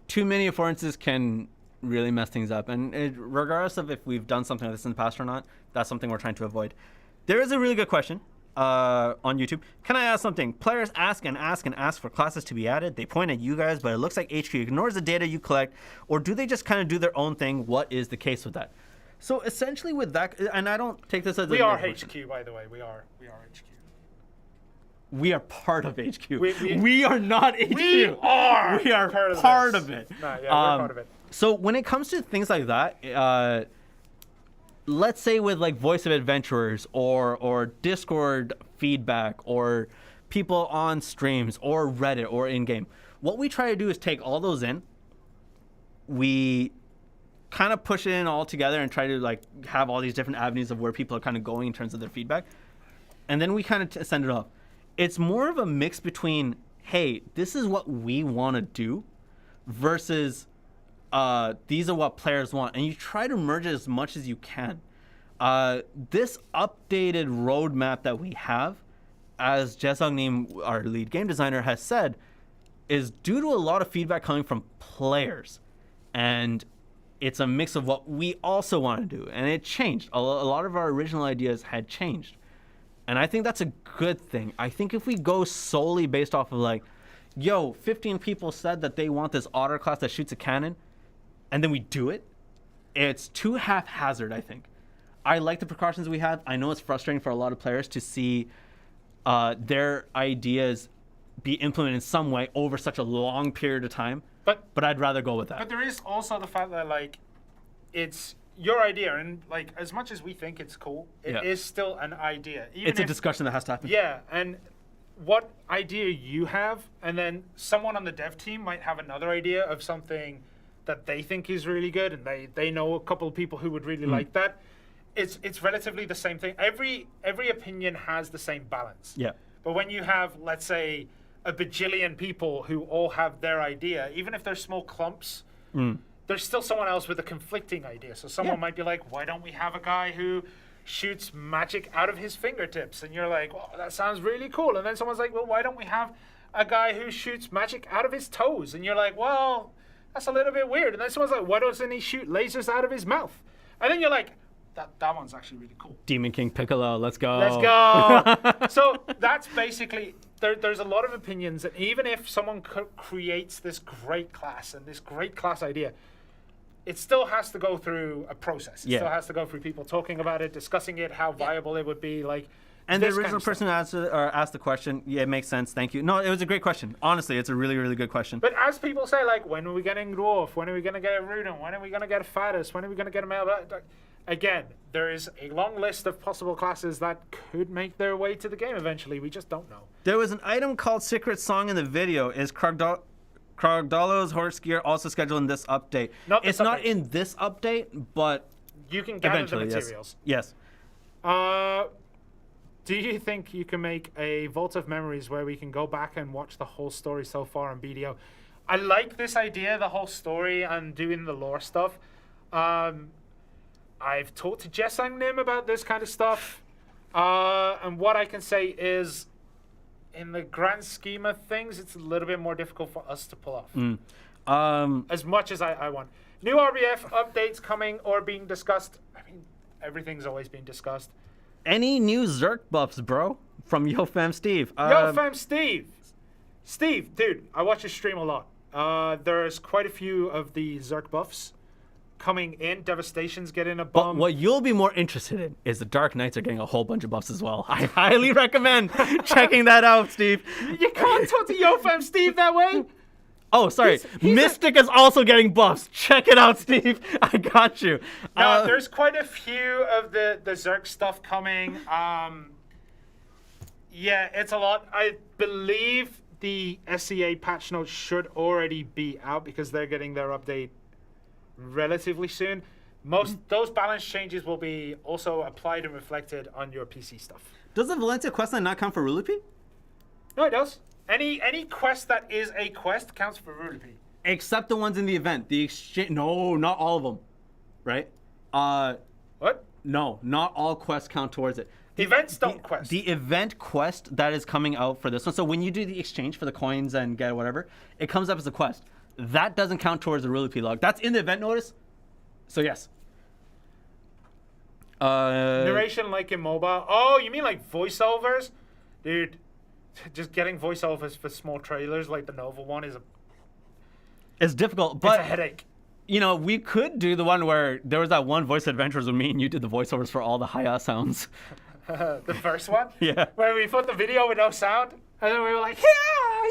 too many affordances can really mess things up. And regardless of if we've done something like this in the past or not, that's something we're trying to avoid. There is a really good question on YouTube. Can I ask something? Players ask and ask and ask for classes to be added. They point at you guys, but it looks like HQ ignores the data you collect, or do they just kind of do their own thing? What is the case with that? So essentially with that, and I don't take this as we are HQ, by the way. We are HQ. We are part of HQ. We are not HQ. We are part of it. No, yeah, we're part of it. So when it comes to things like that, let's say with like Voice of Adventurers or Discord feedback or people on streams or Reddit or in-game, what we try to do is take all those in. We kind of push it in all together and try to like have all these different avenues of where people are kind of going in terms of their feedback. And then we kind of send it off. It's more of a mix between, hey, this is what we want to do versus these are what players want. And you try to merge it as much as you can. This updated roadmap that we have, as Jesong Nim, our lead game designer, has said, is due to a lot of feedback coming from players. And it's a mix of what we also want to do. And it changed. A lot of our original ideas had changed. And I think that's a good thing. I think if we go solely based off of like, yo, 15 people said that they want this otter class that shoots a cannon, and then we do it, it's too haphazard, I think. I like the precautions we have. I know it's frustrating for a lot of players to see their ideas be implemented in some way over such a long period of time. But I'd rather go with that. But there is also the fact that like it's your idea, and like as much as we think it's cool, it is still an idea. Even it's a discussion that has to happen. Yeah, and what idea you have, and then someone on the dev team might have another idea of something that they think is really good, and they know a couple of people who would really like that. It's relatively the same thing. Every opinion has the same balance. Yeah. But when you have, let's say, a bajillion people who all have their idea, even if they're small clumps, there's still someone else with a conflicting idea. So someone might be like, why don't we have a guy who shoots magic out of his fingertips? And you're like, well, that sounds really cool. And then someone's like, well, why don't we have a guy who shoots magic out of his toes? And you're like, well, that's a little bit weird. And then someone's like, why doesn't he shoot lasers out of his mouth? And then you're like, that one's actually really cool. Demon King Piccolo, let's go. Let's go. So that's basically, there's a lot of opinions. And even if someone creates this great class and this great class idea, it still has to go through a process. It still has to go through people talking about it, discussing it, how viable it would be. Like, and the original person who asked the question, it makes sense. Thank you. No, it was a great question. Honestly, it's a really, really good question. But as people say, like, when are we getting Dwarf? When are we going to get a Rudin? When are we going to get a Faddis? When are we going to get a Male? Again, there is a long list of possible classes that could make their way to the game eventually. We just don't know. There was an item called Secret Song in the video. Is Krogdalo's horse gear also scheduled in this update? It's not in this update, but you can gather the materials. Yes. Do you think you can make a Vault of Memories where we can go back and watch the whole story so far on BDO? I like this idea, the whole story and doing the lore stuff. I've talked to Jesong Nim about this kind of stuff. And what I can say is, in the grand scheme of things, it's a little bit more difficult for us to pull off. As much as I want. New RBF updates coming or being discussed. I mean, everything's always being discussed. Any new Zerk buffs, bro? From YoFam Steve. YoFam Steve. Steve, dude, I watch your stream a lot. There's quite a few of the Zerk buffs coming in. Devastation's getting a bump. But what you'll be more interested in is the Dark Knights are getting a whole bunch of buffs as well. I highly recommend checking that out, Steve. You can't talk to YoFam Steve that way. Oh, sorry. Mystic is also getting buffs. Check it out, Steve. I got you. No, there's quite a few of the Zerk stuff coming. Yeah, it's a lot. I believe the SCA patch notes should already be out because they're getting their update relatively soon. Those balance changes will be also applied and reflected on your PC stuff. Does the Valencia quest line not count for Rulipy? No, it does. Any quest that is a quest counts for Rulipy. Except the ones in the event. The exchange. No, not all of them. Right? What? No, not all quests count towards it. Events don't quest. The event quest that is coming out for this one. So when you do the exchange for the coins and get whatever, it comes up as a quest. That doesn't count towards the Rulipy log. That's in the event notice. So yes. Narration like in mobile. Oh, you mean like voiceovers? Dude, just getting voiceovers for small trailers like the Nova one is it's difficult, but it's a headache. You know, we could do the one where there was that one voice adventures with me and you did the voiceovers for all the hi-ya sounds. The first one? Yeah. Where we put the video with no sound and then we were like, yeah.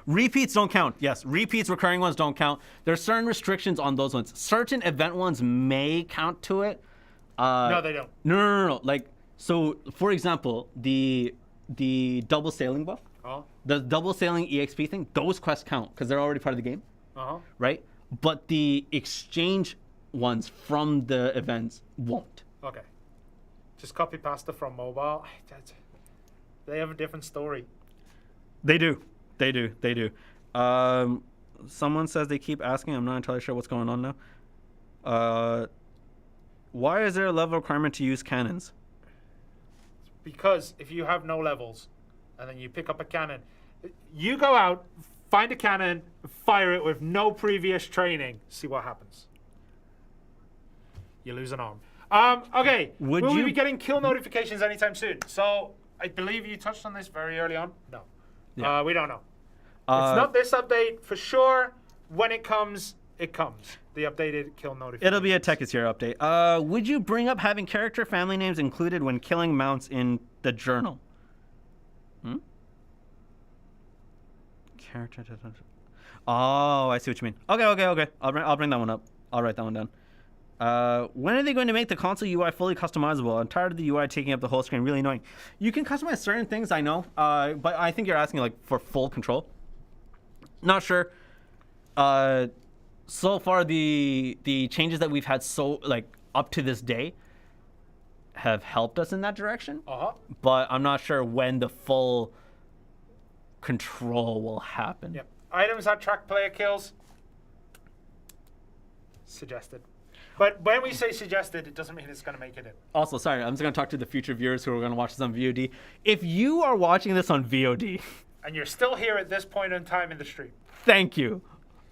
Repeats don't count. Yes, repeats, recurring ones don't count. There's certain restrictions on those ones. Certain event ones may count to it. No, they don't. No. Like, so, for example, the double sailing buff, the double sailing EXP thing, those quests count because they're already part of the game, right? But the exchange ones from the events won't. Okay. Just copy pasta from mobile. They have a different story. They do. Someone says they keep asking. I'm not entirely sure what's going on now. Why is there a level requirement to use cannons? Because if you have no levels and then you pick up a cannon, you go out, find a cannon, fire it with no previous training, see what happens. You lose an arm. Okay, will we be getting kill notifications anytime soon? So I believe you touched on this very early on. No. Yeah. We don't know. It's not this update for sure. When it comes, it comes. The updated kill notification. It'll be a Tech is Here update. Would you bring up having character family names included when killing mounts in the journal? Character. Oh, I see what you mean. Okay. I'll bring that one up. I'll write that one down. When are they going to make the console UI fully customizable? I'm tired of the UI taking up the whole screen. Really annoying. You can customize certain things, I know, but I think you're asking like for full control. Not sure. So far, the changes that we've had up to this day have helped us in that direction. But I'm not sure when the full control will happen. Yep. Items that track player kills. Suggested. But when we say suggested, it doesn't mean it's going to make it in. Also, sorry, I'm just going to talk to the future viewers who are going to watch this on VOD. If you are watching this on VOD... and you're still here at this point in time in the stream. Thank you.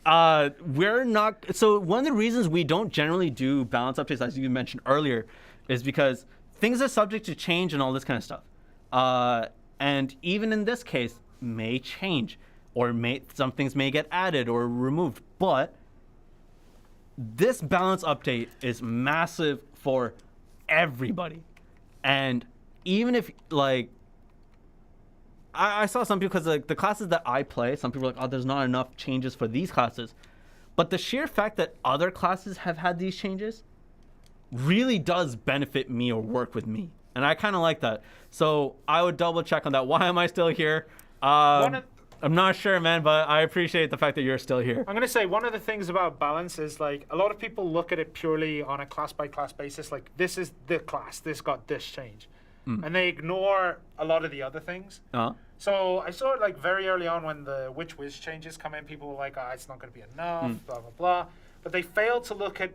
We're not... So one of the reasons we don't generally do balance updates, as you mentioned earlier, is because things are subject to change and all this kind of stuff. And even in this case, may change. Or some things may get added or removed. But this balance update is massive for everybody. And even if, like... I saw some people, because like the classes that I play, some people are like, oh, there's not enough changes for these classes. But the sheer fact that other classes have had these changes really does benefit me or work with me. And I kind of like that. So I would double check on that. Why am I still here? I'm not sure, man, but I appreciate the fact that you're still here. I'm going to say one of the things about balance is like a lot of people look at it purely on a class by class basis. Like this is the class, this got this change. And they ignore a lot of the other things. So I saw it like very early on when the Witch Wiz changes come in. People were like, oh, it's not going to be enough, blah, blah, blah. But they failed to look at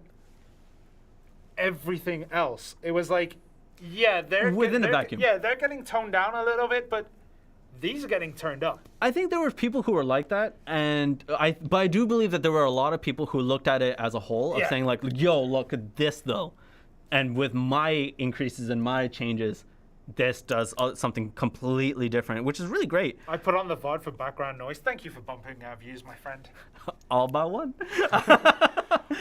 everything else. It was like, yeah, they're within the vacuum. Yeah, they're getting toned down a little bit, but these are getting turned up. I think there were people who were like that, but I do believe that there were a lot of people who looked at it as a whole, of saying like, yo, look at this though. And with my increases and my changes, this does something completely different, which is really great. I put on the VOD for background noise. Thank you for bumping our views, my friend. All about one.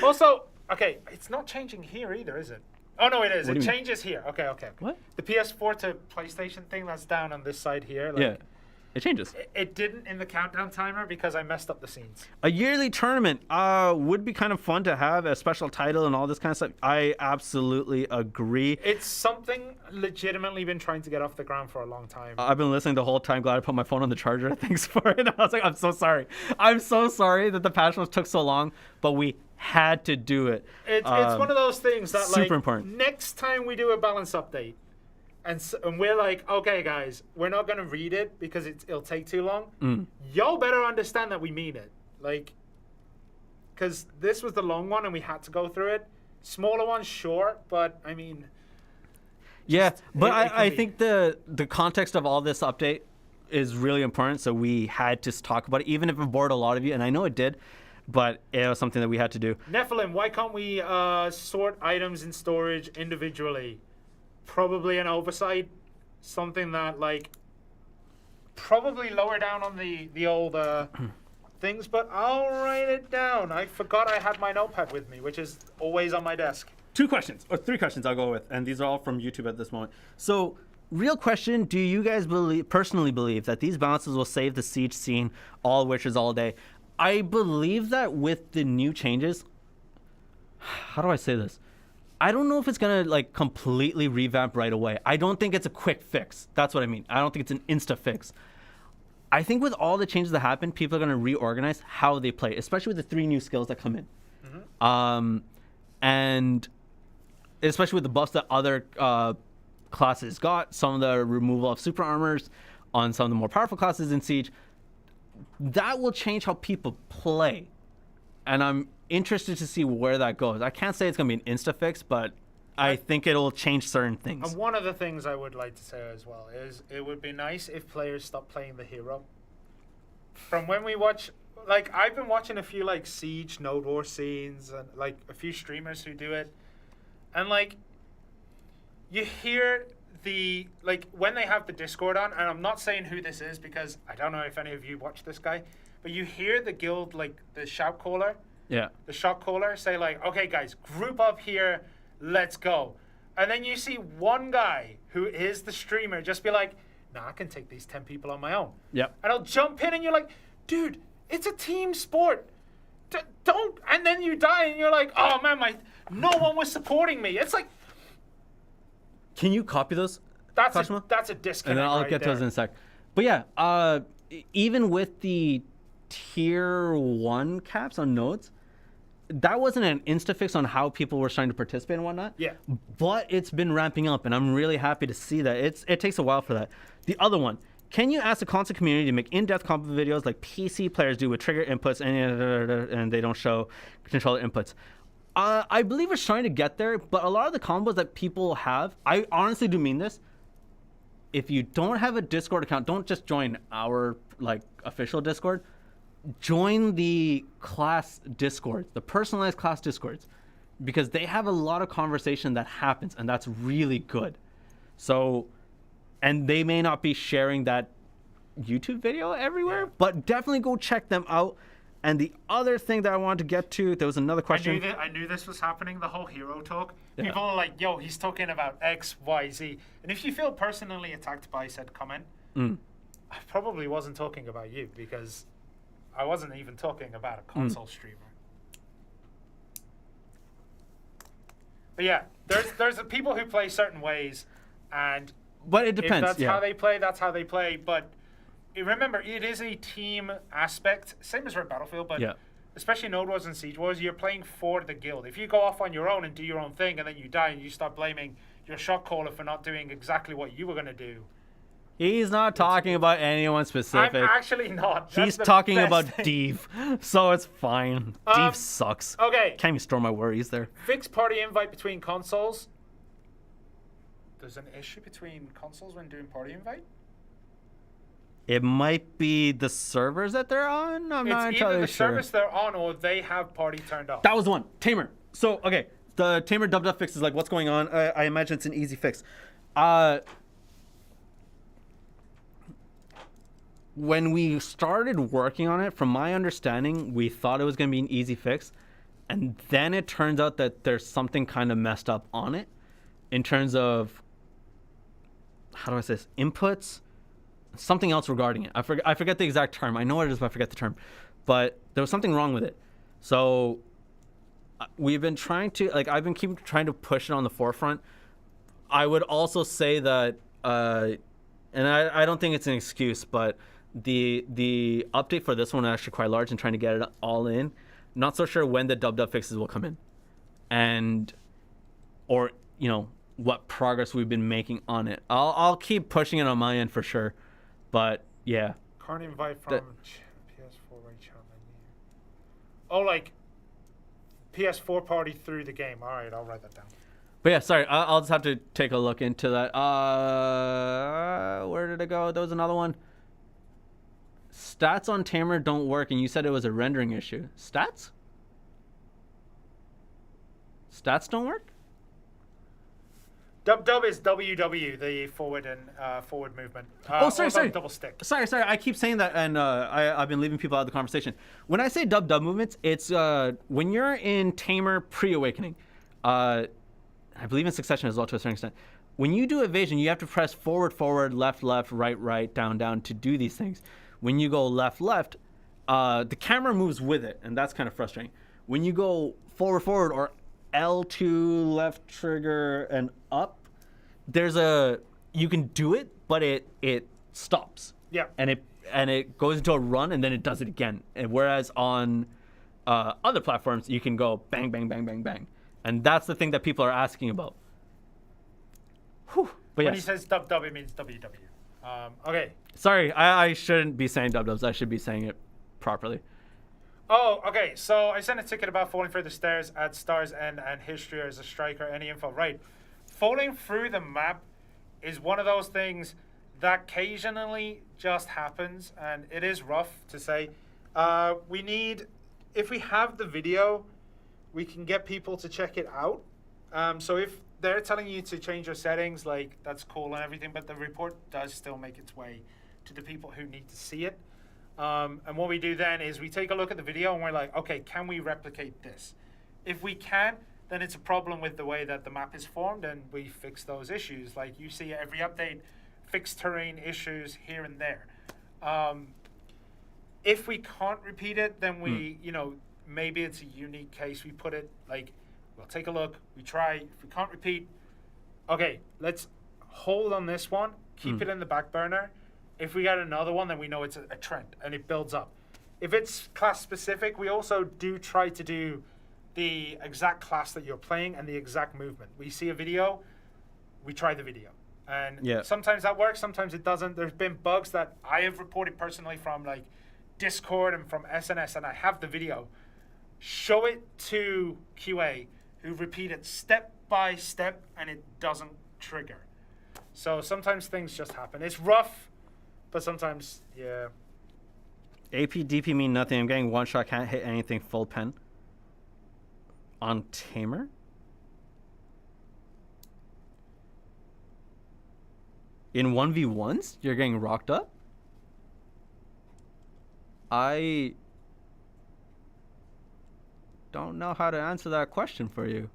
Also, okay, it's not changing here either, is it? Oh, no, it is. It changes here. Okay. What? The PS4 to PlayStation thing that's down on this side here. Like, yeah. It changes. It didn't in the countdown timer because I messed up the scenes. A yearly tournament would be kind of fun to have, a special title and all this kind of stuff. I absolutely agree. It's something legitimately been trying to get off the ground for a long time. I've been listening the whole time. Glad I put my phone on the charger. Thanks for it. I was like, I'm so sorry. I'm so sorry that the patch notes took so long, but we Had to do it. It's one of those things that super like important. next time we do a balance update, and we're like, okay, guys, we're not gonna read it because it'll take too long. Y'all better understand that we mean it, like, because this was the long one and we had to go through it. Smaller ones, sure, but I mean, yeah. But I be. think the context of all this update is really important. So we had to talk about it, even if it bored a lot of you, and I know it did. But it was something that we had to do. Nephilim, why can't we sort items in storage individually? Probably an oversight. Something that, like, probably lower down on the old things, but I'll write it down. I forgot I had my notepad with me, which is always on my desk. 2 questions, or 3 questions I'll go with, and these are all from YouTube at this moment. So, real question, do you guys personally believe that these balances will save the siege scene, all witches all day? I believe that with the new changes, how do I say this? I don't know if it's going to like completely revamp right away. I don't think it's a quick fix. That's what I mean. I don't think it's an insta fix. I think with all the changes that happen, people are going to reorganize how they play, especially with the 3 new skills that come in. And especially with the buffs that other classes got, some of the removal of super armors on some of the more powerful classes in Siege, that will change how people play. And I'm interested to see where that goes. I can't say it's going to be an insta fix, but I think it'll change certain things. And one of the things I would like to say as well is it would be nice if players stopped playing the hero. From when we watch, like, I've been watching a few, like, Siege, Node War scenes, and, like, a few streamers who do it. And, like, you hear the, like, when they have the Discord on, and I'm not saying who this is because I don't know if any of you watch this guy, but you hear the guild, like, the shout caller. Yeah. The shot caller say, like, okay, guys, group up here, let's go. And then you see one guy who is the streamer just be like, nah, I can take these 10 people on my own. Yep. And I'll jump in and you're like, dude, it's a team sport. Don't. And then you die and you're like, oh, man, no one was supporting me. It's like. Can you copy those? That's a disconnect. And then I'll right get there. to those in a sec. But yeah, even with the tier 1 caps on nodes, that wasn't an insta fix on how people were starting to participate and whatnot. Yeah. But it's been ramping up, and I'm really happy to see that. It takes a while for that. The other one, can you ask the console community to make in-depth combo videos like PC players do with trigger inputs and they don't show controller inputs? I believe we're starting to get there, but a lot of the combos that people have, I honestly do mean this. If you don't have a Discord account, don't just join our like official Discord. Join the class Discords, the personalized class Discords, because they have a lot of conversation that happens, and that's really good. So, and they may not be sharing that YouTube video everywhere, but definitely go check them out. And the other thing that I wanted to get to, there was another question. I knew this was happening, the whole hero talk. Yeah. People are like, yo, he's talking about X, Y, Z. And if you feel personally attacked by said comment, I probably wasn't talking about you because I wasn't even talking about a console streamer. But yeah, there's people who play certain ways, and but it depends. If that's how they play, that's how they play. But remember, it is a team aspect, same as Red Battlefield, but especially Node Wars and Siege Wars, you're playing for the guild. If you go off on your own and do your own thing, and then you die, and you start blaming your shot caller for not doing exactly what you were going to do. He's not talking about anyone specific. I'm actually not. He's talking about Dave, so it's fine. Dave sucks. Okay. Can't even store my worries there. Fixed party invite between consoles. There's an issue between consoles when doing party invite? It might be the servers that they're on. I'm not entirely sure. It's either the servers they're on or they have party turned off. That was the one. Tamer. So, okay. The Tamer dub fix is like, what's going on? I imagine it's an easy fix. When we started working on it, from my understanding, we thought it was going to be an easy fix. And then it turns out that there's something kind of messed up on it in terms of, how do I say this, inputs? Something else regarding it. I forget the exact term. I know what it is, but I forget the term. But there was something wrong with it. So we've been trying to, like, I've been trying to push it on the forefront. I would also say that, and I don't think it's an excuse, but the update for this one is actually quite large and trying to get it all in Not so sure when the dub fixes will come in, or what progress we've been making on it. I'll keep pushing it on my end for sure, but yeah. Can't invite from PS4 right chat menu. Oh, like PS4 party through the game. All right, I'll write that down. But yeah, sorry, I'll just have to take a look into that. Where did it go? There was another one. Stats on Tamer don't work, and you said it was a rendering issue. Stats? Stats don't work? Dub is WW, the forward movement. Sorry. Double stick. Sorry. I keep saying that, and I've been leaving people out of the conversation. When I say dub movements, it's when you're in Tamer pre-awakening. I believe in Succession as well to a certain extent. When you do evasion, you have to press forward, left, right, down to do these things. When you go left, the camera moves with it, and that's kind of frustrating. When you go forward, or L2 left trigger and up, you can do it, but it stops. Yeah. And it goes into a run, and then it does it again. And whereas on other platforms, you can go bang, bang, bang, bang, bang. And that's the thing that people are asking about. Whew. But when yes. he says dub, it means WW. Okay. Sorry, I shouldn't be saying dubs. I should be saying it properly. Oh, okay. So I sent a ticket about falling through the stairs at Star's End and history as a striker. Any info? Right. Falling through the map is one of those things that occasionally just happens, and it is rough to say. If we have the video, we can get people to check it out. So if they're telling you to change your settings, like, that's cool and everything, but the report does still make its way to the people who need to see it. And what we do then is we take a look at the video and we're like, okay, can we replicate this? If we can, then it's a problem with the way that the map is formed, and we fix those issues. Like you see every update, fixed terrain issues here and there. If we can't repeat it, then we, maybe it's a unique case. We put it like, we'll take a look, we try. If we can't repeat, okay, let's hold on this one, keep it in the back burner. If we get another one, then we know it's a trend and it builds up. If it's class specific, we also do try to do the exact class that you're playing and the exact movement. We see a video, we try the video. And sometimes that works, sometimes it doesn't. There's been bugs that I have reported personally from like Discord and from SNS, and I have the video. Show it to QA, who repeat it step by step, and it doesn't trigger. So sometimes things just happen. It's rough, but sometimes, yeah. AP, DP mean nothing. I'm getting one shot, can't hit anything full pen. On Tamer? In 1v1s, you're getting rocked up? I don't know how to answer that question for you.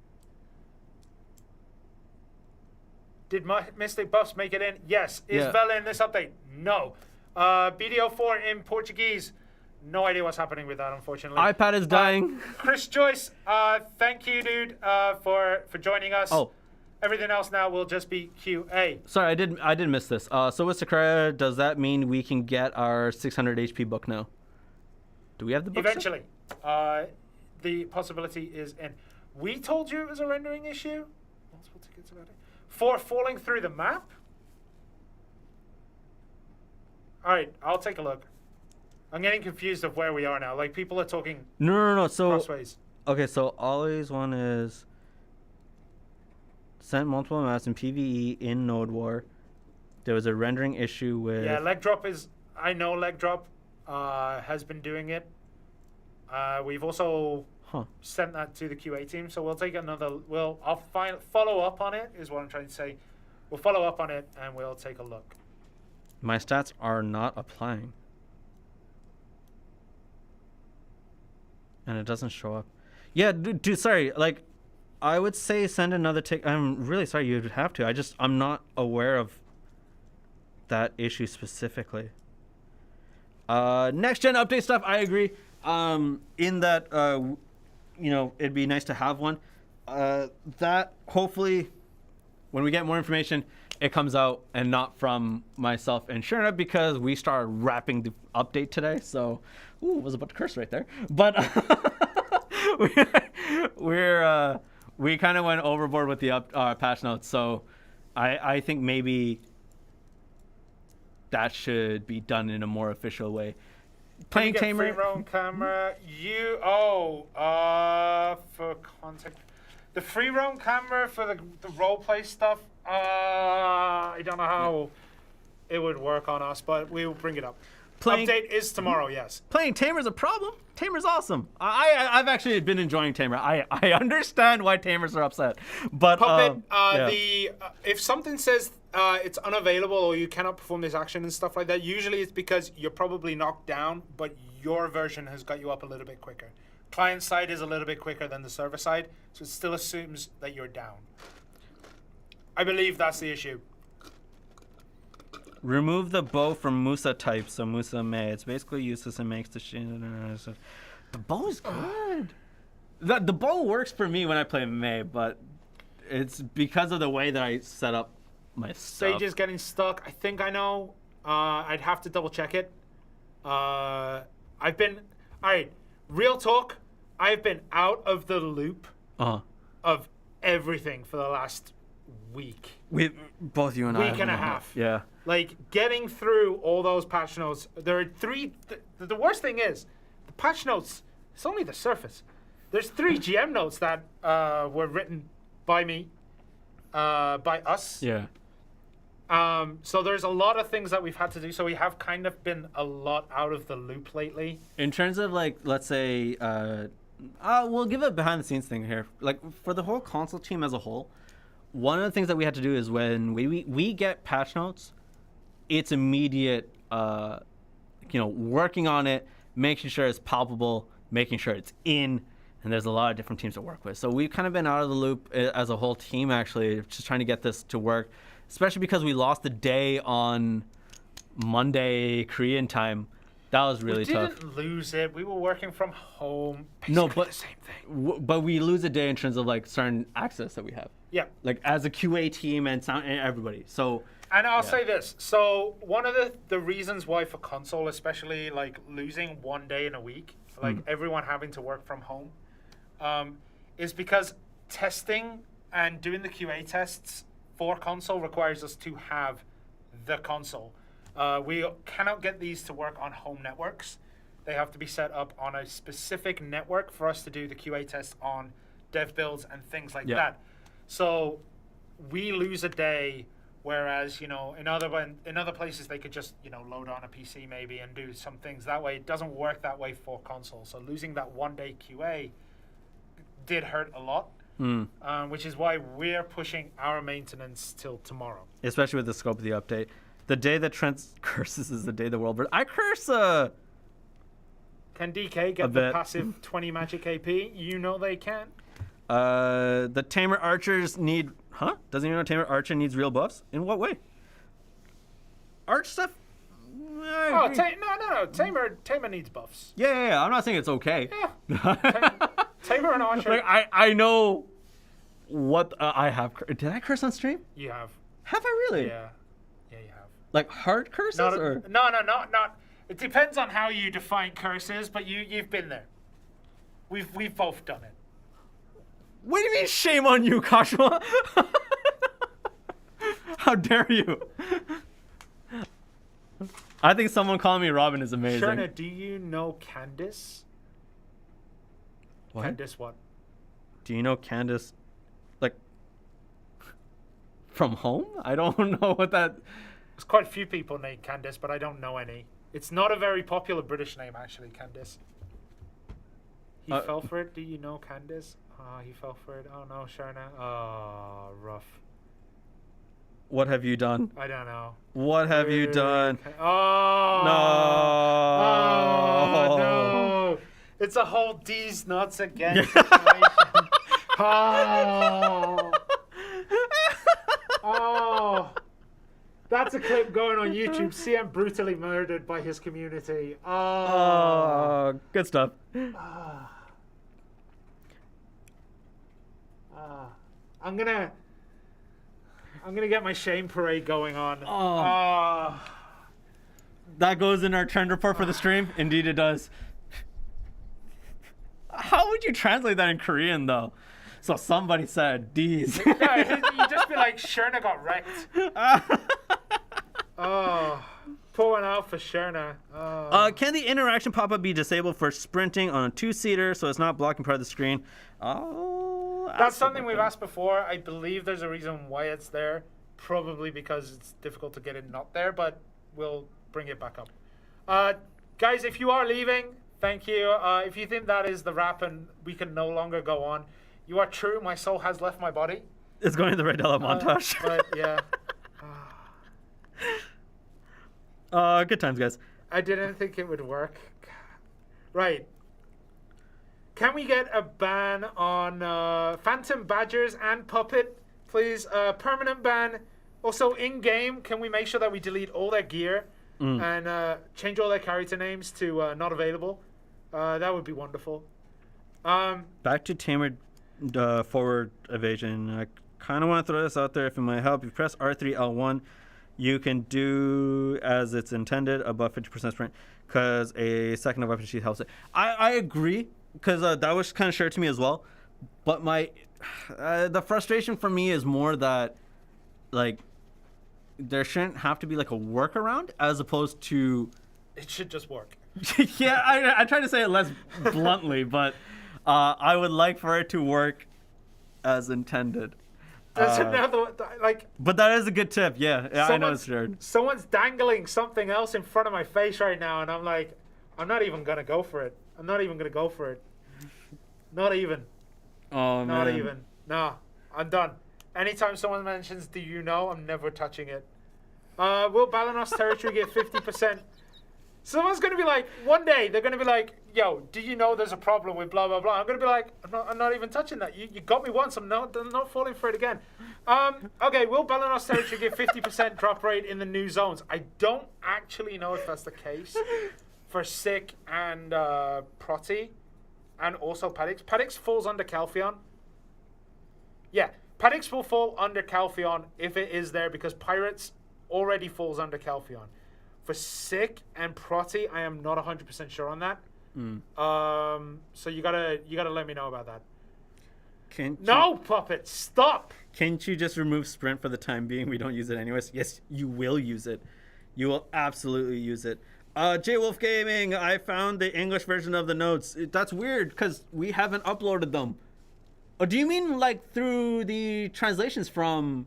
Did Mystic Buffs make it in? Yes. Is Vela in this update? No. BDO4 in Portuguese. No idea what's happening with that, unfortunately. iPad is dying. Chris Joyce, thank you, dude, for joining us. Oh. Everything else now will just be QA. Sorry, I did miss this. So with Sakura, does that mean we can get our 600 HP book now? Do we have the book? Eventually. The possibility is in. We told you it was a rendering issue. Multiple tickets about it. For falling through the map? All right, I'll take a look. I'm getting confused of where we are now. Like, people are talking No. So, crossways. Okay, so always one is sent multiple maps in PvE in Node War. There was a rendering issue with... Yeah, leg drop is... I know leg drop has been doing it. We've also sent that to the QA team, so we'll take another... I'll follow up on it, is what I'm trying to say. We'll follow up on it, and we'll take a look. My stats are not applying. And it doesn't show up. Yeah, dude, sorry. Like, I would say send another tick. I'm really sorry you'd have to. I'm not aware of that issue specifically. Next gen update stuff, I agree. In that, it'd be nice to have one. That hopefully, when we get more information, it comes out and not from myself and Shirna, because we started wrapping the update today. So, was about to curse right there. But We kind of went overboard with the patch notes, so I think maybe that should be done in a more official way. Playing Tamer. Free roam camera. For contact, the free roam camera for the roleplay stuff. I don't know how it would work on us, but we will bring it up. Update is tomorrow. Yes. Playing Tamer's a problem. Tamer's awesome. I've actually been enjoying Tamer. I understand why Tamers are upset, but Puppet. If something says it's unavailable or you cannot perform this action and stuff like that, usually it's because you're probably knocked down, but your version has got you up a little bit quicker. Client side is a little bit quicker than the server side, so it still assumes that you're down. I believe that's the issue. Remove the bow from Musa type, so Musa May. It's basically useless and makes the shit. The bow is good. The bow works for me when I play May, but it's because of the way that I set up my stuff. Sage is getting stuck. I think I know. I'd have to double check it. All right, real talk. I've been out of the loop of everything for the last week. Both you and I. Week and a half. Yeah. Like, getting through all those patch notes. There are three. The worst thing is, the patch notes, it's only the surface. There's 3 GM notes that were written by me, by us. Yeah. So there's a lot of things that we've had to do. So we have kind of been a lot out of the loop lately. In terms of, like, let's say, we'll give a behind the scenes thing here. Like, for the whole console team as a whole, one of the things that we had to do is when we get patch notes, it's immediate, working on it, making sure it's palpable, making sure it's in, and there's a lot of different teams to work with. So we've kind of been out of the loop as a whole team, actually, just trying to get this to work, especially because we lost the day on Monday Korean time. That was really tough. We didn't lose it. We were working from home. No, but the same thing. But we lose a day in terms of, like, certain access that we have. Yeah. Like, as a QA team and sound and everybody. So. And I'll say this. So one of the reasons why for console, especially, like, losing one day in a week, like everyone having to work from home, is because testing and doing the QA tests for console requires us to have the console. We cannot get these to work on home networks. They have to be set up on a specific network for us to do the QA tests on dev builds and things like that. So we lose a day, whereas, in other places they could just, load on a PC maybe and do some things that way. It doesn't work that way for console. So losing that one day QA did hurt a lot, which is why we're pushing our maintenance till tomorrow. Especially with the scope of the update. The day that Trent curses is the day the world burns. I curse Can DK get the passive 20 magic AP? You know they can. The Tamer archers need... Huh? Doesn't even know Tamer archer needs real buffs? In what way? Arch stuff? No. Tamer needs buffs. Yeah. I'm not saying it's okay. Yeah. Tamer and archer. Like, I know what I have... Did I curse on stream? You have. Have I really? Yeah. Yeah, you have. Like hard curses? Or? No, not. It depends on how you define curses, but you've been there. We've both done it. What do you mean, shame on you, Kashua? How dare you? I think someone calling me Robin is amazing. Shirna, do you know Candace? What? Candace what? Do you know Candace, like, from home? I don't know what that... There's quite a few people named Candace, but I don't know any. It's not a very popular British name, actually, Candace. He fell for it. Do you know Candace? He fell for it. Oh, no, Shirna. Oh, rough. What have you done? I don't know. What have you done? Oh. No. Oh, no. It's a whole D's nuts again situation. Oh. Oh. That's a clip going on YouTube. CM brutally murdered by his community. Oh. Good stuff. I'm gonna get my shame parade going on. That goes in our trend report for the stream. Indeed, it does. How would you translate that in Korean though? So somebody said D's. Yeah, you just be like, Shirna got wrecked. Oh, pulling out for Shirna. Oh. Can the interaction pop-up be disabled for sprinting on a 2-seater so it's not blocking part of the screen? Oh, that's something we've asked before. I believe there's a reason why it's there. Probably because it's difficult to get it not there, but we'll bring it back up. Guys, if you are leaving, thank you. If you think that is the wrap and we can no longer go on, you are true. My soul has left my body. It's going to the Redella montage. But yeah. Good times, guys. I didn't think it would work. Right. Can we get a ban on Phantom Badgers and Puppet, please? Permanent ban. Also, in-game, can we make sure that we delete all their gear and change all their character names to not available? That would be wonderful. Back to Tamer forward evasion. I kind of want to throw this out there if it might help. If you press R3, L1, you can do as it's intended, above 50% sprint, because a second of weapon sheath helps it. I agree, because that was kind of shared to me as well. But the frustration for me is more that, like, there shouldn't have to be like a workaround as opposed to. It should just work. Yeah, I try to say it less bluntly, but I would like for it to work as intended. There's another, like. But that is a good tip. Yeah, I know it's shared. Someone's dangling something else in front of my face right now, and I'm like, I'm not even gonna go for it. I'm not even gonna go for it. Not even. Oh, Not man. even. Nah, I'm done. Anytime someone mentions "do you know," I'm never touching it. Will Balanos territory get 50%? Someone's gonna be like, one day they're gonna be like, "Yo, do you know there's a problem with blah blah blah?" I'm gonna be like, I'm not even touching that. You got me once. I'm not falling for it again. Okay, will Balanos territory get 50% drop rate in the new zones? I don't actually know if that's the case for Sick and Protei, and also Paddox. Paddox falls under Calpheon. Yeah, Paddox will fall under Calpheon if it is there, because Pirates already falls under Calpheon. For Sick and Protei, I am not 100% sure on that. So you gotta let me know about that. No, Puppet, stop! Can't you just remove sprint for the time being? We don't use it anyways. Yes, you will use it. You will absolutely use it. J Wolf Gaming, I found the English version of the notes. That's weird because we haven't uploaded them. Oh, do you mean like through the translations from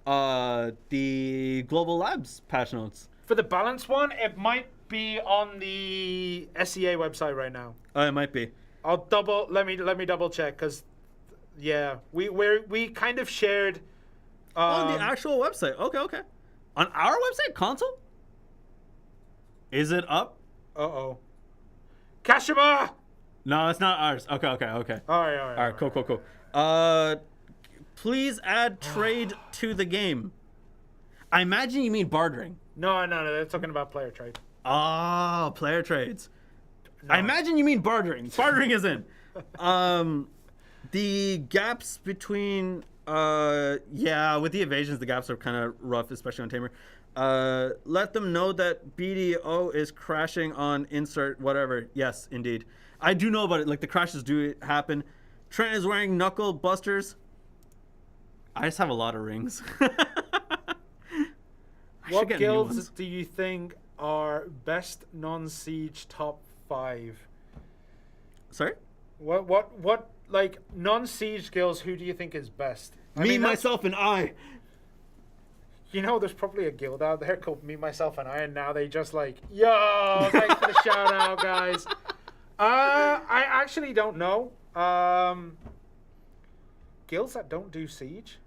the Global Labs patch notes? For the balance one, it might be on the SEA website right now. Oh, it might be. I'll let me double check, because yeah, we kind of shared on the actual website. Okay. On our website, console? Is it up? Uh-oh. Kashima! No, it's not ours. Okay. All right, cool. Please add trade to the game. I imagine you mean bartering. No, they're talking about player trade. Ah, player trades. No. I imagine you mean bartering. Bartering is in. The gaps between, with the evasions, the gaps are kind of rough, especially on Tamer. Let them know that BDO is crashing on insert whatever. Yes, indeed. I do know about it. Like, the crashes do happen. Trent is wearing knuckle busters. I just have a lot of rings. What guilds do you think are best non-siege top 5? Sorry? What like non-siege guilds, who do you think is best? Me, myself, and I. You know, there's probably a guild out there called Me, Myself, and I, and now they just like, yo, thanks for the shout out, guys. I actually don't know. Guilds that don't do siege?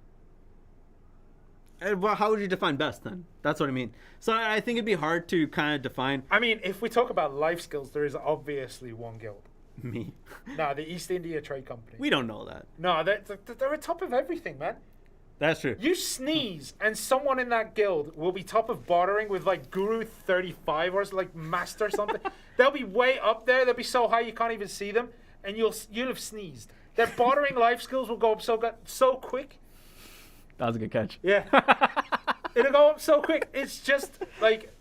Well, how would you define best then? That's what I mean. So I think it'd be hard to kind of define. I mean, if we talk about life skills, there is obviously one guild. Me. No, the East India Trade Company. We don't know that. No, they're at top of everything, man. That's true. You sneeze, and someone in that guild will be top of bartering with like Guru 35 or like Master something. They'll be way up there. They'll be so high you can't even see them, and you'll have sneezed. Their bartering life skills will go up so quick. That was a good catch. Yeah. It'll go up so quick. It's just like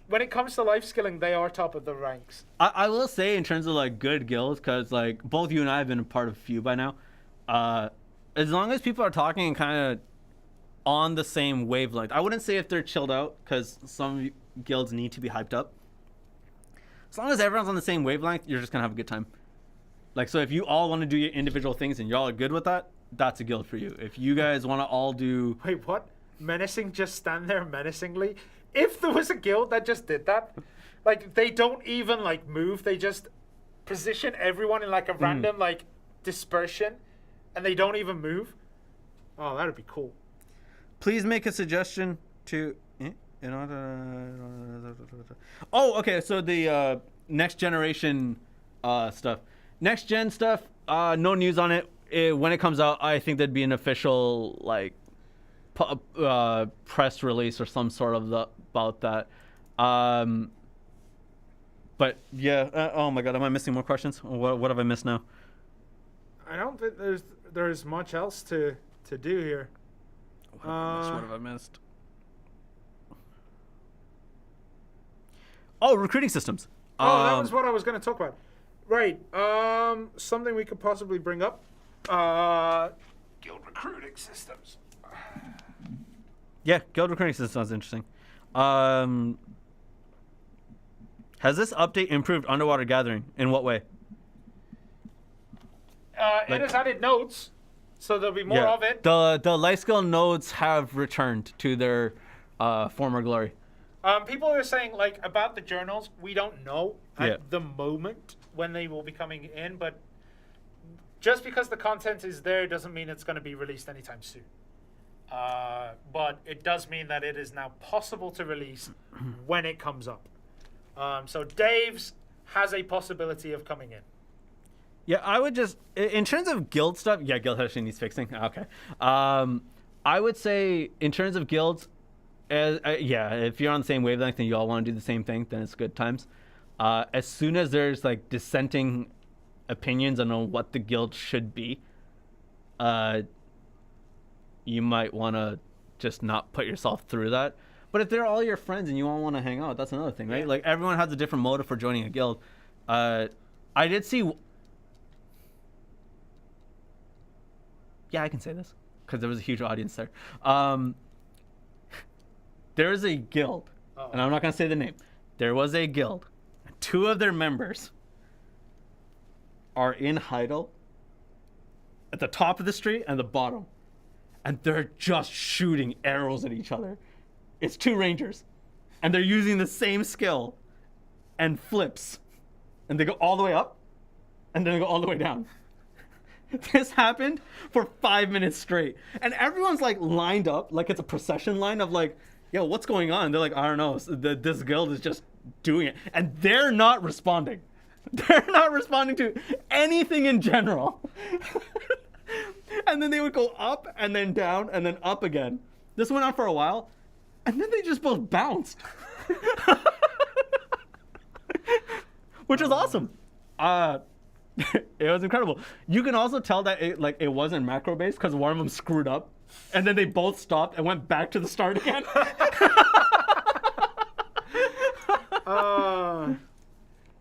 when it comes to life skilling, they are top of the ranks. I will say in terms of like good guilds, because like both you and I have been a part of a few by now. As long as people are talking kind of on the same wavelength, I wouldn't say if they're chilled out, because some guilds need to be hyped up. As long as everyone's on the same wavelength, you're just gonna have a good time. Like, so if you all want to do your individual things and y'all are good with that, that's a guild for you. If you guys want to all do... Wait, what? Menacing just stand there menacingly? If there was a guild that just did that, like, they don't even, like, move. They just position everyone in, like, a random, like, dispersion, and they don't even move. Oh, that would be cool. Please make a suggestion to... Oh, okay, so the next generation stuff. Next gen stuff, no news on it. When it comes out, I think there'd be an official like press release or some sort of about that. But yeah, oh my god, am I missing more questions? What have I missed now? I don't think there's much else to do here. What have I missed? Oh, recruiting systems. Oh, that was what I was going to talk about. Right. Something we could possibly bring up. Guild recruiting systems. Yeah, guild recruiting system sounds interesting. Has this update improved underwater gathering? In what way? It has added nodes, so there'll be more of it. The life skill nodes have returned to their former glory. People are saying, like, about the journals, we don't know at the moment when they will be coming in, but just because the content is there doesn't mean it's going to be released anytime soon. But it does mean that it is now possible to release when it comes up. So Dave's has a possibility of coming in. Yeah, I would just, in terms of guild stuff, yeah, guild actually needs fixing. Okay. I would say in terms of guilds, if you're on the same wavelength and you all want to do the same thing, then it's good times. As soon as there's like dissenting opinions on what the guild should be, you might want to just not put yourself through that. But if they're all your friends and you all want to hang out, that's another thing, right? Yeah. Like everyone has a different motive for joining a guild. I did see. Yeah, I can say this because there was a huge audience there. There is a guild, and I'm not going to say the name. There was a guild. 2 of their members are in Heidel at the top of the street and the bottom. And they're just shooting arrows at each other. It's 2 rangers. And they're using the same skill and flips. And they go all the way up, and then they go all the way down. This happened for 5 minutes straight. And everyone's like lined up, like it's a procession line of like, yo, what's going on? They're like, I don't know. This guild is just doing it. And they're not responding. They're not responding to anything in general. And then they would go up and then down and then up again. This went on for a while. And then they just both bounced. Which was awesome. It was incredible. You can also tell that it wasn't macro based because one of them screwed up. And then they both stopped and went back to the start again.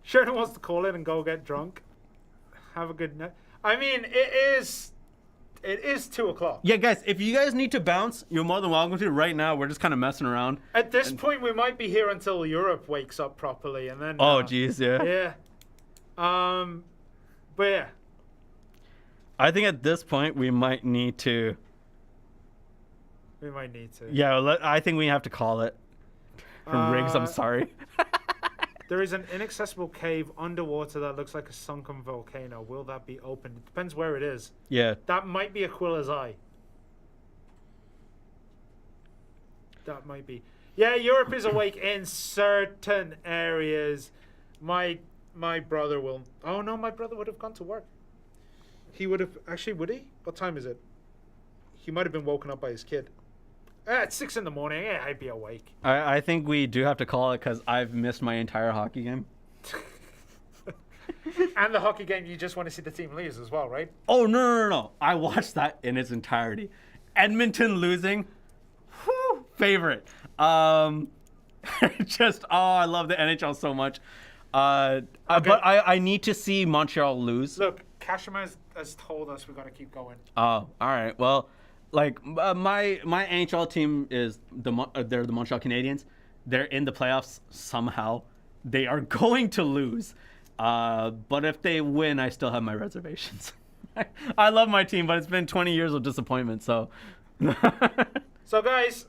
Shirna wants to call in and go get drunk. Have a good night. I mean, it is 2 o'clock. Yeah, guys, if you guys need to bounce, you're more than welcome to. Right now, we're just kind of messing around. At this point, we might be here until Europe wakes up properly, and then. Oh, geez, yeah. Yeah. But yeah. I think at this point we might need to. Yeah, I think we have to call it. Riggs, I'm sorry. There is an inaccessible cave underwater that looks like a sunken volcano. Will that be open? It depends where it is. Yeah. That might be Aquila's Eye. That might be. Yeah, Europe is awake in certain areas. My brother will. Oh no, my brother would have gone to work. He would have. Actually, would he? What time is it? He might have been woken up by his kid. At 6 in the morning, yeah, I'd be awake. I think we do have to call it because I've missed my entire hockey game. And the hockey game, you just want to see the team lose as well, right? Oh, no. I watched that in its entirety. Edmonton losing, favorite. I love the NHL so much. But I need to see Montreal lose. Look, Kashima has told us we got to keep going. Oh, all right. Well, like my NHL team is they're the Montreal Canadiens. They're in the playoffs somehow. They are going to lose. But if they win, I still have my reservations. I love my team, but it's been 20 years of disappointment. So, so guys,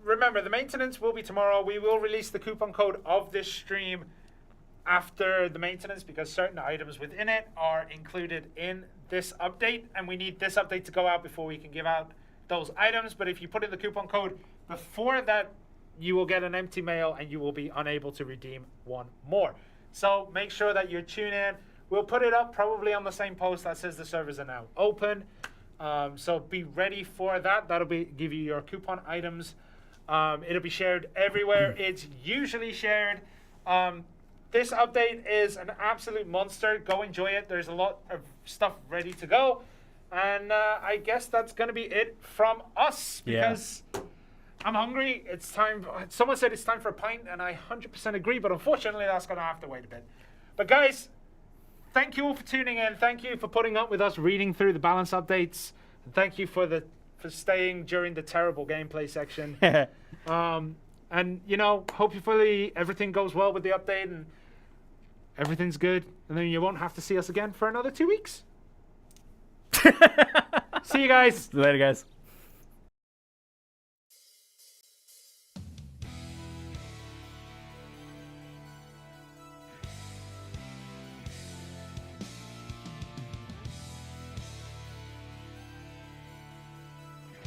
remember the maintenance will be tomorrow. We will release the coupon code of this stream after the maintenance because certain items within it are included in this update, and we need this update to go out before we can give out those items. But if you put in the coupon code before that, you will get an empty mail and you will be unable to redeem one more. So make sure that you tune in. We'll put it up probably on the same post that says the servers are now open. So be ready for that. That'll give you your coupon items. It'll be shared everywhere. It's usually shared. This update is an absolute monster. Go enjoy it. There's a lot of stuff ready to go. And I guess that's going to be it from us because I'm hungry. It's time. Someone said it's time for a pint, and I 100% agree. But unfortunately, that's going to have to wait a bit. But guys, thank you all for tuning in. Thank you for putting up with us reading through the balance updates. And thank you for staying during the terrible gameplay section. And hopefully everything goes well with the update and everything's good. And then you won't have to see us again for another 2 weeks. See you guys. Later, guys.